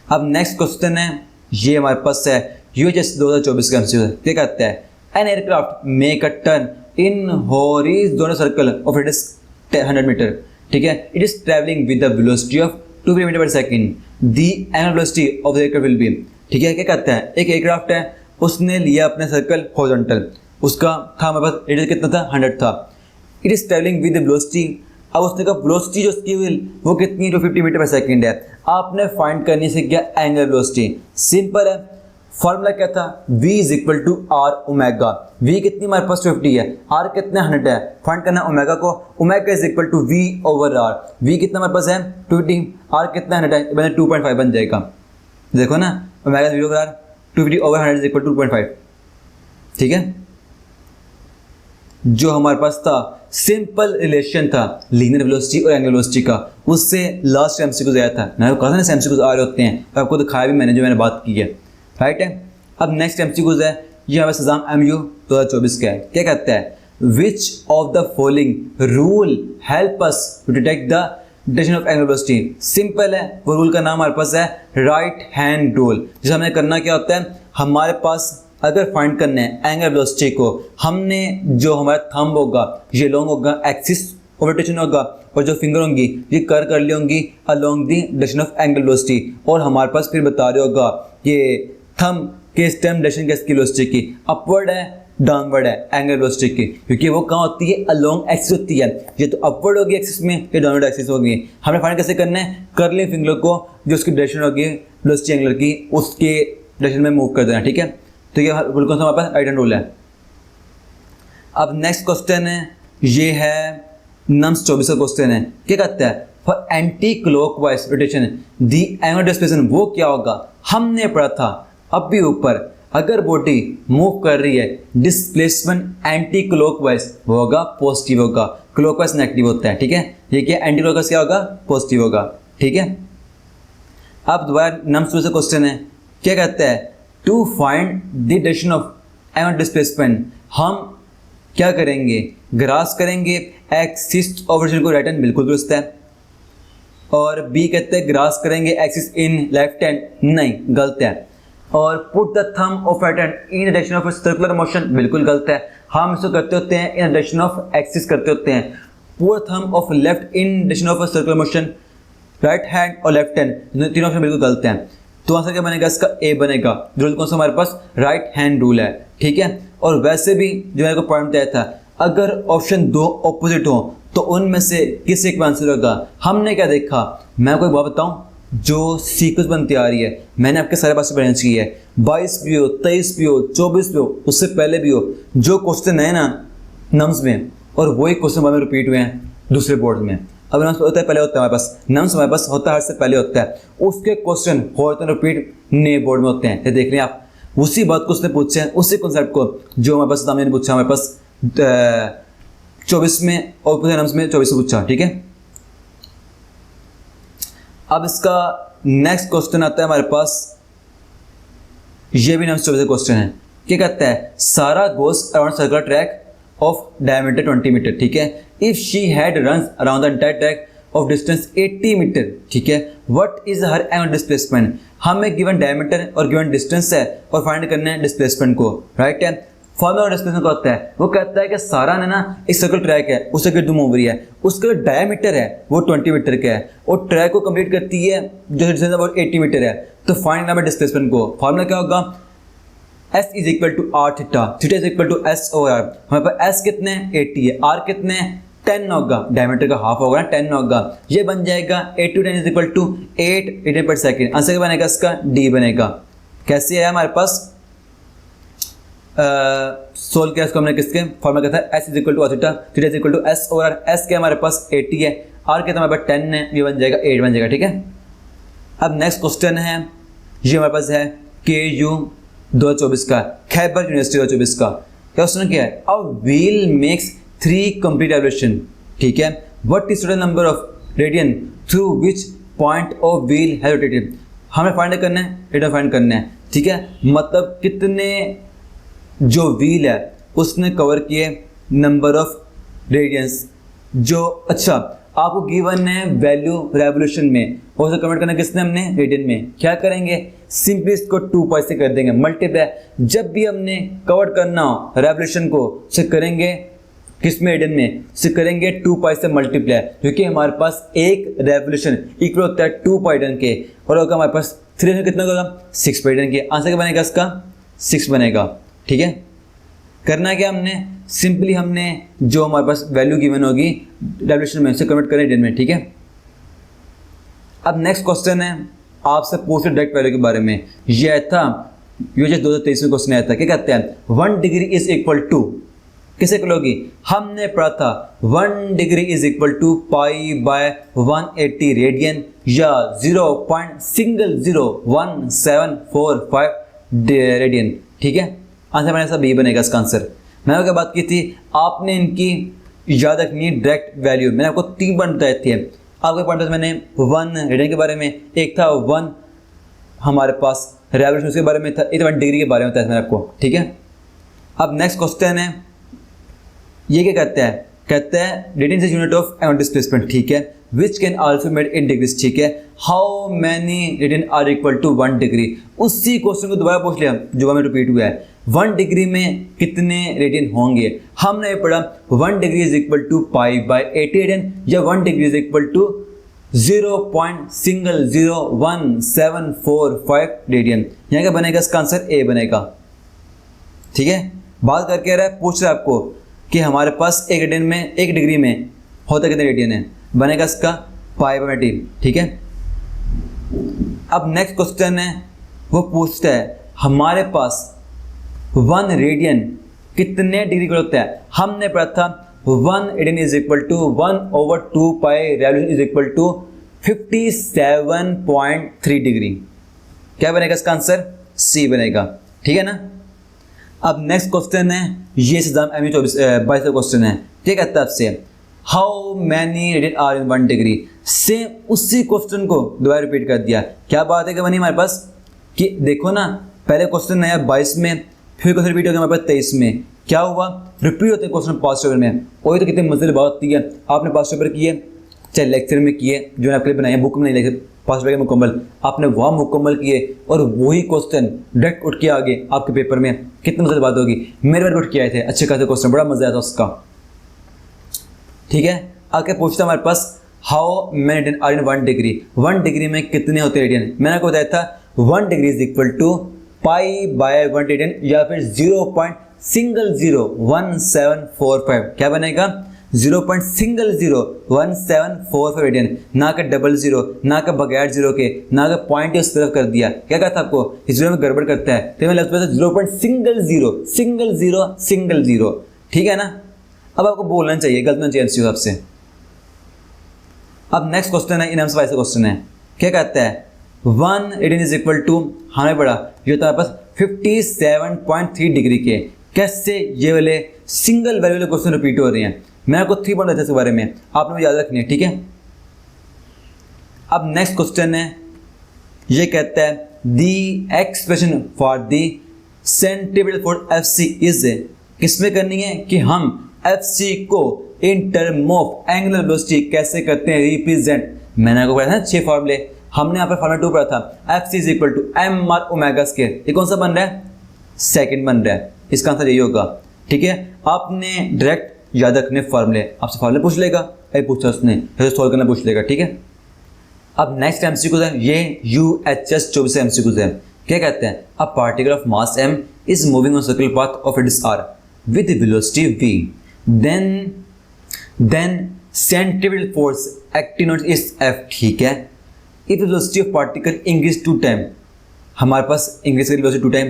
अब नेक्स्ट क्वेश्चन है, ये हमारे पास है UHS 2024 का MCQ है। क्या कहता है, an aircraft make a turn in horizontal circle of radius 100 metre, ठीक है, it is travelling with the velocity of 2 metre per second, the annual velocity of the aircraft will be, ठीक है। क्या कहता है, एक एयरक्राफ्ट है उसने लिया अपने सर्कल हॉरिजॉन्टल, उसका था हमारे पास रेडियस कितना था 100 था, it is travelling with the velocity, अब उसने कहा वेलोसिटी जो उसकी हुई वो कितनी, 250 मीटर पर सेकंड है। आपने फाइंड करनी से क्या, एंगुलर वेलोसिटी। सिंपल है, फॉर्मूला क्या था, v is equal to are omega, v कितनी हमारे पास 50 है, r कितना 100 है, फाइंड करना ओमेगा को, omega is equal to v over r, v कितना हमारे पास है 20, r कितना 100 है, बने 2.5 बन जाएगा। देखो ना, omega 0 over r, 250 over 100 is equal to 2.5, ठीक है। जो हमारे पास था सिंपल रिलेशन था लीनियर वेलोसिटी और एंगुलर वेलोसिटी का, उससे लास्ट एमसीक्यूज आया था। मैंने कहा था ना एमसीक्यूज आ रहे होते हैं, तो आपको दिखाया भी मैंने जो मैंने बात की है, राइट है। अब नेक्स्ट एमसीक्यूज है, ये हमारे एग्जाम MU 2024 का है। क्या कहता है, which of the following rule help us to detect the detection of angular velocity. Simple है, वो रूल का नाम हमारे पास है राइट हैंड रूल। जिसे हमने करना क्या होता है, हमारे पास अगर फाइंड करना है एंगुलर वेलोसिटी को, हमने जो हमारा थंब होगा ये लॉन्ग होगा, एक्सिस ऑफ रोटेशन होगा, और जो फिंगर होंगी ये कर ली होंगी along the direction of angular velocity, और हमारे पास फिर बता रहे होगा ये थंब के स्टेम डायरेक्शन किसकी वेलोसिटी की, अपवर्ड है डाउनवर्ड है एंगुलर वेलोसिटी की, क्योंकि वो कहाँ होती है, अलोंग एक्सिस होती है। ये तो अपवर्ड होगी एक्सिस में, ये डाउनवर्ड एक्सिस होगी। हमें फाइंड कैसे करना है, करली फिंगर को जो उसकी डायरेक्शन होगी वेलोसिटी एंगुलर की, उसके डायरेक्शन में मूव कर देना, ठीक है। तो ये बिल्कुल हमारे पास राइट हैंड रूल है। अब नेक्स्ट क्वेश्चन है, ये है नम्स 24 का क्वेश्चन है। क्या कहता है, for anti clockwise rotation the angular displacement, वो क्या होगा, हमने पढ़ा था अब भी ऊपर, अगर बॉडी मूव कर रही है डिस्प्लेसमेंट एंटी क्लॉकवाइज वो होगा पॉजिटिव होगा, क्लॉकवाइज नेगेटिव होता है, ठीक है। ये क्या एंटी क्लॉकवाइज क्या होगा, पॉजिटिव होगा, ठीक है। अब दोबारा नम्स 24 का क्वेश्चन है। क्या कहता है, to find the direction of angular displacement, हम क्या करेंगे, ग्रास करेंगे एक्सिस ऑफ रोटेशन को राइट हैंड, बिल्कुल दुरुस्त है। और बी कहते हैं ग्रास करेंगे एक्सिस इन लेफ्ट हैंड, नहीं गलत है। और put the thumb of right hand in direction of circular motion, बिल्कुल गलत है। हम इसको करते होते हैं इन डायरेक्शन ऑफ एक्सिस करते होते हैं। Put thumb of left in direction of circular motion, right hand और लेफ्ट हैंड, तीनों ऑप्शन बिल्कुल गलत हैं। तो आंसर क्या बनेगा, इसका ए बनेगा। रूल कौन सा हमारे पास, राइट हैंड रूल है, ठीक है। और वैसे भी जो मेरे को पॉइंट दिया था, अगर ऑप्शन 2 ऑपोजिट हो तो उनमें से किस एक आंसर होगा। हमने क्या देखा, मैं आपको एक बात बताऊं, जो सीक्वेंस बनती आ रही है मैंने आपके सारे पास अरेंज की है, 22 भी हो, 23 भी हो, 24 भी हो, उससे पहले भी हो, जो क्वेश्चन है ना नम्स में, और वही क्वेश्चन बाद में रिपीट हुए हैं दूसरे बोर्ड में। अब नम्स होता है पहले होता है हमारे पास, नम्स हमारे पास होता है हर से पहले होता है, उसके क्वेश्चन होते हैं रिपीट नए बोर्ड में होते हैं। ये देख रहे हैं आप, उसी बात को उसने पूछे हैं, उसी कॉन्सेप्ट को जो हमारे पास सामने ने पूछा हमारे पास 24 में, और पूरे नम्स में 24 में पूछा, ठीक है। अब इसका नेक्स्ट क्वेश्चन आता है हमारे पास, ये भी नम्स 24 क्वेश्चन है। क्या कहता है, Sara goes around circular track of diameter 20 metre, ठीक है। If she had run around the entire track of distance 80 metre, ठीक है, what is her angular displacement. हमें गिवन डायमीटर और गिवन डिस्टेंस है और फाइंड करना है डिस्प्लेसमेंट को, राइट है। फॉर्मूला डिस्प्लेसमेंट का होता है, वो कहता है कि सारा ने ना एक सर्कल ट्रैक है, उससे गिर्द मूव रही है, उसका जो डायमीटर है वो 20 मीटर का है, और ट्रैक को कंप्लीट करती है जो डिस्टेंस है वो 80 मीटर है। तो फाइंड करना है डिस्प्लेसमेंट को। फॉर्मूला क्या होगा, S is equal to are theta, theta is equal to S over r. हमारे पास S कितने हैं, 80 है, R कितने हैं, 10 होगा, डायमीटर का हाफ होगा ना, 10 होगा। ये बन जाएगा 8 to 10 is equal to 8 meter per second. Answer क्या बनेगा इसका, D बनेगा। कैसे है हमारे पास सोल्व किया इसको हमने, किसके फॉर्मूला क्या था, S is equal to are theta, theta is equal to S over r. S क्या हमारे पास 80 है, R क्या हमारे पास 10 है, ये बन जाएगा 8 बन जाएगा, ठीक है। अब नेक्स्ट क्वेश्चन है, ये हमारे पास है KU 2024 का, खैबर यूनिवर्सिटी 2024 का। क्या क्वेश्चन क्या है, a wheel makes 3 complete revolution, ठीक है, what is total number of radian through which point of wheel has rotated. हमें फाइंड करना है, रेडियन फाइंड करना है, ठीक है, मतलब कितने जो व्हील है उसने कवर किए नंबर ऑफ रेडियंस जो, अच्छा आपको गिवन है वैल्यू रेवोल्यूशन में, और उसे कन्वर्ट करना किसने, हमने रेडियन में। क्या करेंगे, सिंपली इसको 2 पाई से कर देंगे मल्टीप्लाई। जब भी हमने कवर करना हो रेवोल्यूशन को, उसे करेंगे किस में, रेडियन में, उसे करेंगे 2 पाई से मल्टीप्लाई, क्योंकि हमारे पास एक रेवोल्यूशन इक्वल होता है 2 पाई रेडियन के, और होगा हमारे पास 3 रेडियन कितना होगा, 6 पाई रेडियन के। आंसर क्या बनेगा इसका, 6 बनेगा, ठीक है। करना है क्या हमने, सिंपली हमने जो हमारे पास वैल्यू गिवन होगी रेवोल्यूशन में उसे कन्वर्ट करें रेडियन में, ठीक है। अब नेक्स्ट क्वेश्चन है, आपसे पूछे डायरेक्ट वैल्यू के बारे में। यह था यूएचएस 2023 में क्वेश्चन आया था। क्या कहते हैं, 1 डिग्री इज इक्वल टू, किसे इक्वल होगी, हमने पढ़ा था 1 degree is equal to pi by 180 radian, या 0.001745 रेडियन, ठीक है। आंसर बनेगा बी बनेगा इसका आंसर। मैंने क्या बात की थी, आपने इनकी याद रखनी है डायरेक्ट वैल्यू। मैंने आपको 3 पॉइंट बताए थे। आपके पॉइंट मैंने 1 रेडियन के बारे में, एक था 1 हमारे पास रेवोल्यूशन के बारे में था, एक 1 डिग्री के बारे में बताया मैंने आपको, ठीक है। अब नेक्स्ट क्वेश्चन है, ये क्या कहते हैं radian is unit of anode displacement, ठीक है, which can also made in degrees, ठीक है। How many radian are equal to 1 degree. उसी क्वेश्चन को दोबारा पूछ लिया जो हमें रिपीट हुआ है, 1 डिग्री में कितने रेडियन होंगे। हमने पढ़ा 1 degree is equal to pi by 80 radian, या 1 degree is equal to 0.001745 radian. यहाँ क्या बनेगा, इसका आंसर ए बनेगा, ठीक है। बात करके रहा है, पूछ रहा है आपको कि हमारे पास एक डिग्री में होता कितने रेडियन है, बनेगा इसका पाई बाई 80, ठीक है। अब नेक्स्ट क्वेश्चन है, वो पूछता है हमारे पास 1 रेडियन कितने डिग्री का होता है। हमने पढ़ा था 1 radian is equal to 1/2 pi revolution is equal to 57.3 degree. क्या बनेगा इसका आंसर, सी बनेगा, ठीक है ना। अब नेक्स्ट क्वेश्चन है, ये एग्जाम MU 22 का क्वेश्चन है, क्या कहता है आपसे, how many radian are in 1 degree. Same उसी क्वेश्चन को दोबारा रिपीट कर दिया। क्या बात है कि बनी हमारे पास कि देखो ना, पहले क्वेश्चन आया 22 में, फिर क्वेश्चन रिपीट हो गया हमारे पास 23 में। क्या हुआ, रिपीट होते क्वेश्चन पास्ट पेपर में। वही तो कितने मजे बात होती है, आपने पास्ट पेपर किए चाहे लेक्चर में किए, जो आपके लिए बनाए बुक में नहीं लेक्चर पास्ट पेपर के मुकम्मल, आपने वहाँ मुकम्मल किए और वही क्वेश्चन डायरेक्ट उठ के आगे आपके पेपर में, कितनी मजे बात होगी। मेरे बार उठ के आए थे अच्छे खासे क्वेश्चन, बड़ा मजा आया था उसका, ठीक है। आगे पूछता हमारे पास how many radian are in 1 degree. 1 degree में कितने होते हैं रेडियन। मैंने आपको बताया था 1 degree is equal to pi by 1 radian, या फिर 0.001745। क्या बनेगा, 0.001745 रेडियन, ना का 00, ना का बगैर जीरो के, ना का पॉइंट उस तरफ कर दिया। क्या कहा था आपको, इस में गड़बड़ करता है, तो मैं लगता है 0.00, ठीक है ना। अब आपको बोलना चाहिए, गलत नहीं चाहिए एमसीक्यू आपसे। अब नेक्स्ट क्वेश्चन है, इनम्स वाइज क्वेश्चन है, क्या कहता है 1 रेडियन इज इक्वल टू, हमें पढ़ा ये तो हमारे पास 57.3 डिग्री के। कैसे ये वाले सिंगल वैल्यू वाले क्वेश्चन रिपीट हो रहे हैं। मैं आपको 3 पॉइंट इसके बारे में आपने याद रखनी है, ठीक है। अब नेक्स्ट क्वेश्चन है, ये कहता है the expression for the centimetre for FC is, किसमें करनी है कि हम FC को in term of angular velocity कैसे करते हैं रिप्रेजेंट। मैंने आपको पढ़ा था 6 फॉर्मूले, हमने यहाँ पर फॉर्मूला 2 पढ़ा था, FC is equal to mr omega square. ये कौन सा बन रहा है, सेकंड बन रहा है, इसका आंसर यही होगा, ठीक है। आपने डायरेक्ट याद रखने फॉर्मूले, आपसे फॉर्मूले पूछ लेगा, अरे पूछा उसने, फिर सॉल्व करना पूछ लेगा, ठीक है। अब नेक्स्ट MCQ है, ये UHS 24 MCQ है। क्या कहते हैं, a particle of mass m is moving on circular path of radius r with velocity v, then centripetal force acting on its F, ठीक है। if velocity of particle increase 2 time, हमारे पास increase करेगी velocity 2 time,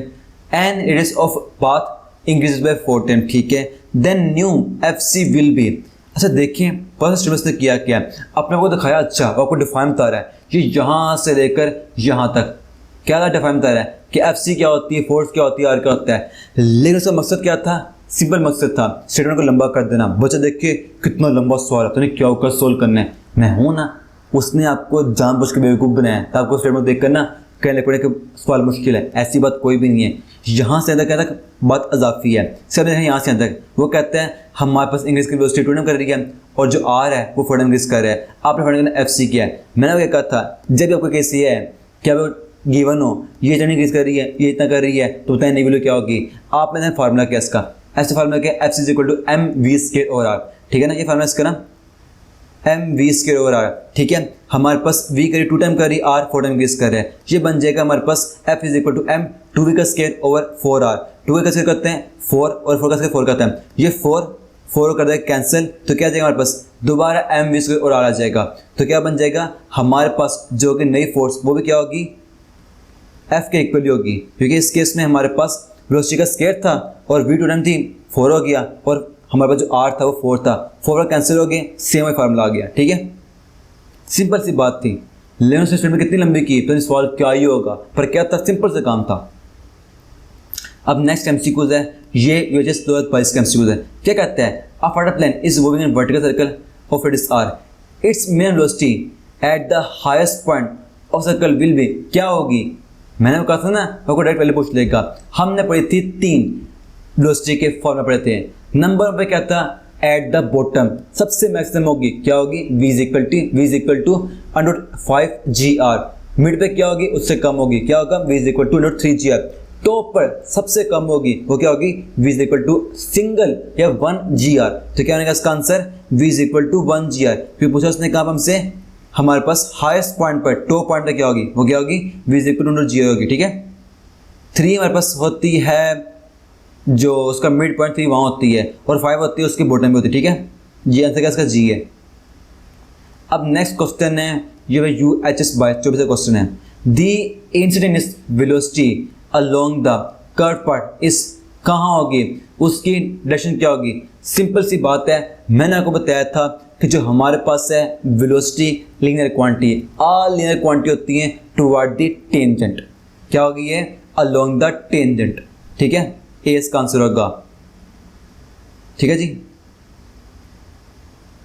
and radius of path increases by 4 time, ठीक है। then new FC will be, अच्छा देखिए फर्स्ट स्टेप ने किया क्या, अपने को दिखाया, अच्छा वो आपको डिफाइन बता रहा है, ये यहाँ से लेकर यहाँ तक क्या डिफाइन बता रहा है कि FC क्या होती है, फोर्स क्या होती है, R क्या होता है। लेकिन उसका मकसद क्या था, सिंपल मकसद था स्टेटमेंट को लंबा कर देना। बच्चा देखिए कितना लंबा सवाल है, तो क्या होकर सोल्व करना है, मैं हूँ ना। उसने आपको जानबूझ के बेवकूफ़ बनाया था, आपको स्टेटमेंट देख कर ना कहने पड़े कि सवाल मुश्किल है, ऐसी बात कोई भी नहीं है। यहाँ से अंदर कहता है बात अजाफी है, सब यहाँ से अंदर वो कहते हैं हमारे पास इंग्लिश की वेलोसिटी 2 टाइम कर रही है और जो R है वो 4 टाइम इंक्रीज कर रहा है। आपने 4 टाइम FC किया है। मैंने क्या कहा था, जब आपको केस ये है क्या वो गिवन हो, ये इतना इंक्रीज कर रही है, ये इतना कर रही है, तो बताएं नहीं वैल्यू क्या होगी। आपने फार्मूला क्या इसका, ऐसे फार्मूला क्या, FC is equal to mv square over r, ठीक है ना। ये फार्मूला इसका ना mv स्क्वायर ओवर r, ठीक है। हमारे पास v करी 2 टाइम कर रही, r 4 टाइम इंक्रीज कर रहे हैं, ये बन जाएगा हमारे पास f is equal to m 2v का स्क्वायर ओवर 4r। 2v का स्क्वायर करते हैं 4 और 4 का स्क्वायर 4 करते हैं, ये 4 कर देगा कैंसिल, तो क्या आ जाएगा हमारे पास दोबारा mv स्क्वायर और r आ जाएगा। तो क्या बन जाएगा हमारे पास जो कि नई फोर्स वो भी क्या होगी, f के इक्वल होगी, क्योंकि इस केस में हमारे पास वेलोसिटी का स्क्वायर था और v 2 टाइम थी 4 हो गया और हमारे पास जो r था वो 4 था, 4 कैंसिल हो गए, सेम फार्मूला आ गया, ठीक है। सिंपल सी बात थी। लेकिन उसने स्टेटमेंट कितनी लंबी की तो सवाल क्या ही होगा, पर क्या था, सिंपल से काम था। अब नेक्स्ट एमसीक्यूज है, ये यूएचएस 2022 का एमसीक्यूज है। क्या कहता है? A fighter plane is moving in vertical circle of radius r, its main velocity at the highest point of circle will be, क्या होगी? मैंने कहा था ना, आपको डायरेक्ट पहले पूछ लेगा। हमने पढ़ी थी 3 वेलोसिटी के फॉर्मूला पढ़े थे। नंबर पे क्या था? एट द बॉटम सबसे मैक्सिमम होगी, क्या होगी? v is equal to √5gr। Mid पे क्या होगी? उससे कम होगी, क्या होगा? v is equal to √3gr। Top पर सबसे कम होगी, वो क्या होगी? v is equal to single या 1gr। तो क्या होगा इसका answer? v is equal to 1gr। फिर पूछा उसने कहा हमसे, हमारे पास हाईएस्ट पॉइंट पर, टॉप पॉइंट पर क्या होगी? वो क्या होगी? v इज इक्वल टू √0 होगी। ठीक है, 3 हमारे पास होती है, जो उसका मिड पॉइंट 3 वहाँ होती है, और 5 होती है उसके बॉटम में होती है। ठीक है, ये आंसर क्या इसका? जी है। अब नेक्स्ट क्वेश्चन है, ये यूएचएस 22 का क्वेश्चन है। The incidence velocity along the curve part is, कहाँ होगी? उसकी डायरेक्शन क्या होगी? सिंपल सी बात है, मैंने आपको बताया था कि जो हमारे पास है velocity linear quantity, all linear quantity होती है टुवर्ड द टेंजेंट। क्या होगी ये? Along the tangent. ठीक है, ए इसका आंसर होगा। ठीक है जी।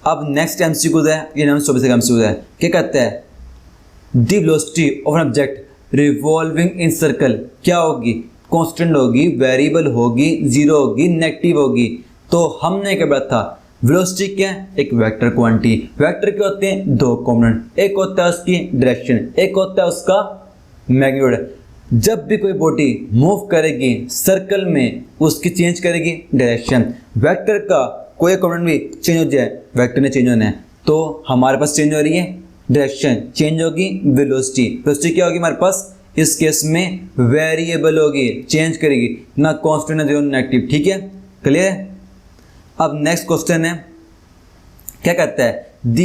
अब नेक्स्ट एमसीक्यूज है, ये नाम 24 का एमसीक्यूज है। क्या कहता है? The velocity of an object revolving in circle, क्या होगी? कांस्टेंट होगी, वेरिएबल होगी, जीरो होगी, नेगेटिव होगी। तो हमने क्या पढ़ा था? वेलोसिटी क्या है? एक वेक्टर क्वांटिटी। वेक्टर क्या होते हैं? 2 कॉम्पोनेंट, एक होता है उसकी डायरेक्शन, एक होता है उसका मैग्नीट्यूड। जब भी कोई बॉडी मूव करेगी सर्कल में, उसकी चेंज करेगी डायरेक्शन। वेक्टर का कोई कॉम्पोनेंट भी चेंज हो जाए, वेक्टर ने चेंज होना है, तो हमारे पास चेंज हो रही है डायरेक्शन, चेंज होगी वेलोसिटी। वेलोसिटी क्या होगी हमारे पास? इस केस में वेरिएबल होगी, चेंज करेगी, ना कांस्टेंट ना जीरो नेगेटिव। ठीक है, क्लियर है। अब नेक्स्ट क्वेश्चन है, क्या कहता है? The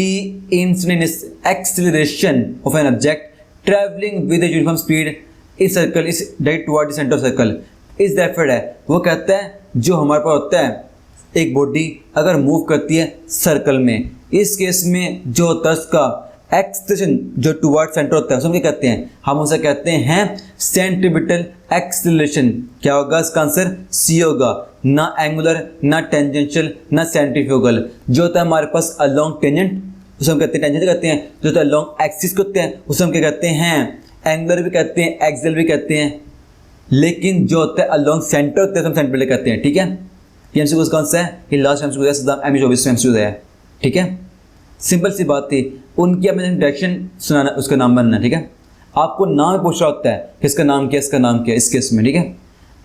instantaneous acceleration of an object travelling with a uniform speed इस सर्कल इस direct toward the centre of circle is that है। वो कहता है जो हमारे पास होता है एक बॉडी अगर मूव करती है सर्कल में, इस केस में जो होता है उसका एक्सलेशन जो टुवर्ड सेंटर होता है उसको क्या कहते हैं? हम उसे कहते हैं सेंट्रीपिटल एक्सीलरेशन। क्या होगा इसका आंसर? सी होगा। ना एंगुलर, ना टेंजेंशियल, ना सेंट्रीफ्यूगल। जो होता है हमारे पास अलोंग टेंजेंट उसे हम कहते हैं टेंजेंट कहते हैं, जो होता है अलोंग एक्सिस होते हैं उसे हम क्या कहते हैं? एंगुलर भी कहते हैं, एक्सियल भी कहते हैं। लेकिन जो होता है अलोंग सेंटर होता है हम सेंट्रीपिटल कहते हैं। ठीक है, ये एमसीक्यू कौन सा है? ये लास्ट एमसीक्यू है, सदा एमई 24 एमसीक्यू है। ठीक है, सिंपल सी बात थी, उनकी अपने डायरेक्शन सुनाना, उसका नाम बनना। ठीक है, आपको नाम पूछ रहा होता है कि इसका नाम क्या, इसका नाम क्या इस केस में। ठीक है,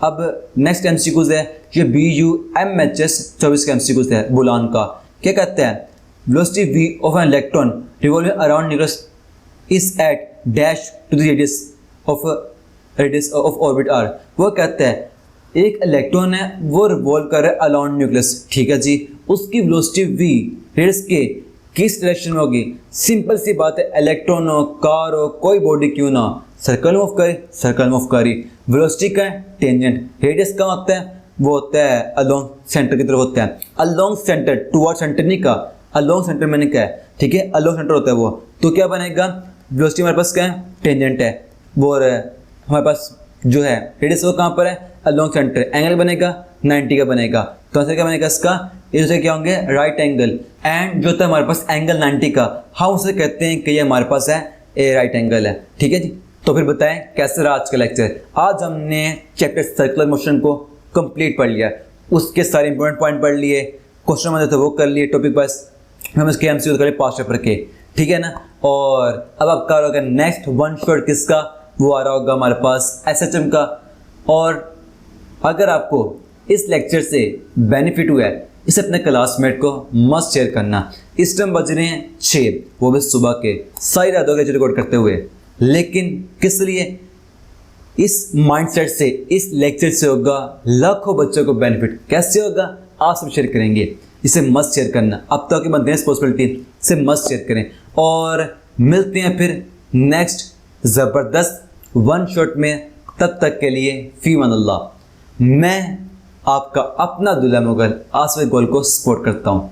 अब नेक्स्ट एमसीक्यूज है, ये BUMHS 24 का एमसीक्यूज है बुलान का। क्या कहता है? Velocity v of an electron revolving around nucleus is at dash to the radius of orbit r। वो कहता है एक इलेक्ट्रॉन है वो रिवॉल्व कर रहा है अराउंड न्यूक्लियस। ठीक है जी, उसकी वेलोसिटी v रेडियस के किस डायरेक्शन में होगी? सिंपल सी बात है, इलेक्ट्रॉन हो, कार हो, कोई बॉडी क्यों ना, सर्कल मूव करे, सर्कल मूव करी। वेलोसिटी का है टेंजेंट, रेडियस का होता है वो होता है अलोंग सेंटर की तरफ होता है। अलोंग सेंटर, टुवर्ड सेंटर नहीं का, अलोंग सेंटर मैंने कहा है। ठीक है, अलोंग सेंटर होता है वो, तो क्या बनेगा? वेलोसिटी हमारे पास क्या है? टेंजेंट है वो, हमारे पास जो है रेडियस वो कहाँ पर है? Along centre. एंगल बनेगा 90 का बनेगा, तो आंसर क्या बनेगा इसका? ये क्या होंगे? Right angle. एंड जो होता है हमारे पास एंगल 90 का, हम उसे कहते हैं कि ये हमारे पास है ए राइट एंगल है। ठीक है जी, तो फिर बताएं कैसे रहा आज का लेक्चर। आज हमने चैप्टर सर्कुलर मोशन को कंप्लीट पढ़ लिया, उसके सारे इंपॉर्टेंट पॉइंट पढ़ लिए, क्वेश्चन में थे वो कर लिए, टॉपिक बस हम इसके एमसीक्यू करें पास्ट पेपर के। ठीक है ना, और अब आपका होगा नेक्स्ट वन शॉट किसका? वो आ रहा होगा हमारे पास SHM का। और अगर आपको इस लेक्चर से बेनिफिट हुआ है, इसे अपने क्लासमेट को मस्ट शेयर करना। इस टाइम बज रहे हैं 6, वो भी सुबह के, सारी रात हो गई रिकॉर्ड करते हुए। लेकिन किस लिए? इस माइंडसेट से, इस लेक्चर से होगा लाखों बच्चों को बेनिफिट। कैसे होगा? आप सब शेयर करेंगे, इसे मस्ट शेयर करना। अब तो आपके बनते हैं रिस्पॉन्सिबिलिटी, इसे मस्ट शेयर करें। और मिलते हैं फिर नेक्स्ट ज़बरदस्त वन शॉट में, तब तक के लिए फी मान अल्लाह। मैं आपका अपना दुल्हा मुगल आसफ गोल को सपोर्ट करता हूँ।